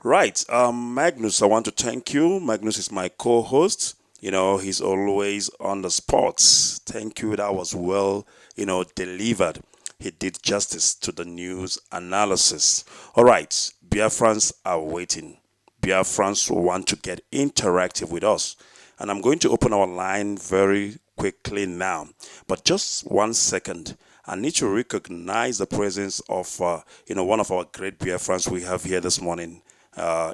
Right. Magnus, I want to thank you. Magnus is my co-host. He's always on the spots. Thank you. That was well, delivered. He did justice to the news analysis. All right. Biafrans are waiting. Biafrans want to get interactive with us. And I'm going to open our line very quickly now. But just 1 second. I need to recognize the presence of, one of our great Biafrans we have here this morning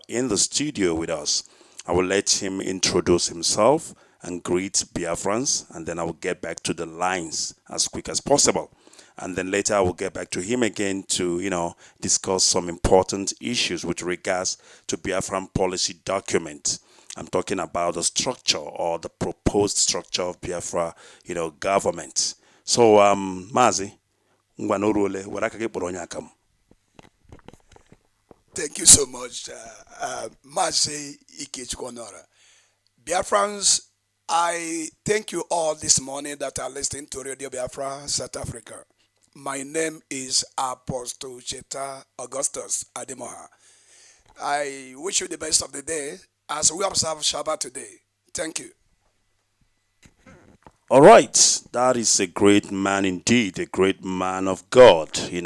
in the studio with us. I will let him introduce himself and greet Biafrans, and then I will get back to the lines as quick as possible. And then later I will get back to him again to, discuss some important issues with regards to Biafran policy document. I'm talking about the structure or the proposed structure of Biafra, government. So, Mazi, ngwanorule, warakake boronyakam. Thank you so much, Mazi Ikechkonora. Biafrans, I thank you all this morning that are listening to Radio Biafra South Africa. My name is Apostle Cheta Augustus Ademoha. I wish you the best of the day as we observe Shabbat today. Thank you. All right, that is a great man indeed, a great man of God. He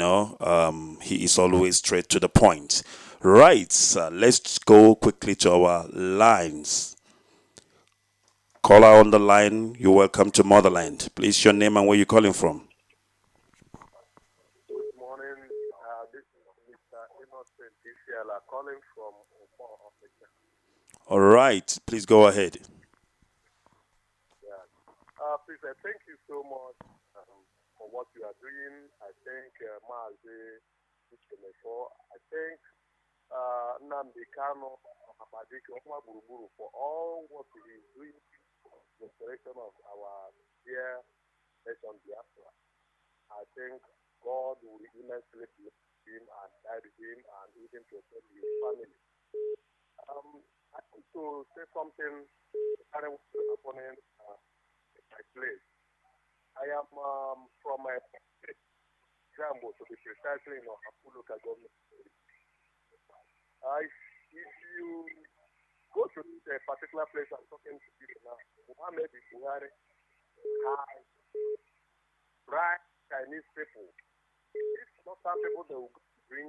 is always straight to the point. Right, let's go quickly to our lines. Caller on the line, you're welcome to Motherland. Please, your name and where you're calling from. Good morning. This is Mr. Innocent Isiala calling from Opo, Africa. All right, please go ahead. Please, I thank you so much for what you are doing. I thank Mazi Ichemefo. I thank Nnamdi Kanu Amadike Okuma Buruburu for all what he is doing for the restoration of our dear nation Biafra. I thank God will immensely bless him and guide him and even protect his family. I want to say something regarding what's happening in my place. I am from a Jambo, to be precisely in Ohapu local government. If you go to a particular place I'm talking to you now, Muhammad Buhari has bright Chinese people. It's not some people that will bring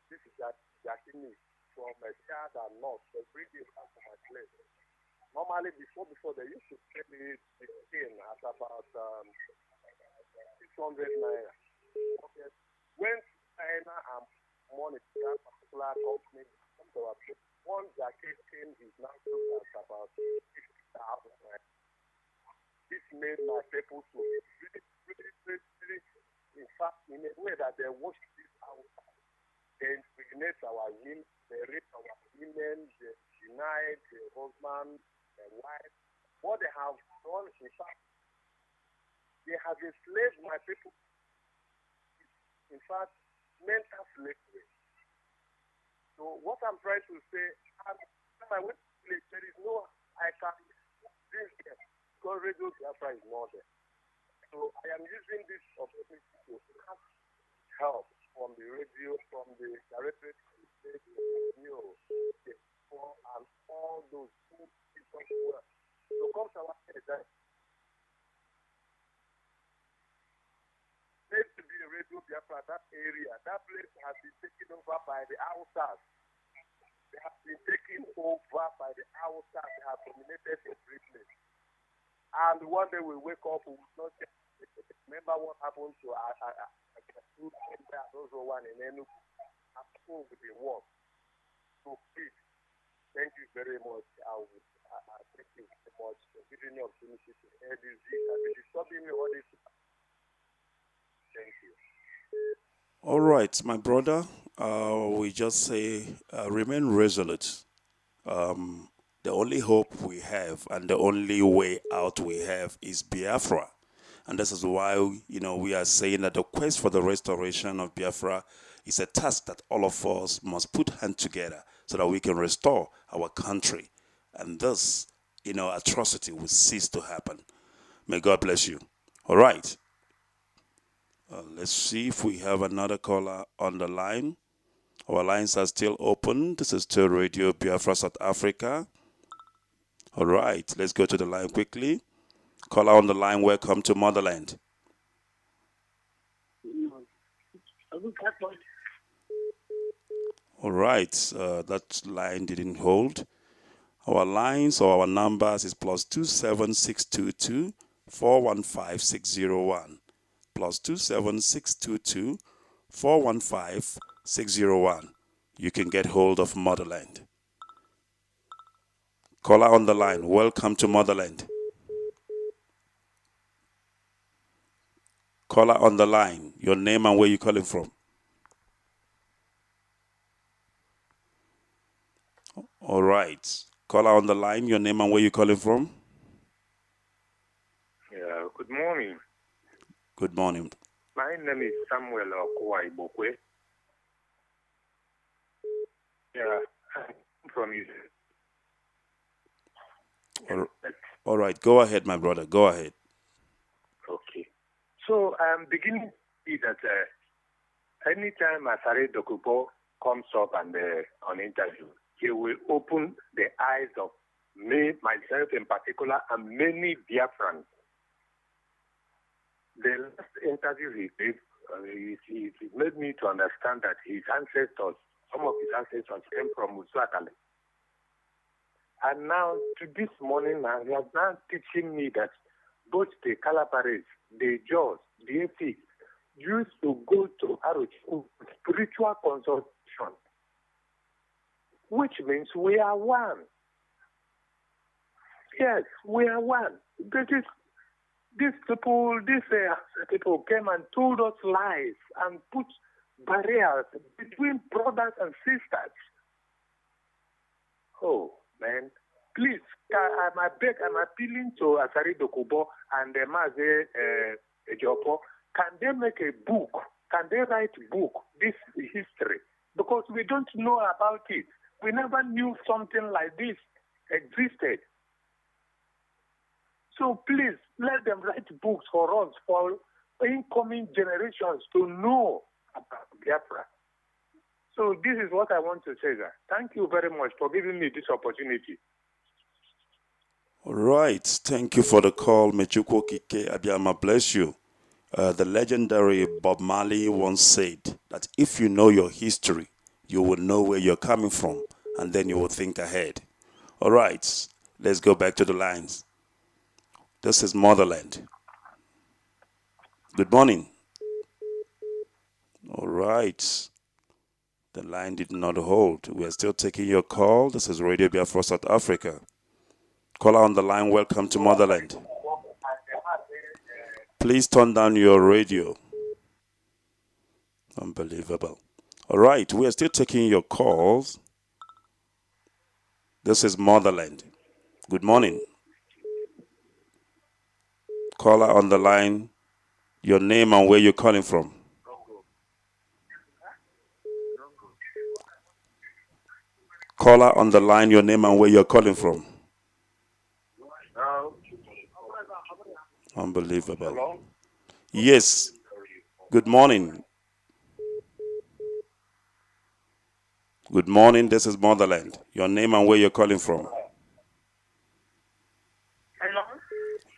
this is that Yakini from a child and not. They bring it out to my place. Normally, before they used to pay me the skin at about 600 naira. Okay. When China and money to that particular company, one jacket skin is now sold at about 50,000 naira. This made my people to really, in fact, in a way that they wash this out. They impregnate our women, they rape our women, they deny their husband, their wife. What they have done, in fact, they have enslaved my people. In fact, mental slavery. So what I'm trying to say, there is no them. So I am using this opportunity to ask help from the radio, from the directorate, the people, and all those who people were. So come to our head that there used to be a radio Biafra, that area, that place has been taken over by the outsiders. They have been taken over by the outsiders. They have dominated every place. And one day we wake up, we will not remember what happened to those one in Enugu. And people will be work. So please, thank you very much. Thank you very much for giving me opportunity to hear this. I've been disturbing me all this. Thank you. All right, my brother. We just say remain resolute. The only hope we have and the only way out we have is Biafra. And this is why, we are saying that the quest for the restoration of Biafra is a task that all of us must put hands together so that we can restore our country. And thus, atrocity will cease to happen. May God bless you. All right. Let's see if we have another caller on the line. Our lines are still open. This is still Radio Biafra South Africa. All right, let's go to the line quickly. Caller on the line, welcome to Motherland. All right, that line didn't hold. Our lines or our numbers is +27622 415 601. +27622 415 601. You can get hold of Motherland. Caller on the line, welcome to Motherland. Caller on the line, your name and where you calling from. All right. Caller on the line, your name and where you calling from. Yeah, good morning. Good morning. My name is Samuel Okwai Bokwe. Yeah, I'm from you. All right, go ahead, my brother. Go ahead. Okay. So I'm beginning to see that anytime Asare Dokubo comes up and on interview, he will open the eyes of me, myself in particular, and many Biafrans. The last interview he gave, he made me to understand that his ancestors, some of his ancestors came from Muswakale. And now, to this morning, he has now teaching me that both the Calabares, the Jaws, the Efik, used to go to Arochi spiritual consultation, which means we are one. Yes, we are one. These people came and told us lies and put barriers between brothers and sisters. Oh, man. Please, I'm appealing to Asari Dokubo and Maze Ejopo. Can they make a book? Can they write a book, this history? Because we don't know about it. We never knew something like this existed. So please, let them write books for us, for incoming generations to know about Biafra. So this is what I want to say, sir. Thank you very much for giving me this opportunity. All right. Thank you for the call, Mechuko Kike Abiyama. Bless you. The legendary Bob Marley once said that if you know your history, you will know where you're coming from, and then you will think ahead. All right. Let's go back to the lines. This is Motherland. Good morning. All right. The line did not hold. We are still taking your call. This is Radio Biafra South Africa. Caller on the line, welcome to Motherland. Please turn down your radio. Unbelievable. All right, we are still taking your calls. This is Motherland. Good morning. Caller on the line, your name and where you're calling from. Caller on the line, your name and where you're calling from. Unbelievable. Hello? Yes. Good morning. Good morning. This is Motherland. Your name and where you're calling from. Hello?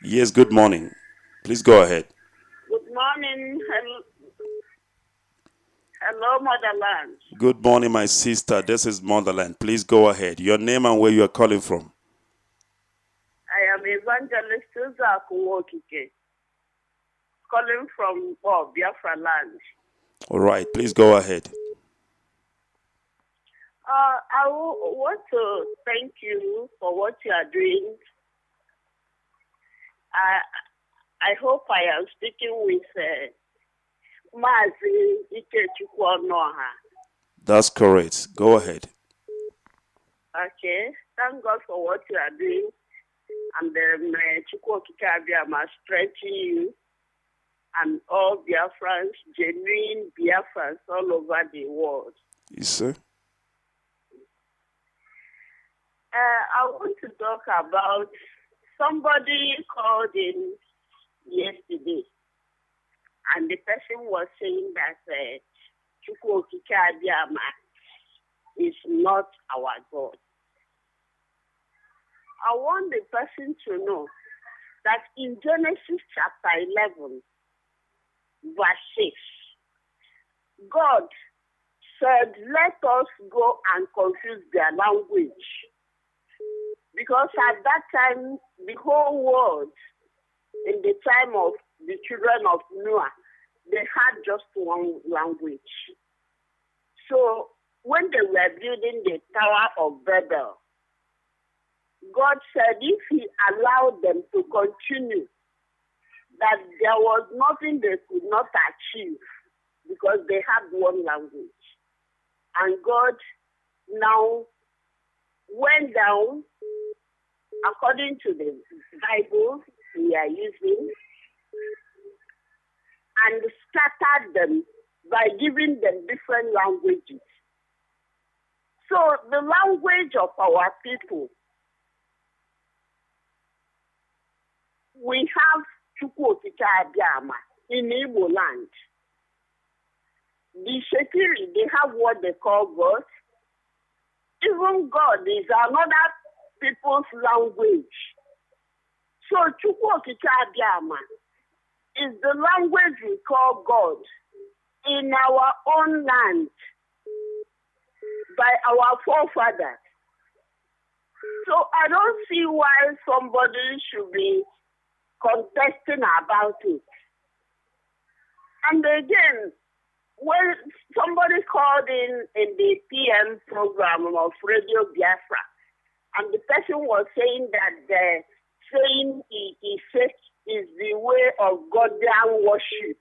Yes, good morning. Please go ahead. Good morning. Hello, Motherland. Good morning, my sister. This is Motherland. Please go ahead. Your name and where you are calling from. I am Evangelist Uzaku Wokike, calling from Biafra land. All right, please go ahead. I want to thank you for what you are doing. I hope I am speaking with Mazi Ikechukwu Noha. That's correct. Go ahead. Okay. Thank God for what you are doing. And Chukwu Okike Abiyama stretching you and all Biafrans, genuine Biafrans all over the world. Yes, sir. I want to talk about somebody called in yesterday, and the person was saying that Chukwu Okike Abiyama is not our God. I want the person to know that in Genesis chapter 11, verse 6, God said, let us go and confuse their language. Because at that time, the whole world, in the time of the children of Noah, they had just one language. So when they were building the Tower of Babel, God said if he allowed them to continue, that there was nothing they could not achieve because they had one language. And God now went down, according to the Bible we are using, and scattered them by giving them different languages. So the language of our people, we have Chukwu Okike Abiyama in Igbo land. The Shekiri, they have what they call God. Even God is another people's language. So Chukwu Okike Abiyama is the language we call God in our own land by our forefathers. So I don't see why somebody should be contesting about it. And again, when somebody called in the PM program of Radio Biafra, and the person was saying that saying he is the way of Godian worship.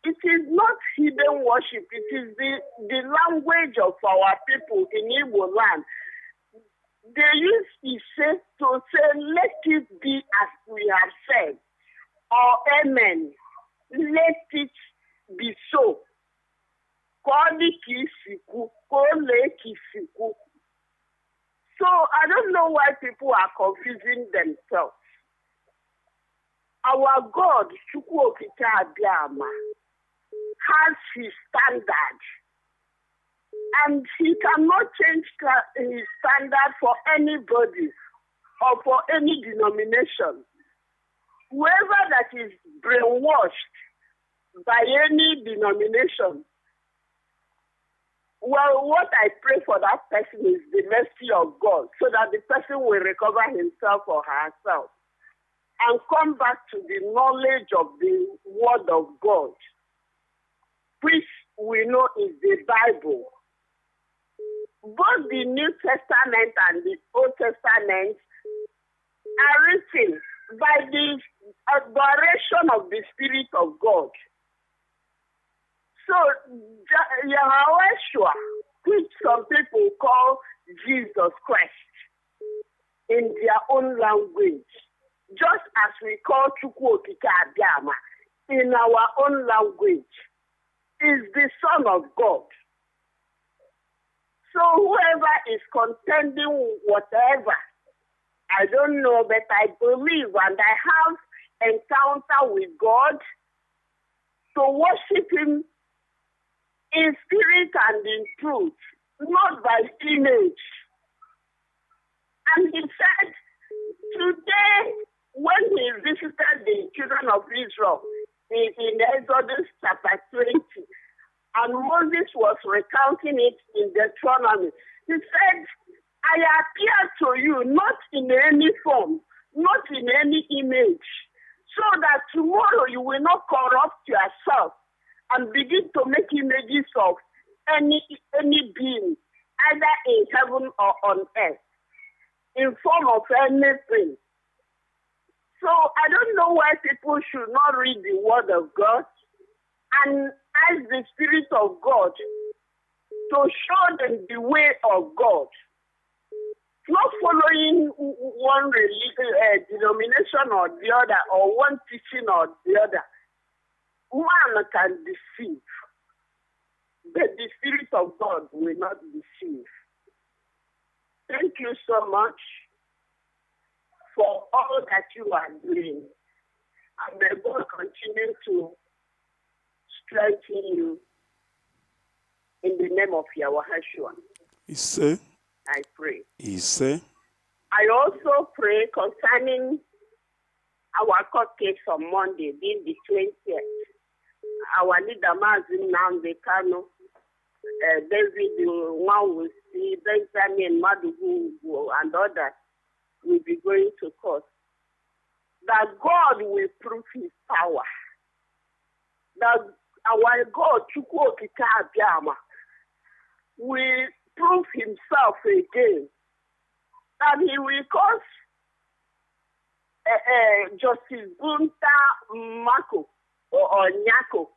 It is not hidden worship. It is the language of our people in Igbo land. They use Ise to say, let it be as we have said, or amen. Let it be so. So I don't know why people are confusing themselves. Our God, Chukwu Okike Abiyama, has his standard. And he cannot change his standard for anybody or for any denomination. Whoever that is brainwashed by any denomination, well, what I pray for that person is the mercy of God, so that the person will recover himself or herself and come back to the knowledge of the Word of God, which we know is the Bible. Both the New Testament and the Old Testament are written by the adoration of the Spirit of God. So, Yahweh, which some people call Jesus Christ in their own language, just as we call Chukwu Okike Abiyama in our own language, is the Son of God. So whoever is contending whatever I don't know, but I believe and I have encounter with God to worship Him in spirit and in truth, not by image. And He said, today, when He visited the children of Israel in Exodus chapter 20, and Moses was recounting it in Deuteronomy, he said, I appear to you not in any form, not in any image, so that tomorrow you will not corrupt yourself and begin to make images of any being, either in heaven or on earth, in form of anything. So I don't know why people should not read the Word of God and ask the Spirit of God to show them the way of God. Not following one denomination or the other, or one teaching or the other. Man can deceive, but the Spirit of God will not deceive. Thank you so much for all that you are doing. And may God continue to strengthen you in the name of Yahweh Yeshua. Ise. I pray. Ise. I also pray concerning our court case on Monday, being the 20th. Our leader, Mazin Namdekano, David Nwawusi, Benjamin Madugu, and others will be going to court. That God will prove His power. That our God, Chukwu Okike Abịama, will prove Himself again. That He will cause Justice Bunta Mako or Nyako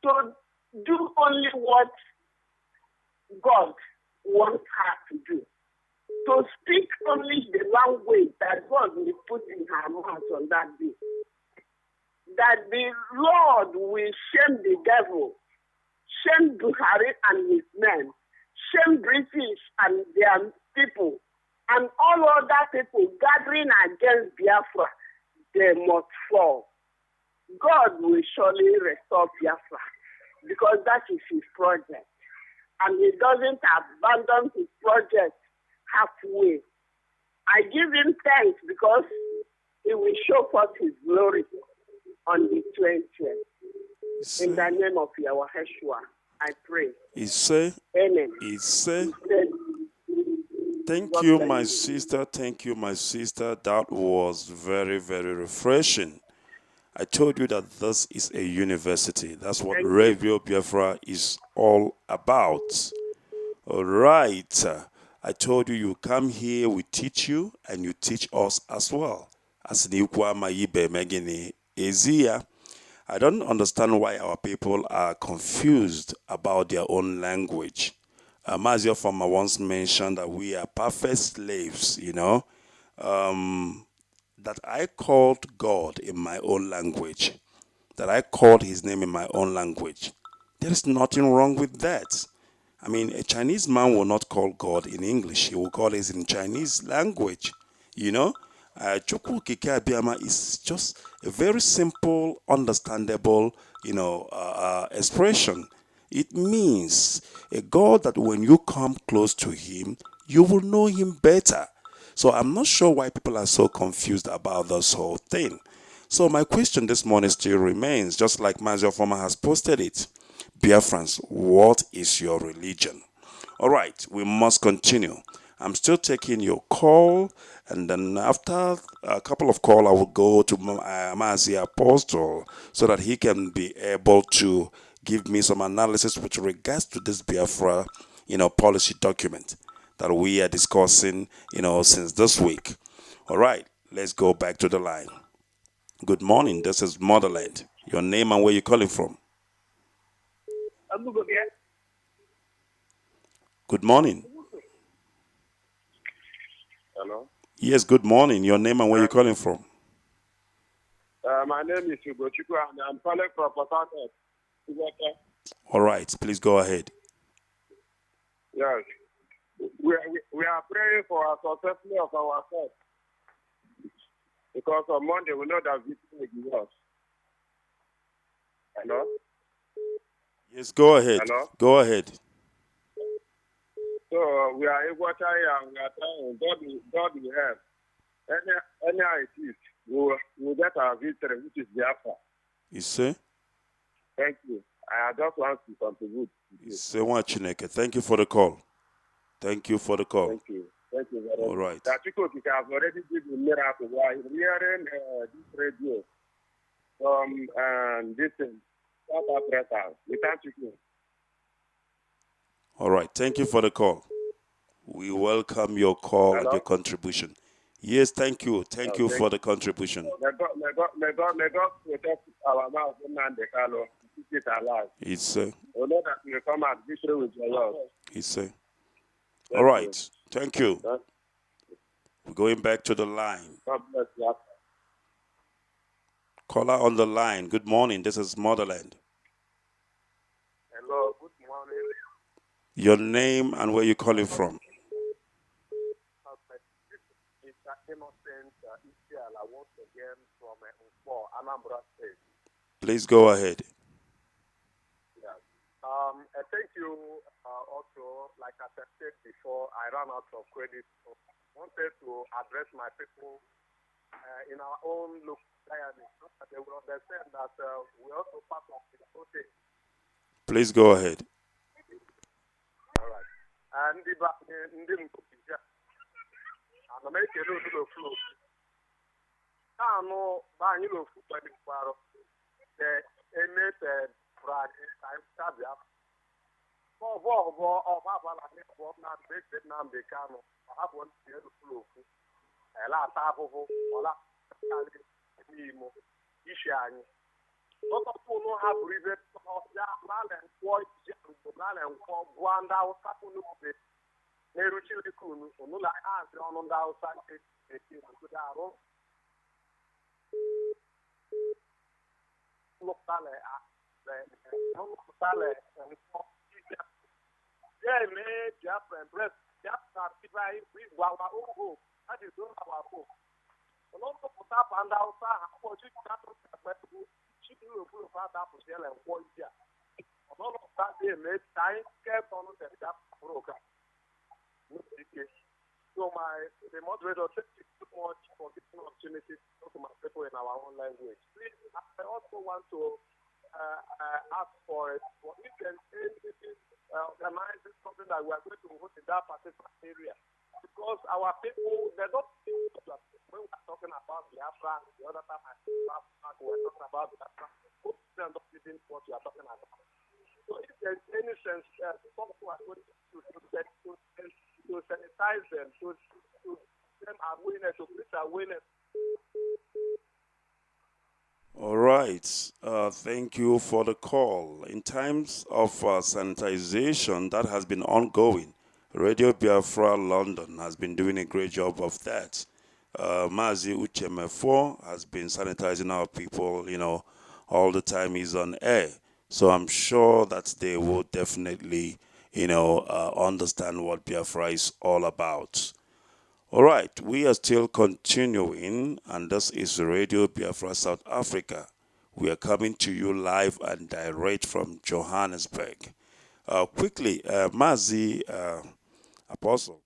to do only what God wants her to do. To speak only the language that God will put in her mouth on that day. That the Lord will shame the devil, shame Buhari and his men, shame British and their people, and all other people gathering against Biafra. They must fall. God will surely restore Biafra because that is His project. And He doesn't abandon His project halfway. I give Him thanks because He will show forth His glory on the 20th. In the name of Yahweh Yeshua, I pray. Amen. Thank you, my sister. Thank you, my sister. That was very, very refreshing. I told you that this is a university. That's what Radio Biafra is all about. All right. I told you you come here, we teach you, and you teach us as well. As I don't understand why our people are confused about their own language. Mazio Farmer once mentioned that we are perfect slaves, that I called God in my own language, that I called His name in my own language. There is nothing wrong with that. I mean, a Chinese man will not call God in English. He will call it in Chinese language, Chukwu Okike Abịama is just a very simple, understandable, expression. It means a God that when you come close to Him, you will know Him better. So I'm not sure why people are so confused about this whole thing. So my question this morning still remains, just like Mazio Former has posted it. Biafrans, what is your religion? All right, we must continue. I'm still taking your call, and then after a couple of calls, I will go to Mazi Apostle so that he can be able to give me some analysis with regards to this Biafra, policy document that we are discussing, since this week. All right, let's go back to the line. Good morning. This is Motherland. Your name and where you're calling from? Good morning. Hello? Yes, good morning. Your name and where you're calling from? My name is Hugo Chukwu, and I'm calling from Port Harcourt. All right, please go ahead. Yes. We are praying for a successful of our cause. Because on Monday we know that victory will be yours. Hello? Yes, go ahead. Hello? Go ahead. So we are able to and we are trying. God will help. Any it is, we'll get our victory, which is Biafra. You see? Thank you. I just want to contribute. Thank you for the call. Thank you for the call. Thank you. Thank you very much. All right. That you have already did the miracle while hearing this radio from this South Africa. We thank you. All right. Thank you for the call. We welcome your call and Hello? your contribution. Yes, thank you. Thank you for the contribution. May God protect our mouth and the color. Keep it alive. It's We know that we come out victory with your love. all right. Thank you. We're going back to the line. God bless you. Caller on the line. Good morning. This is Motherland. Hello, good morning. Your name and where you calling from? Innocent Israel, once again from Anambra State. Please go ahead. Yes. Thank you. Also, like I said before, I ran out of credit. So I wanted to address my people in our own local dialect so that they will understand that we also part of the process. Please go ahead. All right. And the ana m ekele obodo flo naanụ banyị n'ofu kpalikwaro the emete brade tabia ọbọ ọbabala n'ịbọ na mgbe na mbekano ọhapụ ndị flo ofu ele ata abụbụ ọla karị n'imo ishi anyị ọtọpụnụ ha bụrụ ibe ọbịa n'ala nkwọ iji n'ala nkwọ gụọ ndị awụsa n'obodo n'eruchi ikunu onụlọ azị ọnụ ndị Hausa eti obodo arụ lụpụtale nkọ ya eme Biafra embrace Biafra tiba igwawa ogo adịghị ụlọ abụ ọlọpụta pa ndị Hausa ha ụbọchị katọkpetụ chiduru ofuru fada apụsiela nkwọ iji a ọlọpụta dị eme ka anyị ketọnụ tepụrụ ụka. So the moderator, thank you so much for giving an opportunity to talk to my people in our own language. Please, I also want to ask for it. If there's anything organizing something that we are going to hold in that particular area, because our people, they don't think that when we are talking about Biafra, the other time we were talking about Biafra, most of them don't even know what we are talking about. So if there's any sense, something we are going to sanitize them, to them awareness, to create awareness. All right. Thank you for the call. In times of sanitization that has been ongoing, Radio Biafra London has been doing a great job of that. Mazi Uchemefo has been sanitizing our people, all the time he's on air. So I'm sure that they will definitely understand what Biafra is all about. All right, we are still continuing, and this is Radio Biafra South Africa. We are coming to you live and direct from Johannesburg. Quickly, Mazi, Apostle,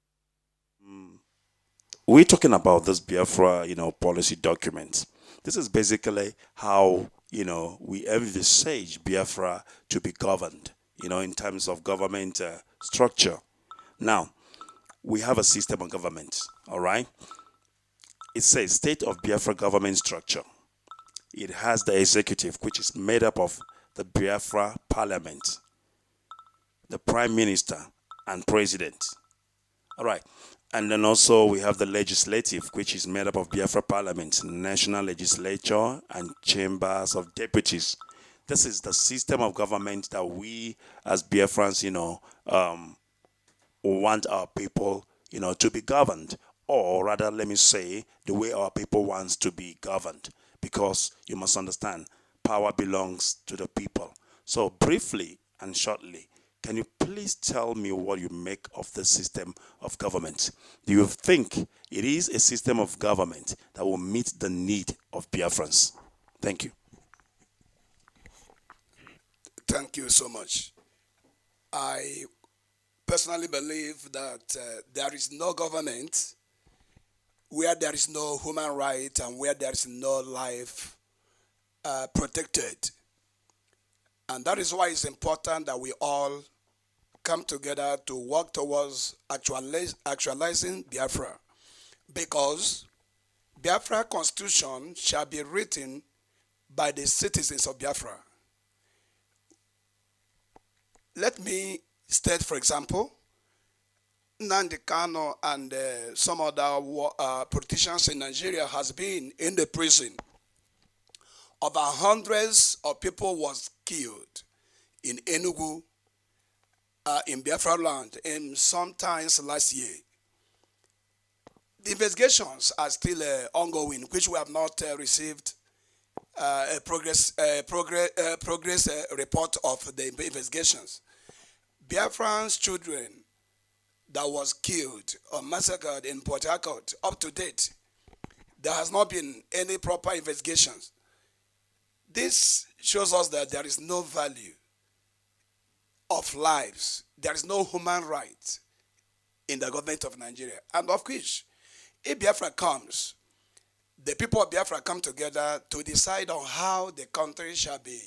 we're talking about this Biafra, policy document. This is basically how, we envisage Biafra to be governed. In terms of government structure. Now, we have a system of government, all right? It says State of Biafra government structure. It has the executive, which is made up of the Biafra parliament, the prime minister, and president. All right. And then also we have the legislative, which is made up of Biafra parliament, national legislature, and chambers of deputies. This is the system of government that we as Biafrans, want our people, to be governed. Or rather, let me say, the way our people wants to be governed. Because you must understand, power belongs to the people. So briefly and shortly, can you please tell me what you make of the system of government? Do you think it is a system of government that will meet the need of Biafrans? Thank you. Thank you so much. I personally believe that there is no government where there is no human right and where there is no life protected. And that is why it's important that we all come together to work towards actualizing Biafra. Because Biafra Constitution shall be written by the citizens of Biafra. Let me state, for example, Nnamdi Kanu and some other politicians in Nigeria has been in the prison. Over hundreds of people was killed in Enugu, in Biafra land, and sometimes last year. The investigations are still ongoing, which we have not received a progress report of the investigations. Biafran's children that was killed or massacred in Port Harcourt, up to date, there has not been any proper investigations. This shows us that there is no value of lives. There is no human right in the government of Nigeria. And of course, if Biafra comes, the people of Biafra come together to decide on how the country shall be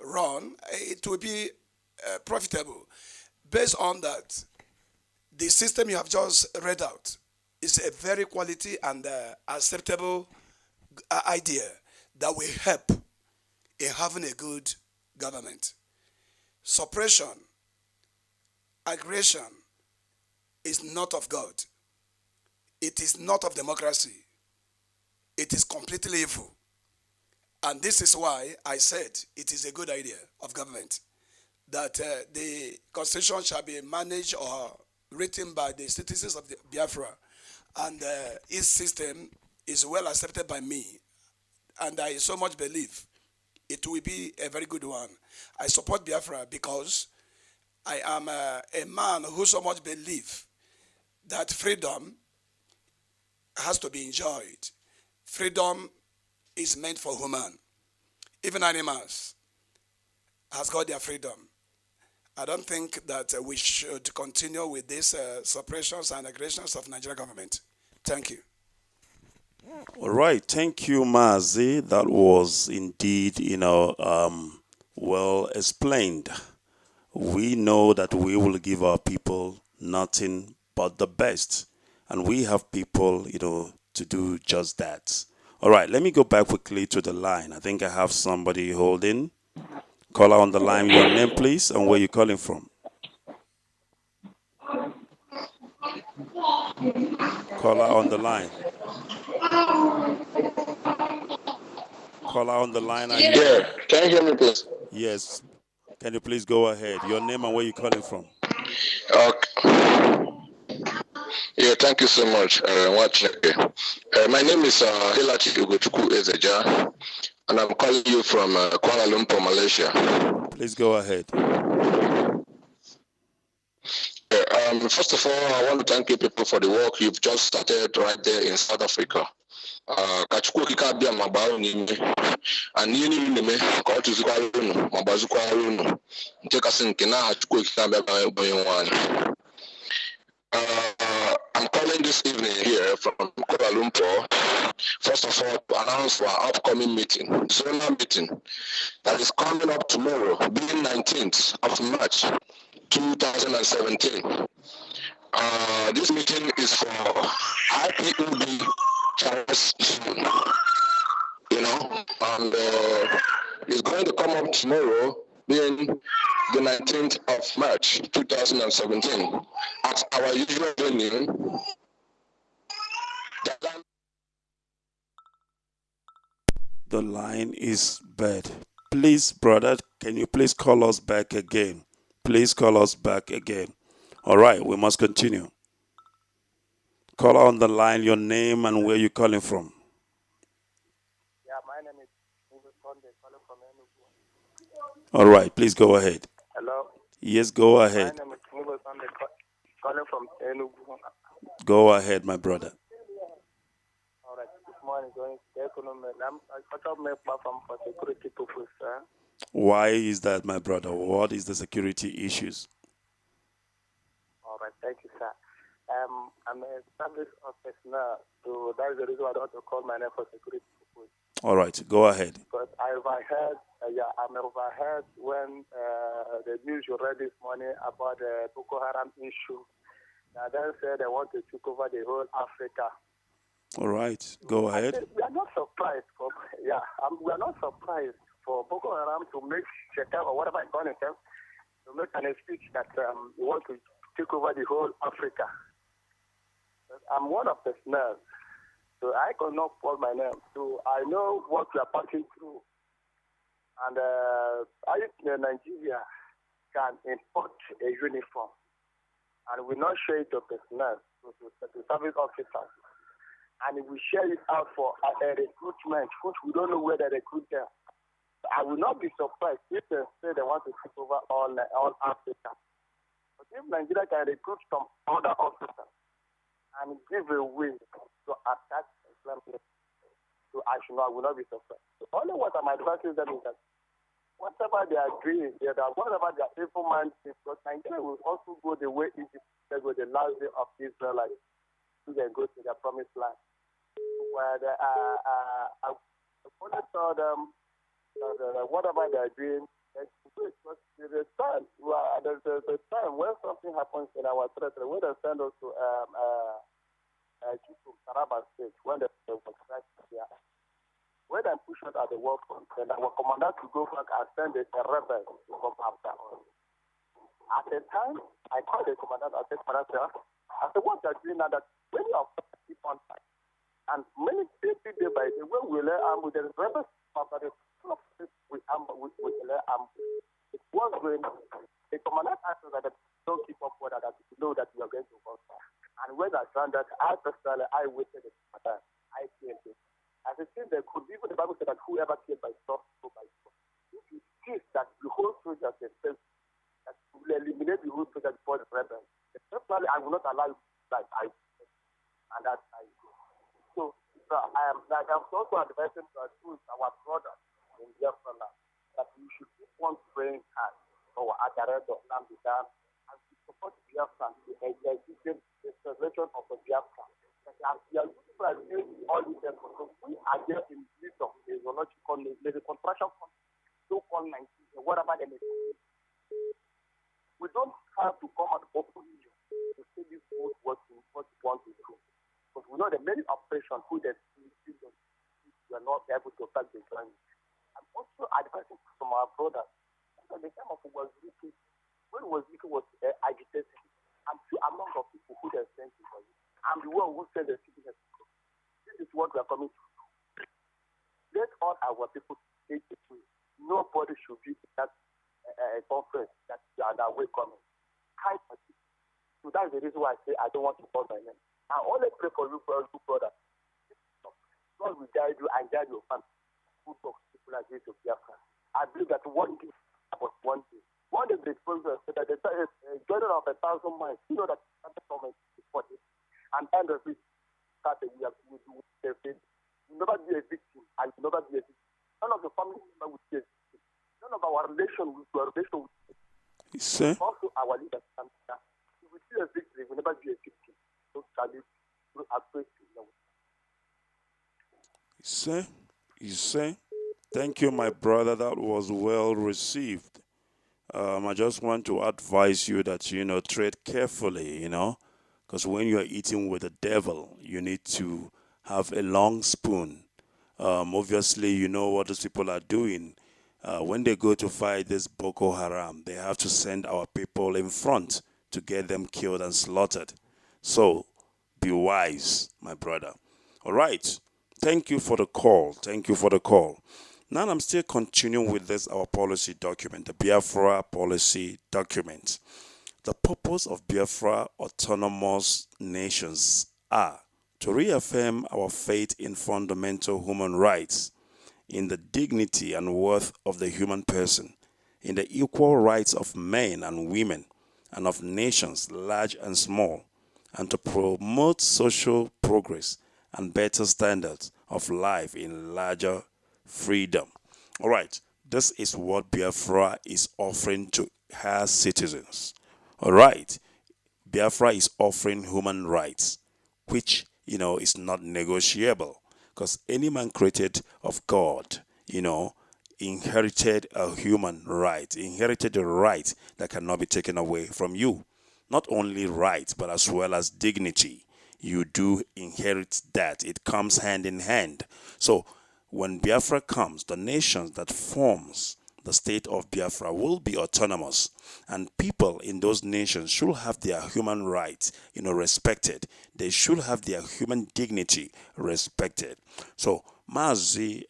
run. It will be profitable. Based on that, the system you have just read out is a very quality and acceptable idea that will help in having a good government. Suppression, aggression is not of God. It is not of democracy. It is completely evil. And this is why I said it is a good idea of government that the constitution shall be managed or written by the citizens of the Biafra, and its system is well accepted by me, and I so much believe it will be a very good one. I support Biafra because I am a man who so much believe that freedom has to be enjoyed. Freedom is meant for human. Even animals has got their freedom. I don't think that we should continue with these suppressions and aggressions of Nigerian government. Thank you. All right. Thank you, Mazi. That was indeed, well explained. We know that we will give our people nothing but the best. And we have people, to do just that. All right. Let me go back quickly to the line. I think I have somebody holding. Caller on the line, your name, please, and where you're calling from. Caller on the line. Caller on the line. Yeah, can you hear me, please? Yes. Can you please go ahead? Your name and where you're calling from. Okay. Yeah, thank you so much. My name is Hilachi Ugochukwu Ezeja, and I'm calling you from Kuala Lumpur, Malaysia. Please go ahead. First of all, I want to thank you people for the work you've just started right there in South Africa. Kachukwu kika bia mabao nyime ani ni nime ka o tuzikwa unu mabazukwa unu nke kasi nke na Kachukwu kika bia ba boyin wani. I'm calling this evening here from Kuala Lumpur. First of all, to announce our upcoming meeting, zonal meeting, that is coming up tomorrow, being 19th of March, 2017. This meeting is for IPOB Charles Soon, and it's going to come up tomorrow, being the 19th of March, 2017, at our usual venue. The line is bad. Please, brother, can you please call us back again? Please call us back again. All right, we must continue. Caller on the line, your name and where you're calling from. Yeah, my name is Sunday, calling from Enugu. All right, please go ahead. Hello? Yes, go My ahead. name is Nicholas. I'm calling from Enugu. Go ahead, my brother. All right. This morning going to the economy. I cut off my platform for security purposes, sir. Why is that, my brother? What is the security issues? All right. Thank you, sir. I'm a service officer, so that is the reason why I want to call my name for security purposes. All right, go ahead. Because I overheard, I'm overheard when the news you read this morning about the Boko Haram issue. Now then said they want to take over the whole Africa. All right, go ahead. We are not surprised. We are not surprised for Boko Haram to make Shekau or whatever it's called itself to make an speech that we want to take over the whole Africa. But I'm one of the snares, so I cannot call my name. So I know what we are passing through, and Nigeria can import a uniform, and we not share it to personnel, to service officers. And we share it out for a recruitment, which we don't know where they recruit them. I will not be surprised if they say they want to take over all Africa. But if Nigeria can recruit some other officers and give a way to attack Islam, so I will not be surprised. So only what I'm advising them is that whatever they are doing, whatever their evil mind is, because Nigeria will also go the way Egypt go the last day of Israelites. They go to their promised land. Where I saw them, whatever they're doing, there's a time when something happens in our territory, when they send us to Taraba State, when they was here. When they push us at the war front, then our commander to go back and send a rebel to come after us. At the time, I called the commandant, I said, what are you doing now that when you are keep on fight, and many day by day, when we lay ambush, there is rebels after the we lay ambush. It was when the commandant asked us that don't keep up with that, you know that we are going to go. And when I found that, I personally, I waited the commandant, I killed him. As it seems, there could even the Bible said that whoever killed by sword, go by sword. If you see that the whole soldiers themselves, that will eliminate the whole soldiers before the rebels. Personally, I will not allow you like I did. And that's how it goes. So I'm also advising our brothers in Biafra that we should keep on praying hard for Agaredo, Lambidan, and to support Biafra, the existing restoration of the Biafra. We are doing all these efforts. So we are there in the midst of the zoological, the construction, so-called 19, whatever they may do. We don't have to come out openly to say this is what we want to do. But we know the many operations who they are not able to affect the journey. I'm also advising from our brothers at the time of Waziriki, when Waziriki was agitated, I'm still among the people who they sent to us. I'm the one who sent the citizens. This is what we are coming to do. Let all our people take it away. Nobody should be in that conference that they are welcoming. So that's the reason why I say I don't want to call my name. I only pray for you, brother. God will guide you and guide your family. Who talks people like this to Biafra. I believe that one day, one day the president said that the journey of 1,000 miles, you know that the government is 40. And end of it, started we have to do their faith. You never be a victim, and you never be a victim. None of the family members will be a victim. None of our relation with also our leaders. If we see a victory, we never be a victim. So shall it through our faith. You say, thank you, my brother. That was well received. I just want to advise you that, tread carefully, because when you are eating with the devil, you need to have a long spoon. Obviously, you know what those people are doing. When they go to fight this Boko Haram, they have to send our people in front to get them killed and slaughtered. So, be wise, my brother. All right. Thank you for the call. Now I'm still continuing with this, our policy document, the Biafra policy document. The purpose of Biafra autonomous nations are to reaffirm our faith in fundamental human rights, in the dignity and worth of the human person, in the equal rights of men and women and of nations large and small, and to promote social progress and better standards of life in larger freedom. All right, this is what Biafra is offering to her citizens. All right, Biafra is offering human rights, which, is not negotiable, because any man created of God, inherited a human right, inherited a right that cannot be taken away from you. Not only right, but as well as dignity. You do inherit that. It comes hand in hand. So when Biafra comes, the nations that forms the state of Biafra will be autonomous, and people in those nations should have their human rights, respected. They should have their human dignity respected. So, Mazi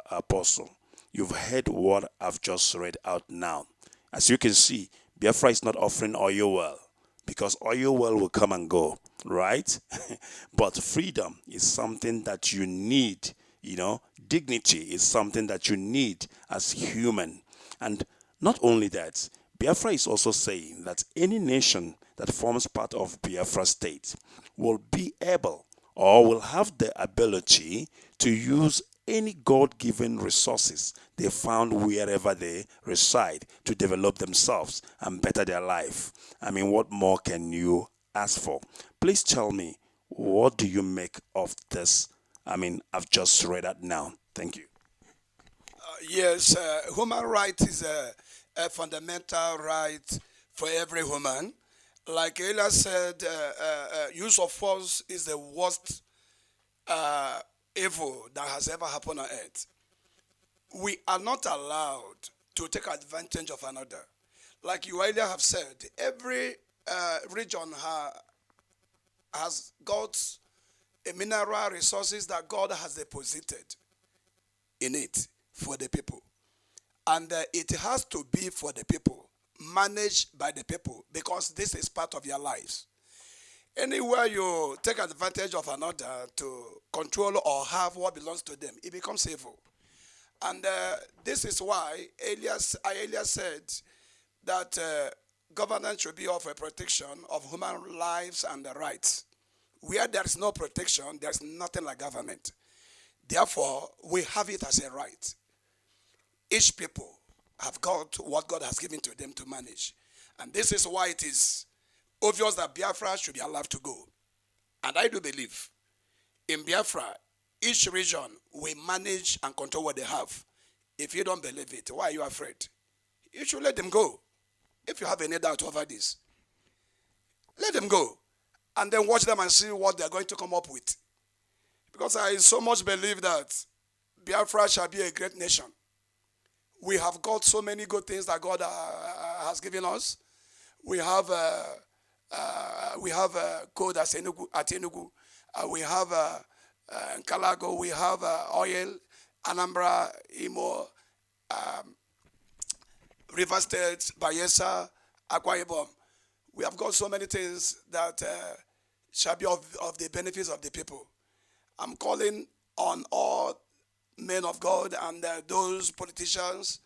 Apostle, you've heard what I've just read out now. As you can see, Biafra is not offering oil well, because oil well will come and go, right? But freedom is something that you need, dignity is something that you need as human. And not only that, Biafra is also saying that any nation that forms part of Biafra state will be able or will have the ability to use any God-given resources they found wherever they reside to develop themselves and better their life. I mean, what more can you ask for? Please tell me, what do you make of this? I mean, I've just read that now. Thank you. Yes, human right is a fundamental right for every human. Like Ella said, use of force is the worst evil that has ever happened on earth. We are not allowed to take advantage of another. Like you earlier have said, every region has got a mineral resources that God has deposited in it for the people. And it has to be for the people, managed by the people, because this is part of their lives. Anywhere you take advantage of another to control or have what belongs to them, it becomes evil. And this is why I earlier said that governance should be of a protection of human lives and rights. Where there is no protection, there is nothing like government. Therefore, we have it as a right. Each people have got what God has given to them to manage. And this is why it is obvious that Biafra should be allowed to go. And I do believe in Biafra, each region will manage and control what they have. If you don't believe it, why are you afraid? You should let them go. If you have any doubt over this, let them go. And then watch them and see what they're going to come up with. Because I so much believe that Biafra shall be a great nation. We have got so many good things that God has given us. We have gold at Enugu. We have Kalago. We have oil, Anambra, Imo, River State, Bayelsa, Akwa Ibom. We have got so many things that shall be of the benefits of the people. I'm calling on all men of God and those politicians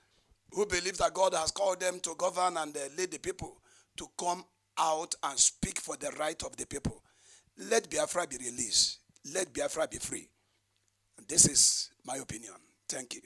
who believe that God has called them to govern and lead the people to come out and speak for the right of the people. Let Biafra be released. Let Biafra be free. This is my opinion. Thank you.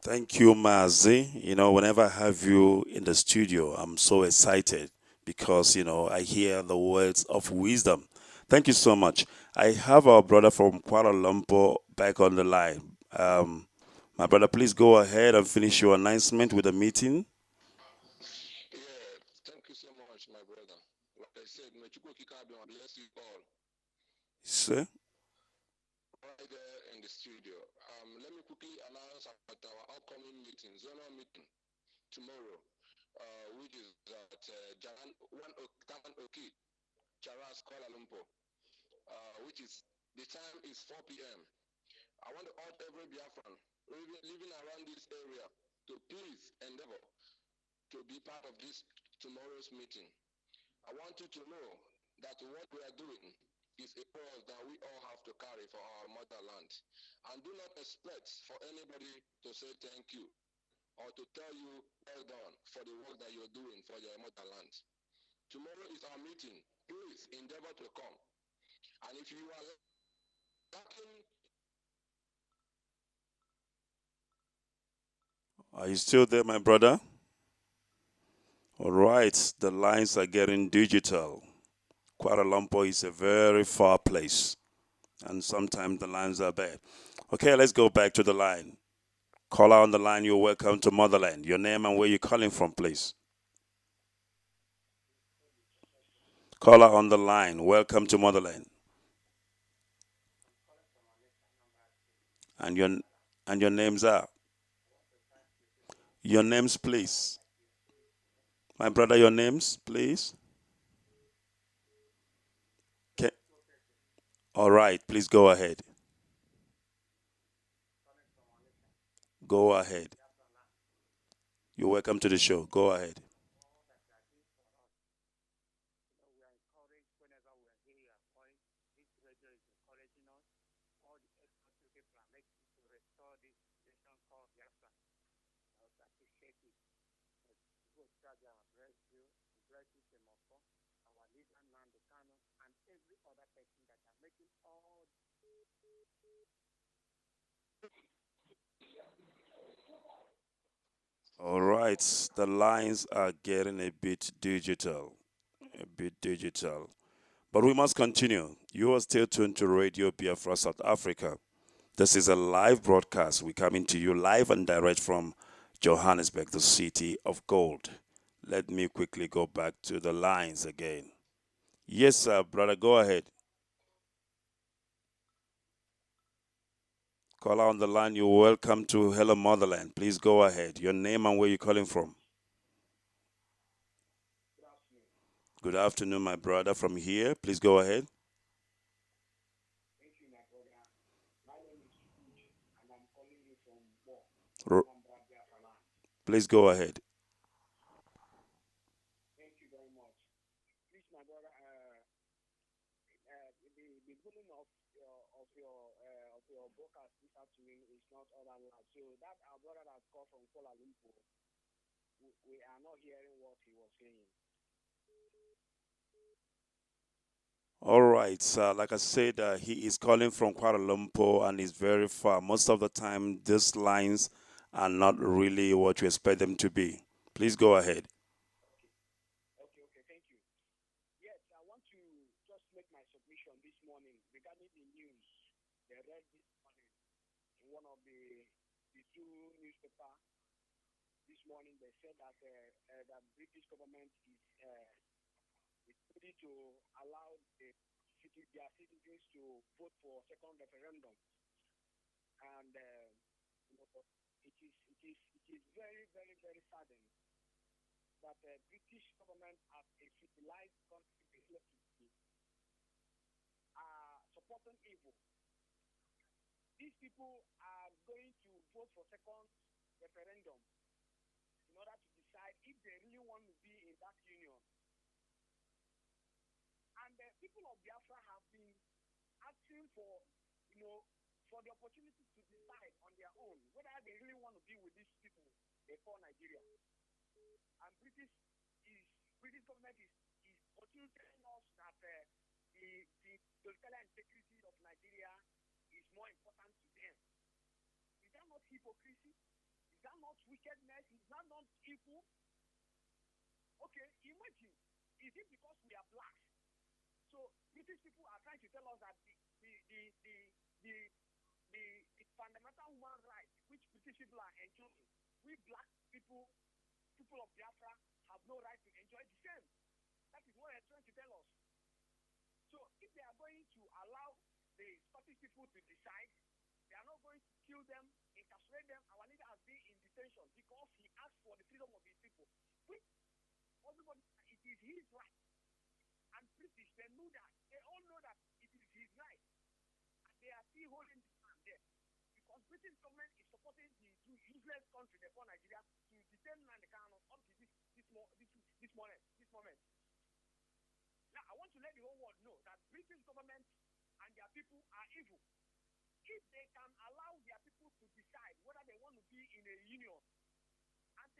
Thank you, Mazi. Whenever I have you in the studio, I'm so excited because, I hear the words of wisdom. Thank you so much. I have our brother from Kuala Lumpur back on the line. My brother, please go ahead and finish your announcement with the meeting. Yeah, thank you so much, my brother. Like I said, may Chukwu Kikabio bless you all. Sir? Right there in the studio. Let me quickly announce about our upcoming meeting, zonal meeting, tomorrow, which is at Jalan Oki, Charas, Kuala Lumpur, which is, the time is 4 p.m. I want to urge every Biafran living around this area to please endeavor to be part of this tomorrow's meeting. I want you to know that what we are doing is a cause that we all have to carry for our motherland. And do not expect for anybody to say thank you or to tell you well done for the work that you're doing for your motherland. Tomorrow is our meeting. Please endeavor to come. And if you are lacking... Are you still there, my brother? All right, the lines are getting digital. Kuala Lumpur is a very far place, and sometimes the lines are bad. Okay, let's go back to the line. Caller on the line, you're welcome to Motherland. Your name and where you're calling from, please. Caller on the line, welcome to Motherland. And your names are? Your names, please. My brother, your names, please. Okay. All right, please go ahead. Go ahead. You're welcome to the show. Go ahead. All right, the lines are getting a bit digital. A bit digital. But we must continue. You are still tuned to Radio Biafra South Africa. This is a live broadcast. We're coming to you live and direct from Johannesburg, the city of gold. Let me quickly go back to the lines again. Yes, sir, brother, go ahead. Caller on the line, you're welcome to Hello Motherland. Please go ahead. Your name and where you're calling from. Good afternoon, my brother from here. Please go ahead. R- Please go ahead. All right, so like I said, he is calling from Kuala Lumpur and is very far. Most of the time, these lines are not really what you expect them to be. Please go ahead.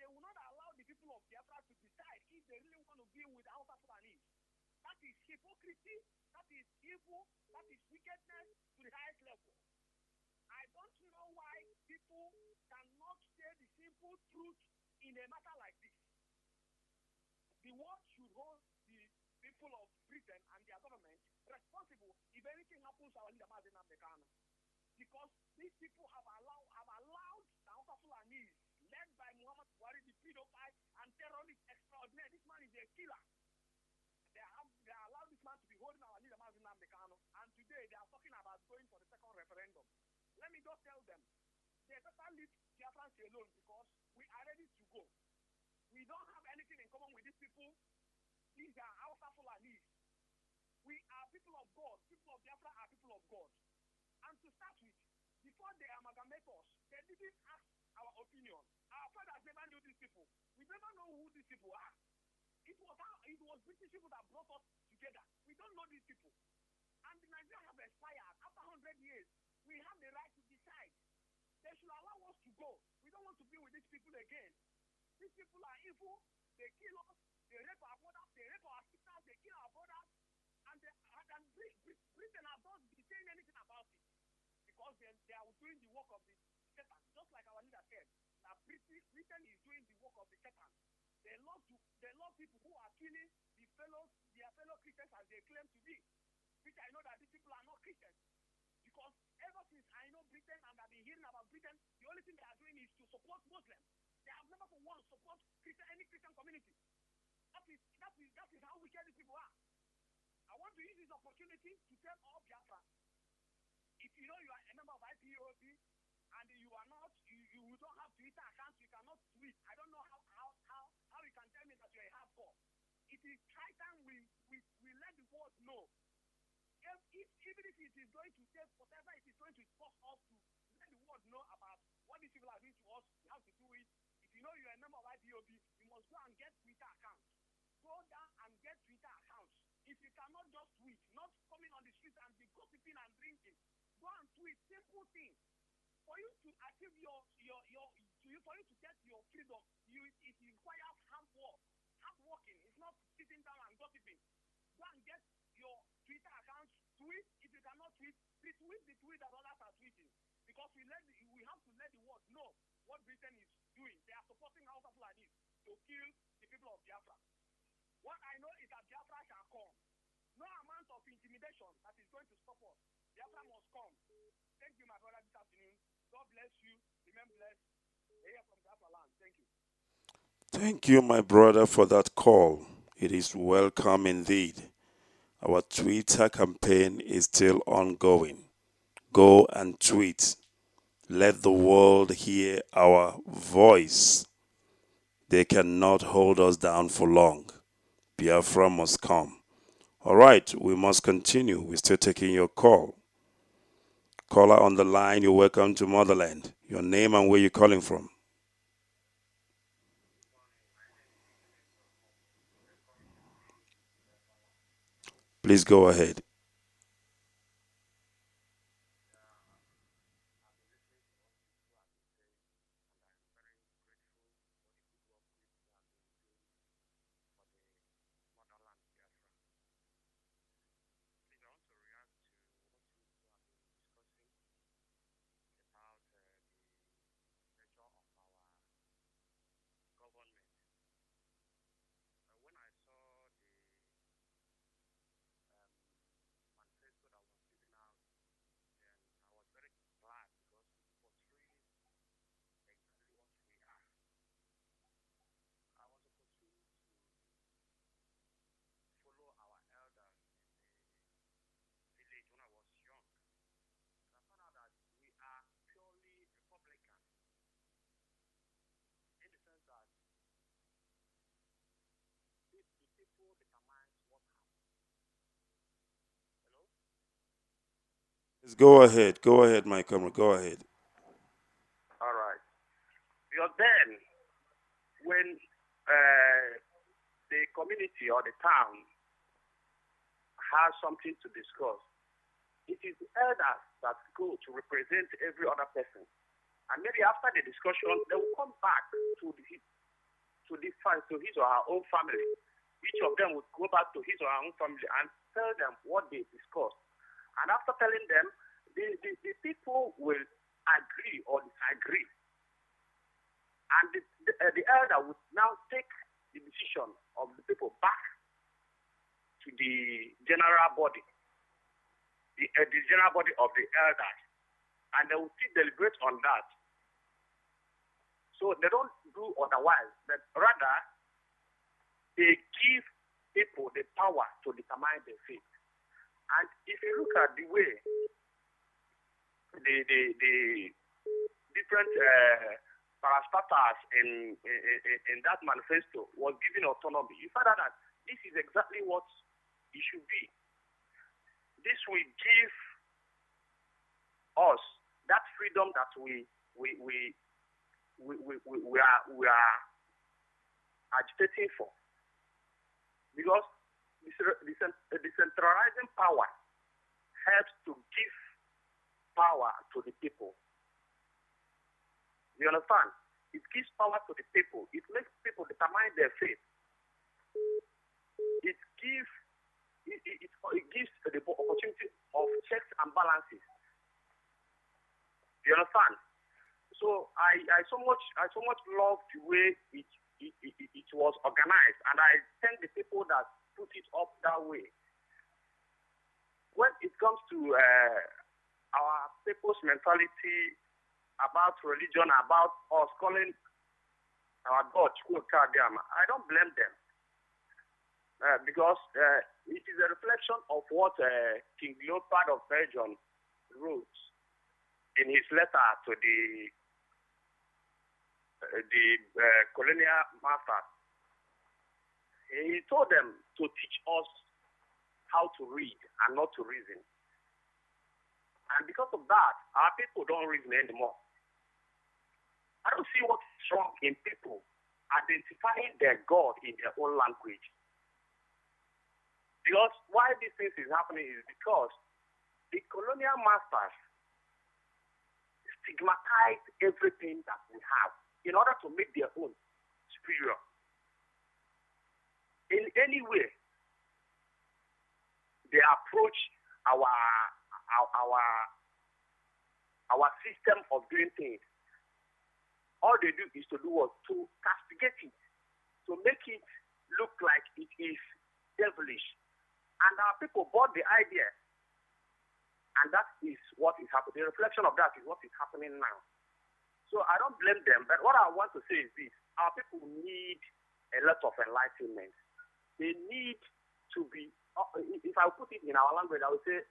they will not allow the people of Biafra to decide if they really want to be with Hausa Fulani. That is hypocrisy, that is evil, that is wickedness to the highest level. I don't know why people cannot say the simple truth in a matter like this. The world should hold the people of Britain and their government responsible if anything happens to our leader Mazen Amdekano. Because these people have allowed the Hausa Fulanis, led by Muhammad Buhari, the pedophile and terrorist extraordinaire. This man is a killer. They allowed this man to be holding our leader Mazen Amdekano, and today they are talking about going for the second referendum. Let me just tell them, they better leave Biafrans alone because we are ready to go. We don't have anything in common with these people. These are Hausa Fulanis. We are people of God. People of Biafra are people of God. And to start with, before they amalgamate us, they didn't ask our opinion. Our fathers never knew these people. We never know who these people are. It was British people that brought us together. We don't know these people. And the Nigeria have expired. After 100 years, we have the right to decide. They should allow us to go. We don't want to be with these people again. These people are evil. They kill us. They rape our mothers. They rape our sisters. They kill our brothers. And Britain has not been saying anything about it. Because they are doing the work of the Satan. Just like our leader said, that Britain is doing the work of the Satan. They love people who are killing their fellow Christians as they claim to be. Which I know that these people are not Christians. Because ever since I know Britain and I've been hearing about Britain, the only thing they are doing is to support Muslims. They have never for once support any Christian community. That is how wicked these people are. I want to use this opportunity to tell all Biafra, if you know you are a member of IPOB and you are not, you don't have Twitter accounts, you cannot tweet. I don't know how you can tell me that you're a hardcore. It is high time we let the world know. Even if it is going to take whatever it is going to force us to let the world know about what these people are doing to us, we have to do it. If you know you're a member of IPOB, you must go and get Twitter accounts. Go down and get Twitter accounts. If you cannot just tweet, not coming on the streets and be gossiping and drinking, go and tweet simple things. For you to achieve for you to get your freedom, it requires hard work. Hard working. It's not sitting down and gossiping. Go and get your Twitter account, tweet. If you cannot tweet, retweet the tweet that others are tweeting. Because we have to let the world know what Britain is doing. They are supporting Hausa Fulani to kill the people of Biafra. What I know is that Biafra shall come. No amount of intimidation that is going to stop us. Biafra must come. Thank you, my brother, this afternoon. God bless you. Remain blessed. Here from Biafra land. Thank you. Thank you, my brother, for that call. It is welcome indeed. Our Twitter campaign is still ongoing. Go and tweet. Let the world hear our voice. They cannot hold us down for long. Biafra must come. All right, we must continue. We're still taking your call. Caller on the line, you're welcome to Motherland. Your name and where you're calling from. Please go ahead. Go ahead, my camera. Go ahead. All right. Because then, when the community or the town has something to discuss, it is the elders that go to represent every other person. And maybe after the discussion, they will come back to to his or her own family. Each of them would go back to his or her own family and tell them what they discussed. And after telling them, the people will agree or disagree. And the elder would now take the decision of the people back to the general body, the general body of the elders. And they will still deliberate on that. So they don't do otherwise, but rather they give people the power to determine their fate. And if you look at the way the different parastatals in that manifesto was given autonomy, you find out that this is exactly what it should be. This will give us that freedom that we are agitating for. Because decentralizing power helps to give power to the people. You understand? It gives power to the people. It makes people determine their fate. It gives the opportunity of checks and balances. You understand? So I so much love the way it was organized, and I thank the people that put it up that way. When it comes to our people's mentality about religion, about us calling our God, I don't blame them because it is a reflection of what King Leopold of Belgium wrote in his letter to the colonial masters. He told them to teach us how to read and not to reason. And because of that, our people don't reason anymore. I don't see what's wrong in people identifying their God in their own language. Because why this thing is happening is because the colonial masters stigmatize everything that we have in order to make their own superior. In any way, they approach our system of doing things. All they do is to castigate it, to make it look like it is devilish. And our people bought the idea. And that is what is happening. The reflection of that is what is happening now. So I don't blame them. But what I want to say is this. Our people need a lot of enlightenment. They need to be, if I put it in our language, I would say,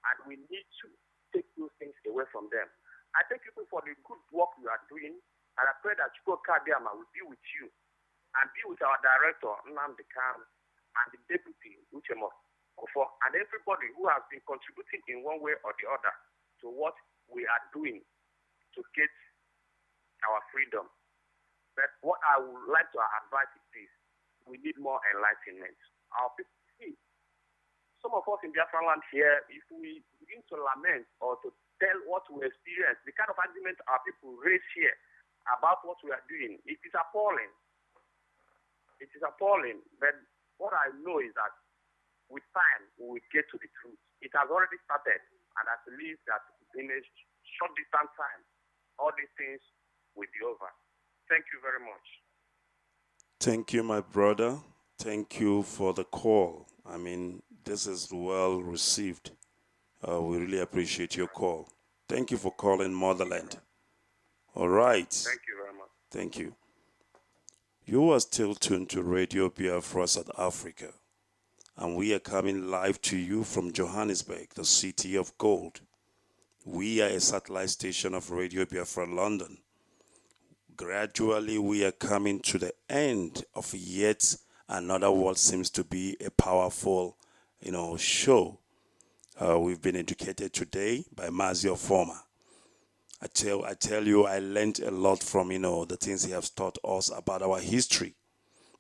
and we need to take those things away from them. I thank you for the good work you are doing, and I pray that Chukwu Kadiama will be with you and be with our director, Nnamdi Kanu, and the deputy, Uchemo Kofo, and everybody who has been contributing in one way or the other to what we are doing to get our freedom. But what I would like to advise is this: we need more enlightenment. Our people, see, some of us in Biafra land here, if we begin to lament or to tell what we experience, the kind of argument our people raise here about what we are doing, it is appalling. It is appalling. But what I know is that with time, we will get to the truth. It has already started, and I believe that in a short distance time, all these things will be over. Thank you very much. Thank you, my brother. Thank you for the call. I mean, this is well received. We really appreciate your call. Thank you for calling Motherland. All right. Thank you very much. Thank you. You are still tuned to Radio Biafra South Africa, and we are coming live to you from Johannesburg, the city of gold. We are a satellite station of Radio Biafra London. Gradually, we are coming to the end of yet another what seems to be a powerful, show. We've been educated today by Mazio Former. I tell you, I learned a lot from, the things he has taught us about our history.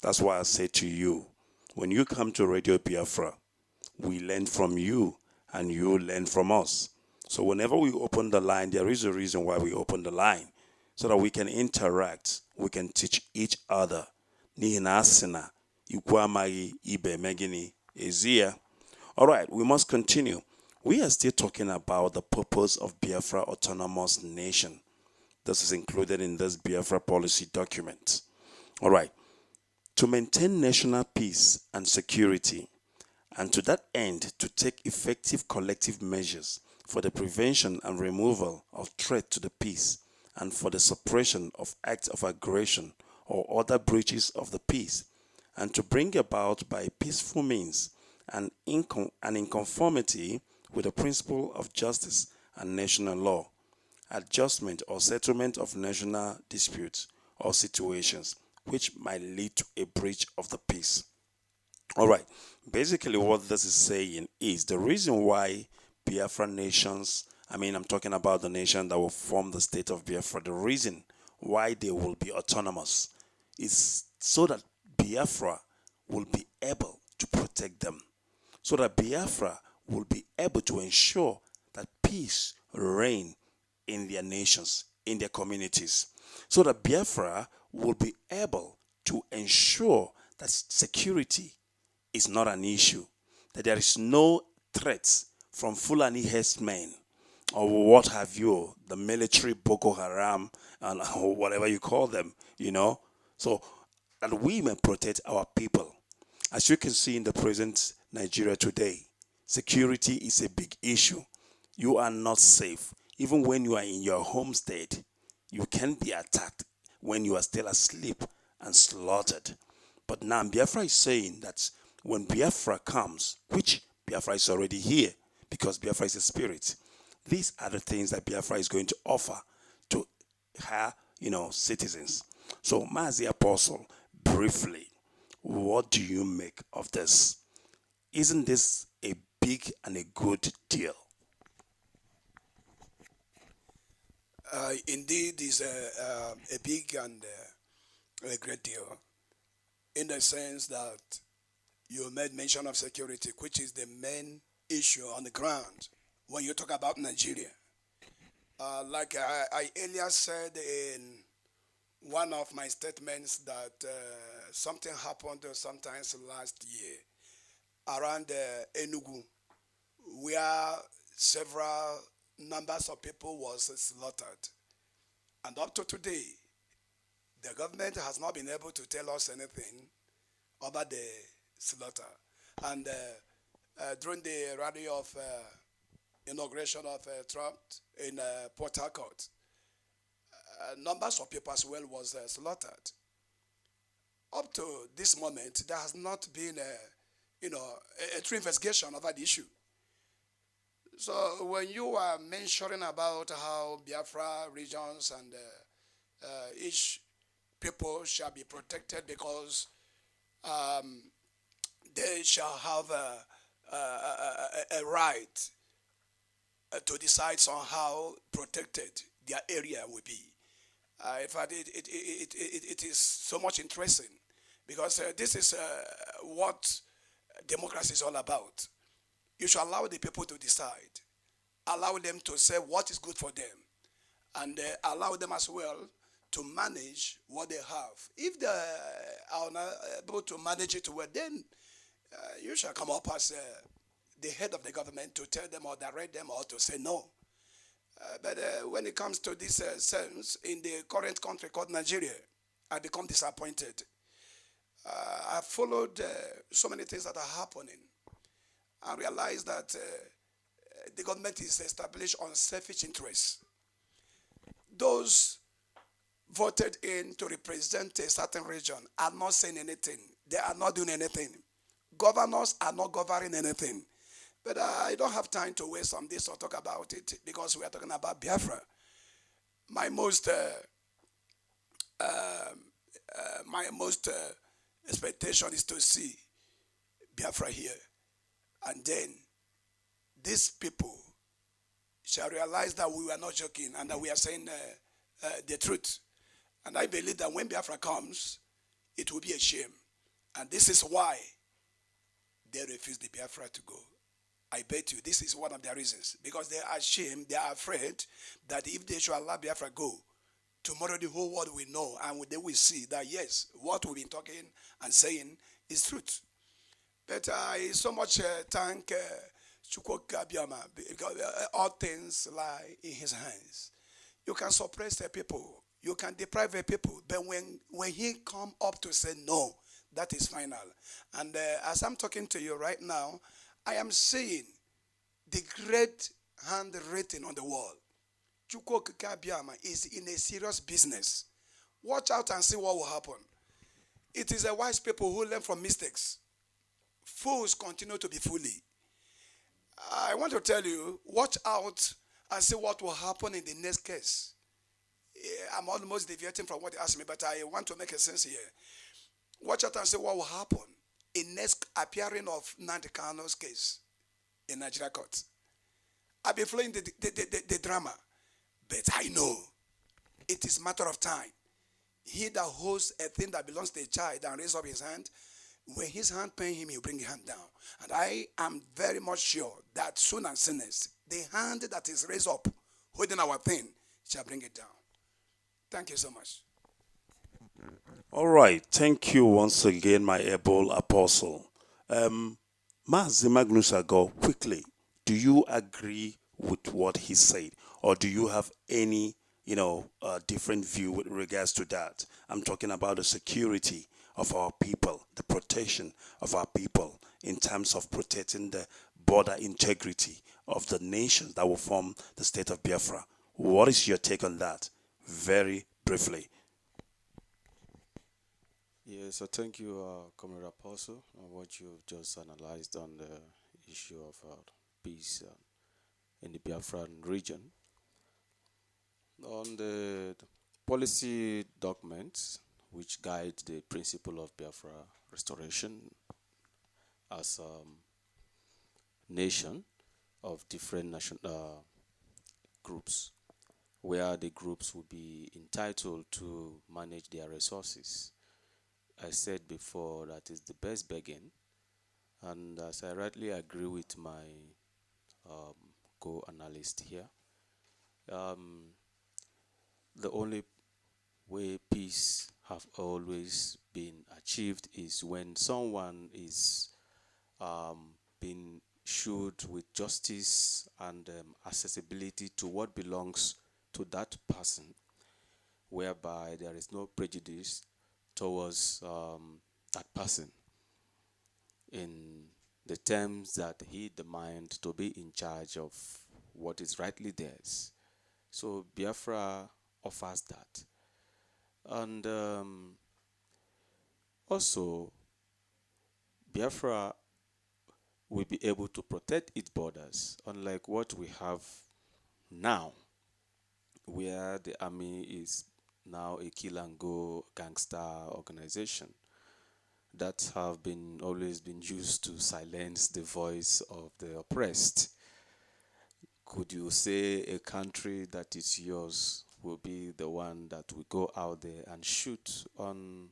That's why I say to you, when you come to Radio Biafra, we learn from you and you learn from us. So whenever we open the line, there is a reason why we open the line, so that we can interact, we can teach each other. N'ihi na asị na ikwu amaghị ibe megini ezie. All right, we must continue. We are still talking about the purpose of Biafra Autonomous Nation. This is included in this Biafra policy document. All right, to maintain national peace and security, and to that end to take effective collective measures for the prevention and removal of threat to the peace and for the suppression of acts of aggression or other breaches of the peace, and to bring about by peaceful means and in conformity with the principle of justice and national law, adjustment or settlement of national disputes or situations which might lead to a breach of the peace. All right, basically what this is saying is the reason why Biafra nations, I'm talking about the nation that will form the state of Biafra, the reason why they will be autonomous is so that Biafra will be able to protect them, so that Biafra will be able to ensure that peace reign in their nations, in their communities, so that Biafra will be able to ensure that security is not an issue, that there is no threats from Fulani herdsmen or what have you, the military Boko Haram and or whatever you call them, so that we may protect our people. As you can see in the present Nigeria today, security is a big issue. You are not safe. Even when you are in your home state, you can be attacked when you are still asleep and slaughtered. But now Biafra is saying that when Biafra comes, which Biafra is already here, because Biafra is a spirit, these are the things that Biafra is going to offer to her, citizens. So, Mazi Apostle, briefly, what do you make of this? Isn't this a big and a good deal? Indeed, it's a big and a great deal, in the sense that you made mention of security, which is the main issue on the ground when you talk about Nigeria. Like I earlier said in one of my statements that something happened sometimes last year around Enugu, where several numbers of people was slaughtered. And up to today, the government has not been able to tell us anything about the slaughter. And during the rally of inauguration of Trump in Port Harcourt, numbers of people as well was slaughtered. Up to this moment, there has not been a true investigation of that issue. So when you are mentioning about how Biafra regions and each people shall be protected because they shall have a right to decide on how protected their area will be. In fact, it is so much interesting because this is what democracy is all about. You should allow the people to decide, allow them to say what is good for them, and allow them as well to manage what they have. If they are not able to manage it well, then you shall come up as the head of the government to tell them or direct them or to say no. But when it comes to this sense, in the current country called Nigeria, I become disappointed. I followed so many things that are happening and realized that the government is established on selfish interests. Those voted in to represent a certain region are not saying anything. They are not doing anything. Governors are not governing anything. But I don't have time to waste on this or talk about it because we are talking about Biafra. My most expectation is to see Biafra here. And then these people shall realize that we were not joking and that we are saying the truth. And I believe that when Biafra comes, it will be a shame. And this is why they refuse the Biafra to go. I bet you this is one of their reasons. Because they are ashamed, they are afraid that if they should allow Biafra go, tomorrow the whole world will know and they will see that yes, what we've been talking and saying is truth. But I so much thank Chukwuka Biama because all things lie in his hands. You can suppress the people, you can deprive the people, but when he come up to say no, that is final. And as I'm talking to you right now, I am seeing the great handwritten on the wall. Chukwuka Biama is in a serious business. Watch out and see what will happen. It is a wise people who learn from mistakes. Fools continue to be foolish. I want to tell you, watch out and see what will happen in the next case. I'm almost deviating from what you asked me, but I want to make a sense here. Watch out and see what will happen in next appearing of Nnamdi Kanu's case in Nigeria court. I've been following the drama, but I know it is a matter of time. He that holds a thing that belongs to a child and raise up his hand, when his hand pain him, he'll bring his hand down. And I am very much sure that soon and soonest, the hand that is raised up, holding our thing, shall bring it down. Thank you so much. All right. Thank you once again, my able apostle. Mazi Magnus Ago, quickly, do you agree with what he said? Or do you have any, different view with regards to that? I'm talking about the security of our people, the protection of our people in terms of protecting the border integrity of the nations that will form the state of Biafra. What is your take on that? Very briefly. Yes, so thank you, Comrade Apostle, on what you've just analyzed on the issue of peace in the Biafran region. On the policy documents which guide the principle of Biafra restoration as a nation of different groups, where the groups will be entitled to manage their resources. I said before that is the best begging, and as I rightly agree with my co-analyst here, the only way peace have always been achieved is when someone is being showed with justice and accessibility to what belongs to that person, whereby there is no prejudice towards that person in the terms that he demands to be in charge of what is rightly theirs. So Biafra offers that. And also, Biafra will be able to protect its borders, unlike what we have now, where the army is now a kill-and-go gangster organization that have always been used to silence the voice of the oppressed. Could you say a country that is yours will be the one that will go out there and shoot on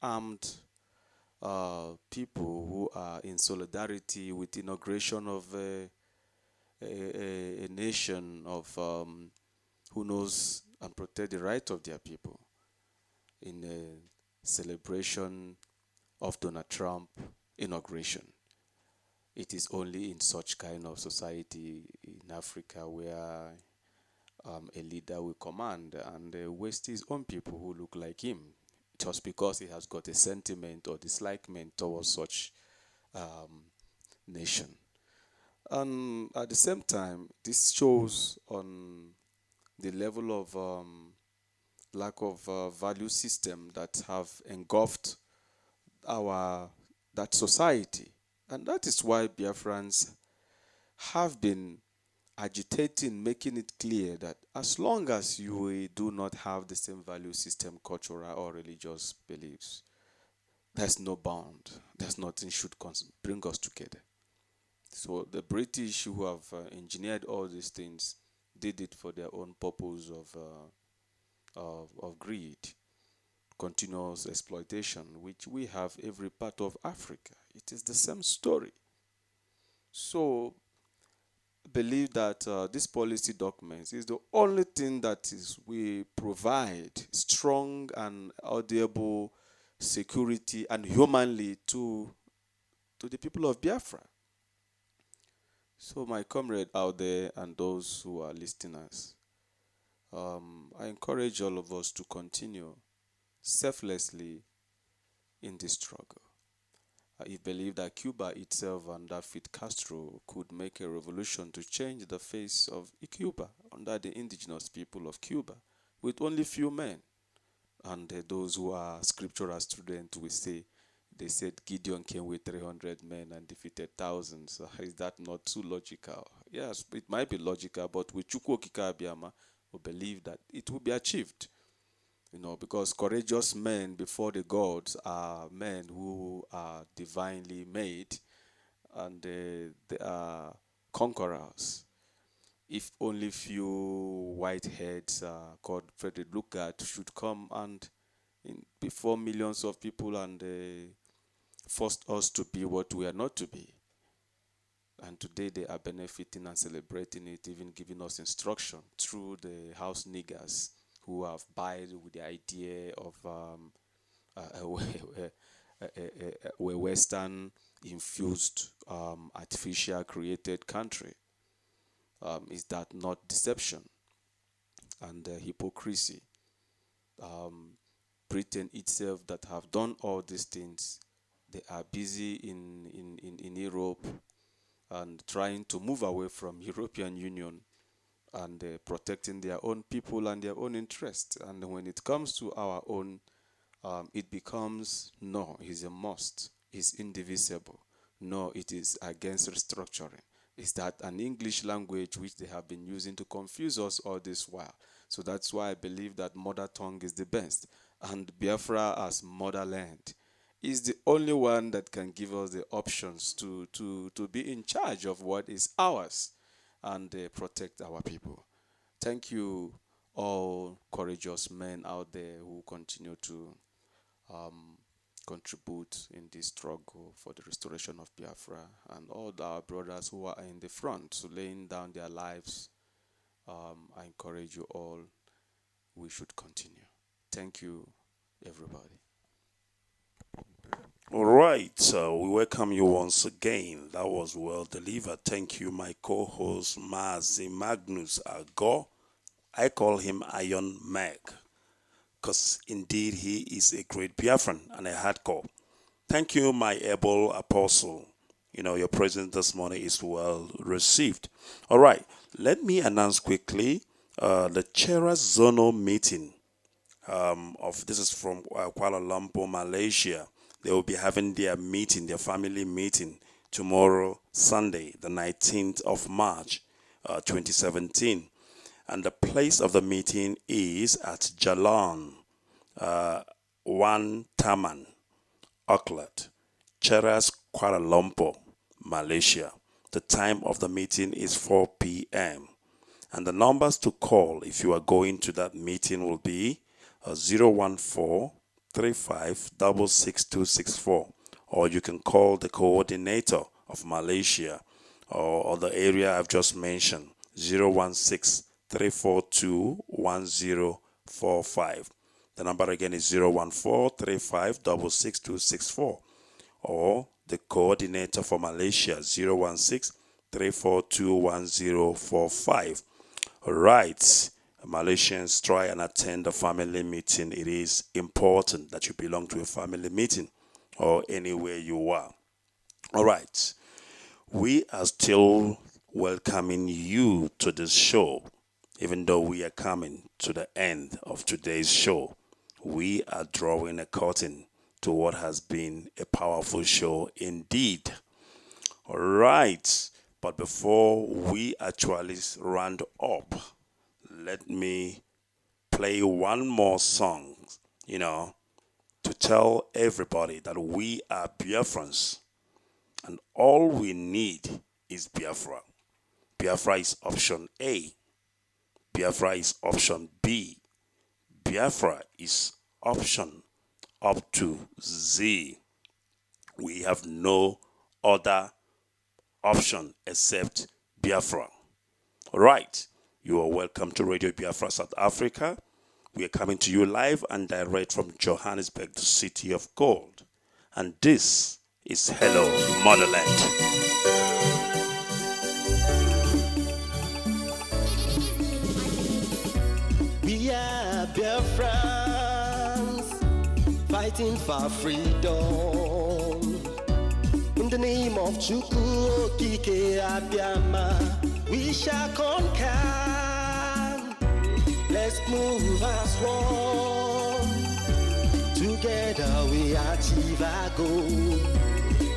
armed people who are in solidarity with the inauguration of a nation of who knows and protect the right of their people in a celebration of Donald Trump inauguration? It is only in such kind of society in Africa where a leader will command and waste his own people who look like him just because he has got a sentiment or disliking towards such nation. And at the same time, this shows on the level of lack of value system that have engulfed that society. And that is why Biafrans have been agitating, making it clear that as long as you do not have the same value system, cultural or religious beliefs, there's no bound. There's nothing should bring us together. So the British, who have engineered all these things, did it for their own purpose of greed, continuous exploitation, which we have every part of Africa. It is the same story. So believe that this policy documents is the only thing that is we provide strong and audible security and humanly to the people of Biafra. So my comrade out there and those who are listeners, I encourage all of us to continue selflessly in this struggle. I believe that Cuba itself under Fidel Castro could make a revolution to change the face of Cuba under the indigenous people of Cuba with only few men. And those who are scriptural students will say, they said Gideon came with 300 men and defeated thousands. Is that not too logical? Yes, it might be logical, but with Chukwu Okike Abiyama, we believe that it will be achieved. Because courageous men before the gods are men who are divinely made, and they are conquerors. If only few whiteheads called Frederick Lugard should come and before millions of people and forced us to be what we are not to be. And today they are benefiting and celebrating it, even giving us instruction through the house niggers who have bought with the idea of a Western infused artificial created country. Is that not deception and hypocrisy? Britain itself that have done all these things, they are busy in Europe and trying to move away from European Union and protecting their own people and their own interests. And when it comes to our own, it becomes, no, it's a must, it's indivisible. No, it is against restructuring. Is that an English language which they have been using to confuse us all this while? So that's why I believe that mother tongue is the best. And Biafra as motherland is the only one that can give us the options to be in charge of what is ours and protect our people. Thank you, all courageous men out there who continue to contribute in this struggle for the restoration of Biafra, and all our brothers who are in the front, so laying down their lives. I encourage you all, we should continue. Thank you, everybody. All right, so we welcome you once again. That was well delivered. Thank you, my co-host, Mazi Magnus Agor. I call him Iron Mag, because indeed he is a great Biafran and a hardcore. Thank you, my able apostle. Your presence this morning is well received. All right, let me announce quickly the Cheras Zono meeting. This is from Kuala Lumpur, Malaysia. They will be having their meeting, their family meeting, tomorrow, Sunday, the 19th of March, 2017. And the place of the meeting is at Jalan, 1 Taman, Auckland, Cheras, Kuala Lumpur, Malaysia. The time of the meeting is 4 p.m. And the numbers to call if you are going to that meeting will be 014-3566-264, or you can call the coordinator of Malaysia or the area I've just mentioned, 016-342-1045. The number again is 014-3566-264, or the coordinator for Malaysia, 016-342-1045. All right. Malaysians, try and attend a family meeting. It is important that you belong to a family meeting or anywhere you are. All right. We are still welcoming you to this show, even though we are coming to the end of today's show. We are drawing a curtain to what has been a powerful show indeed. All right. But before we actually round up, let me play one more song, to tell everybody that we are Biafrans, and all we need is Biafra. Biafra is option A. Biafra is option B. Biafra is option up to Z. We have no other option except Biafra. All right. You are welcome to Radio Biafra South Africa. We are coming to you live and direct from Johannesburg, the city of gold. And this is Hello Motherland. We are Biafrans fighting for freedom. In the name of Chukwu Okike Abiyama, we shall conquer. Let's move as one. Together we achieve our goal.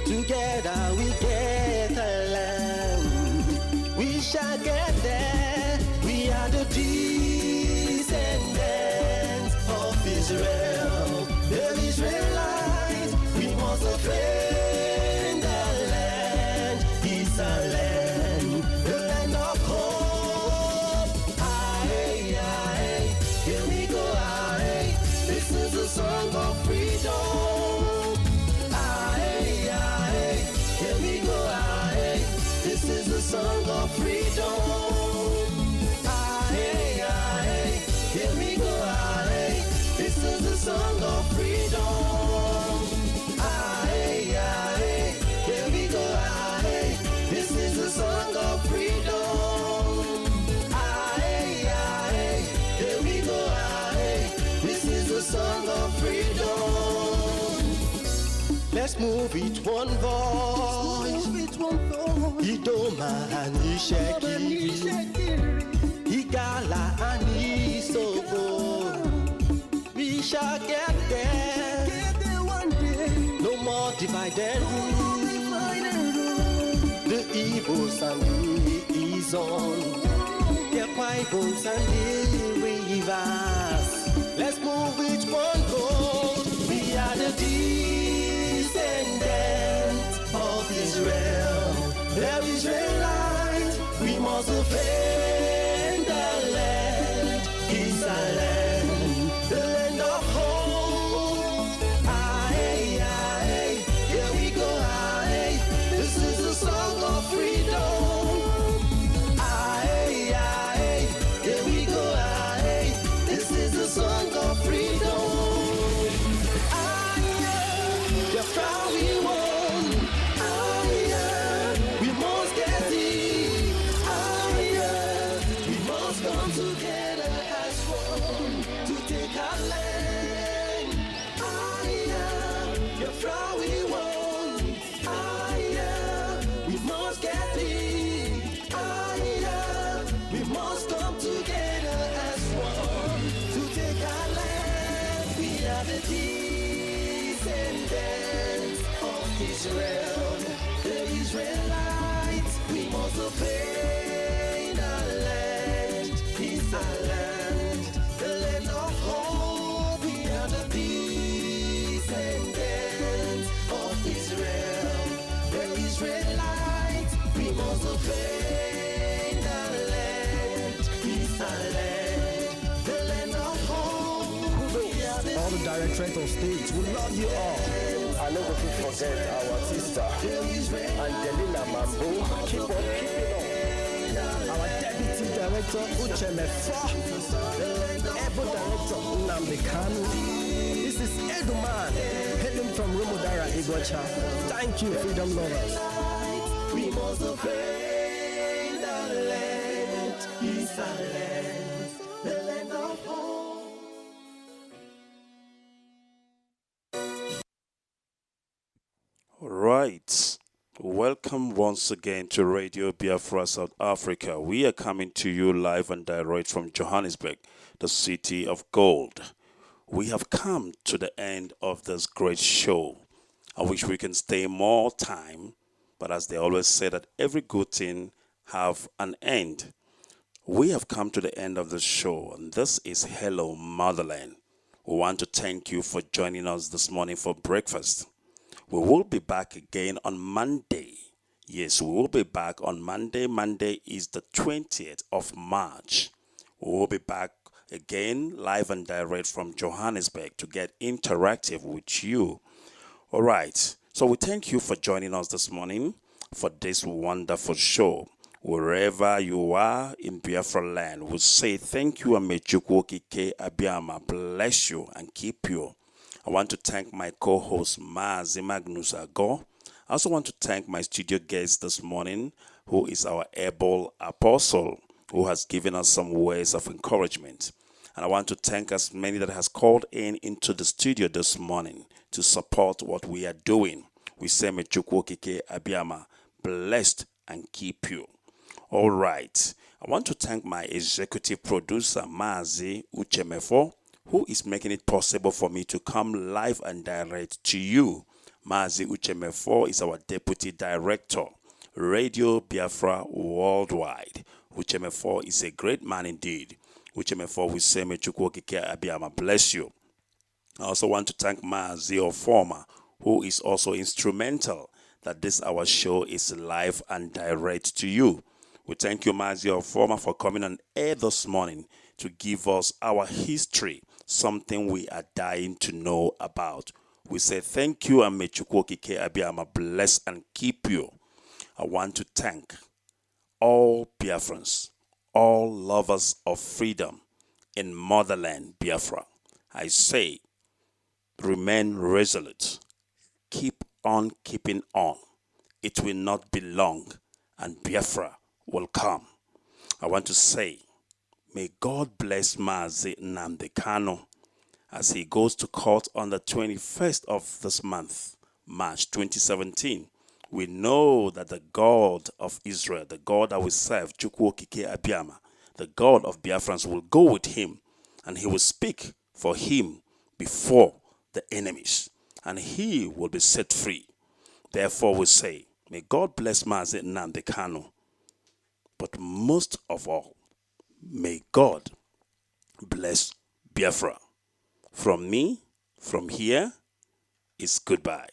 Together we get the land. We shall get there. We are the descendants of Israel. The Israelites, we must defend the land. It's our land, the land of hope. Aye, aye, here we go, aye. This is a song of freedom. Aye, aye, here we go, aye. This is the song of freedom. Aye, aye, here we go, aye. This is the song of freedom. Aye, aye, here we go, aye. This is the song of freedom. Aye, aye, here we go, aye. This is the song of freedom. Let's move it one voice. Idoma and Ishekiri, Igala and Isobo. We shall get there one day. No more divided rule. The Igbos and the Izon, the Quibos and the rivers. Let's move it one goal. We are the descendants of Israel. The Israelites, we must defend the land. It's our land, the land of hope. Aye, aye, here we go, aye. This is the song of freedom. Aye, aye, here we go, aye. This is the song of freedom. Aye, the proud we won. Israel, the Israelites, we must obey the land. It's our land, the land of hope. We are the descendants of Israel, the Israelites, we must obey the land. It's our land, the land of hope. All the Directorate of States, we love you all. I never forget our sister, Angelina Mambo. Keep on keeping on. Our Deputy Director, Uche Mefa. Able Director, Nnamdi Kanu. This is Eduman, hailing from Rumudara, Igocha. Thank you, freedom lovers. We must obey the land. It's our land, the land of hope. All right. Welcome once again to Radio Biafra South Africa. We are coming to you live and direct from Johannesburg, the city of gold. We have come to the end of this great show. I wish we can stay more time, but as they always say that every good thing have an end. We have come to the end of the show, and this is Hello Motherland. We want to thank you for joining us this morning for breakfast. We will be back again on Monday. Yes, we will be back on Monday. Monday is the 20th of March. We will be back again live and direct from Johannesburg to get interactive with you. All right. So we thank you for joining us this morning for this wonderful show. Wherever you are in Biafra land, we say thank you and may Chukwu Okike Abiyama bless you and keep you. I want to thank my co-host Maazi Magnus Ago. I also want to thank my studio guest this morning, who is our able apostle, who has given us some words of encouragement. And I want to thank as many that has called into the studio this morning to support what we are doing. We say may Chukwu Okike Abiyama blessed and keep you. All right. I want to thank my executive producer, Maazi Uchemefo, who is making it possible for me to come live and direct to you. Maazi Uchemefo is our deputy director, Radio Biafra Worldwide. Uchemefo is a great man indeed. Uchemefo, we say, may Chukwu Okike Abiyama bless you. I also want to thank Maazi Ofoma, who is also instrumental that this our show is live and direct to you. We thank you, Maazi Ofoma, for coming on air this morning to give us our history, something we are dying to know about. We say thank you and may Chukwu Okike Abiyama bless and keep you. I want to thank all Biafrans, all lovers of freedom in Motherland, Biafra. I say, remain resolute. Keep on keeping on. It will not be long, and Biafra will come. I want to say, may God bless Maazi Nnamdi Kanu as he goes to court on the 21st of this month, March 2017. We know that the God of Israel, the God that we serve, Chukwu Okike Abiyama, the God of Biafrans, will go with him, and he will speak for him before the enemies, and he will be set free. Therefore we say, may God bless Maazi Nnamdi Kanu, but most of all, may God bless Biafra. From me, from here, is goodbye.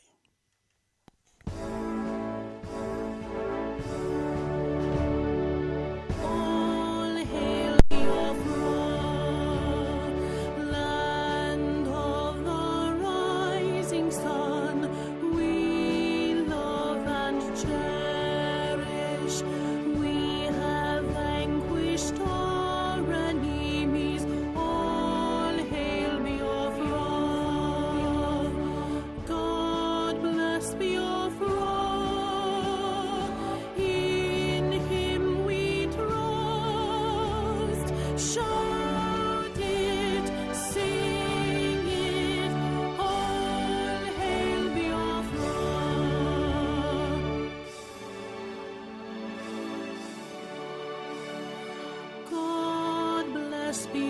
Biafra.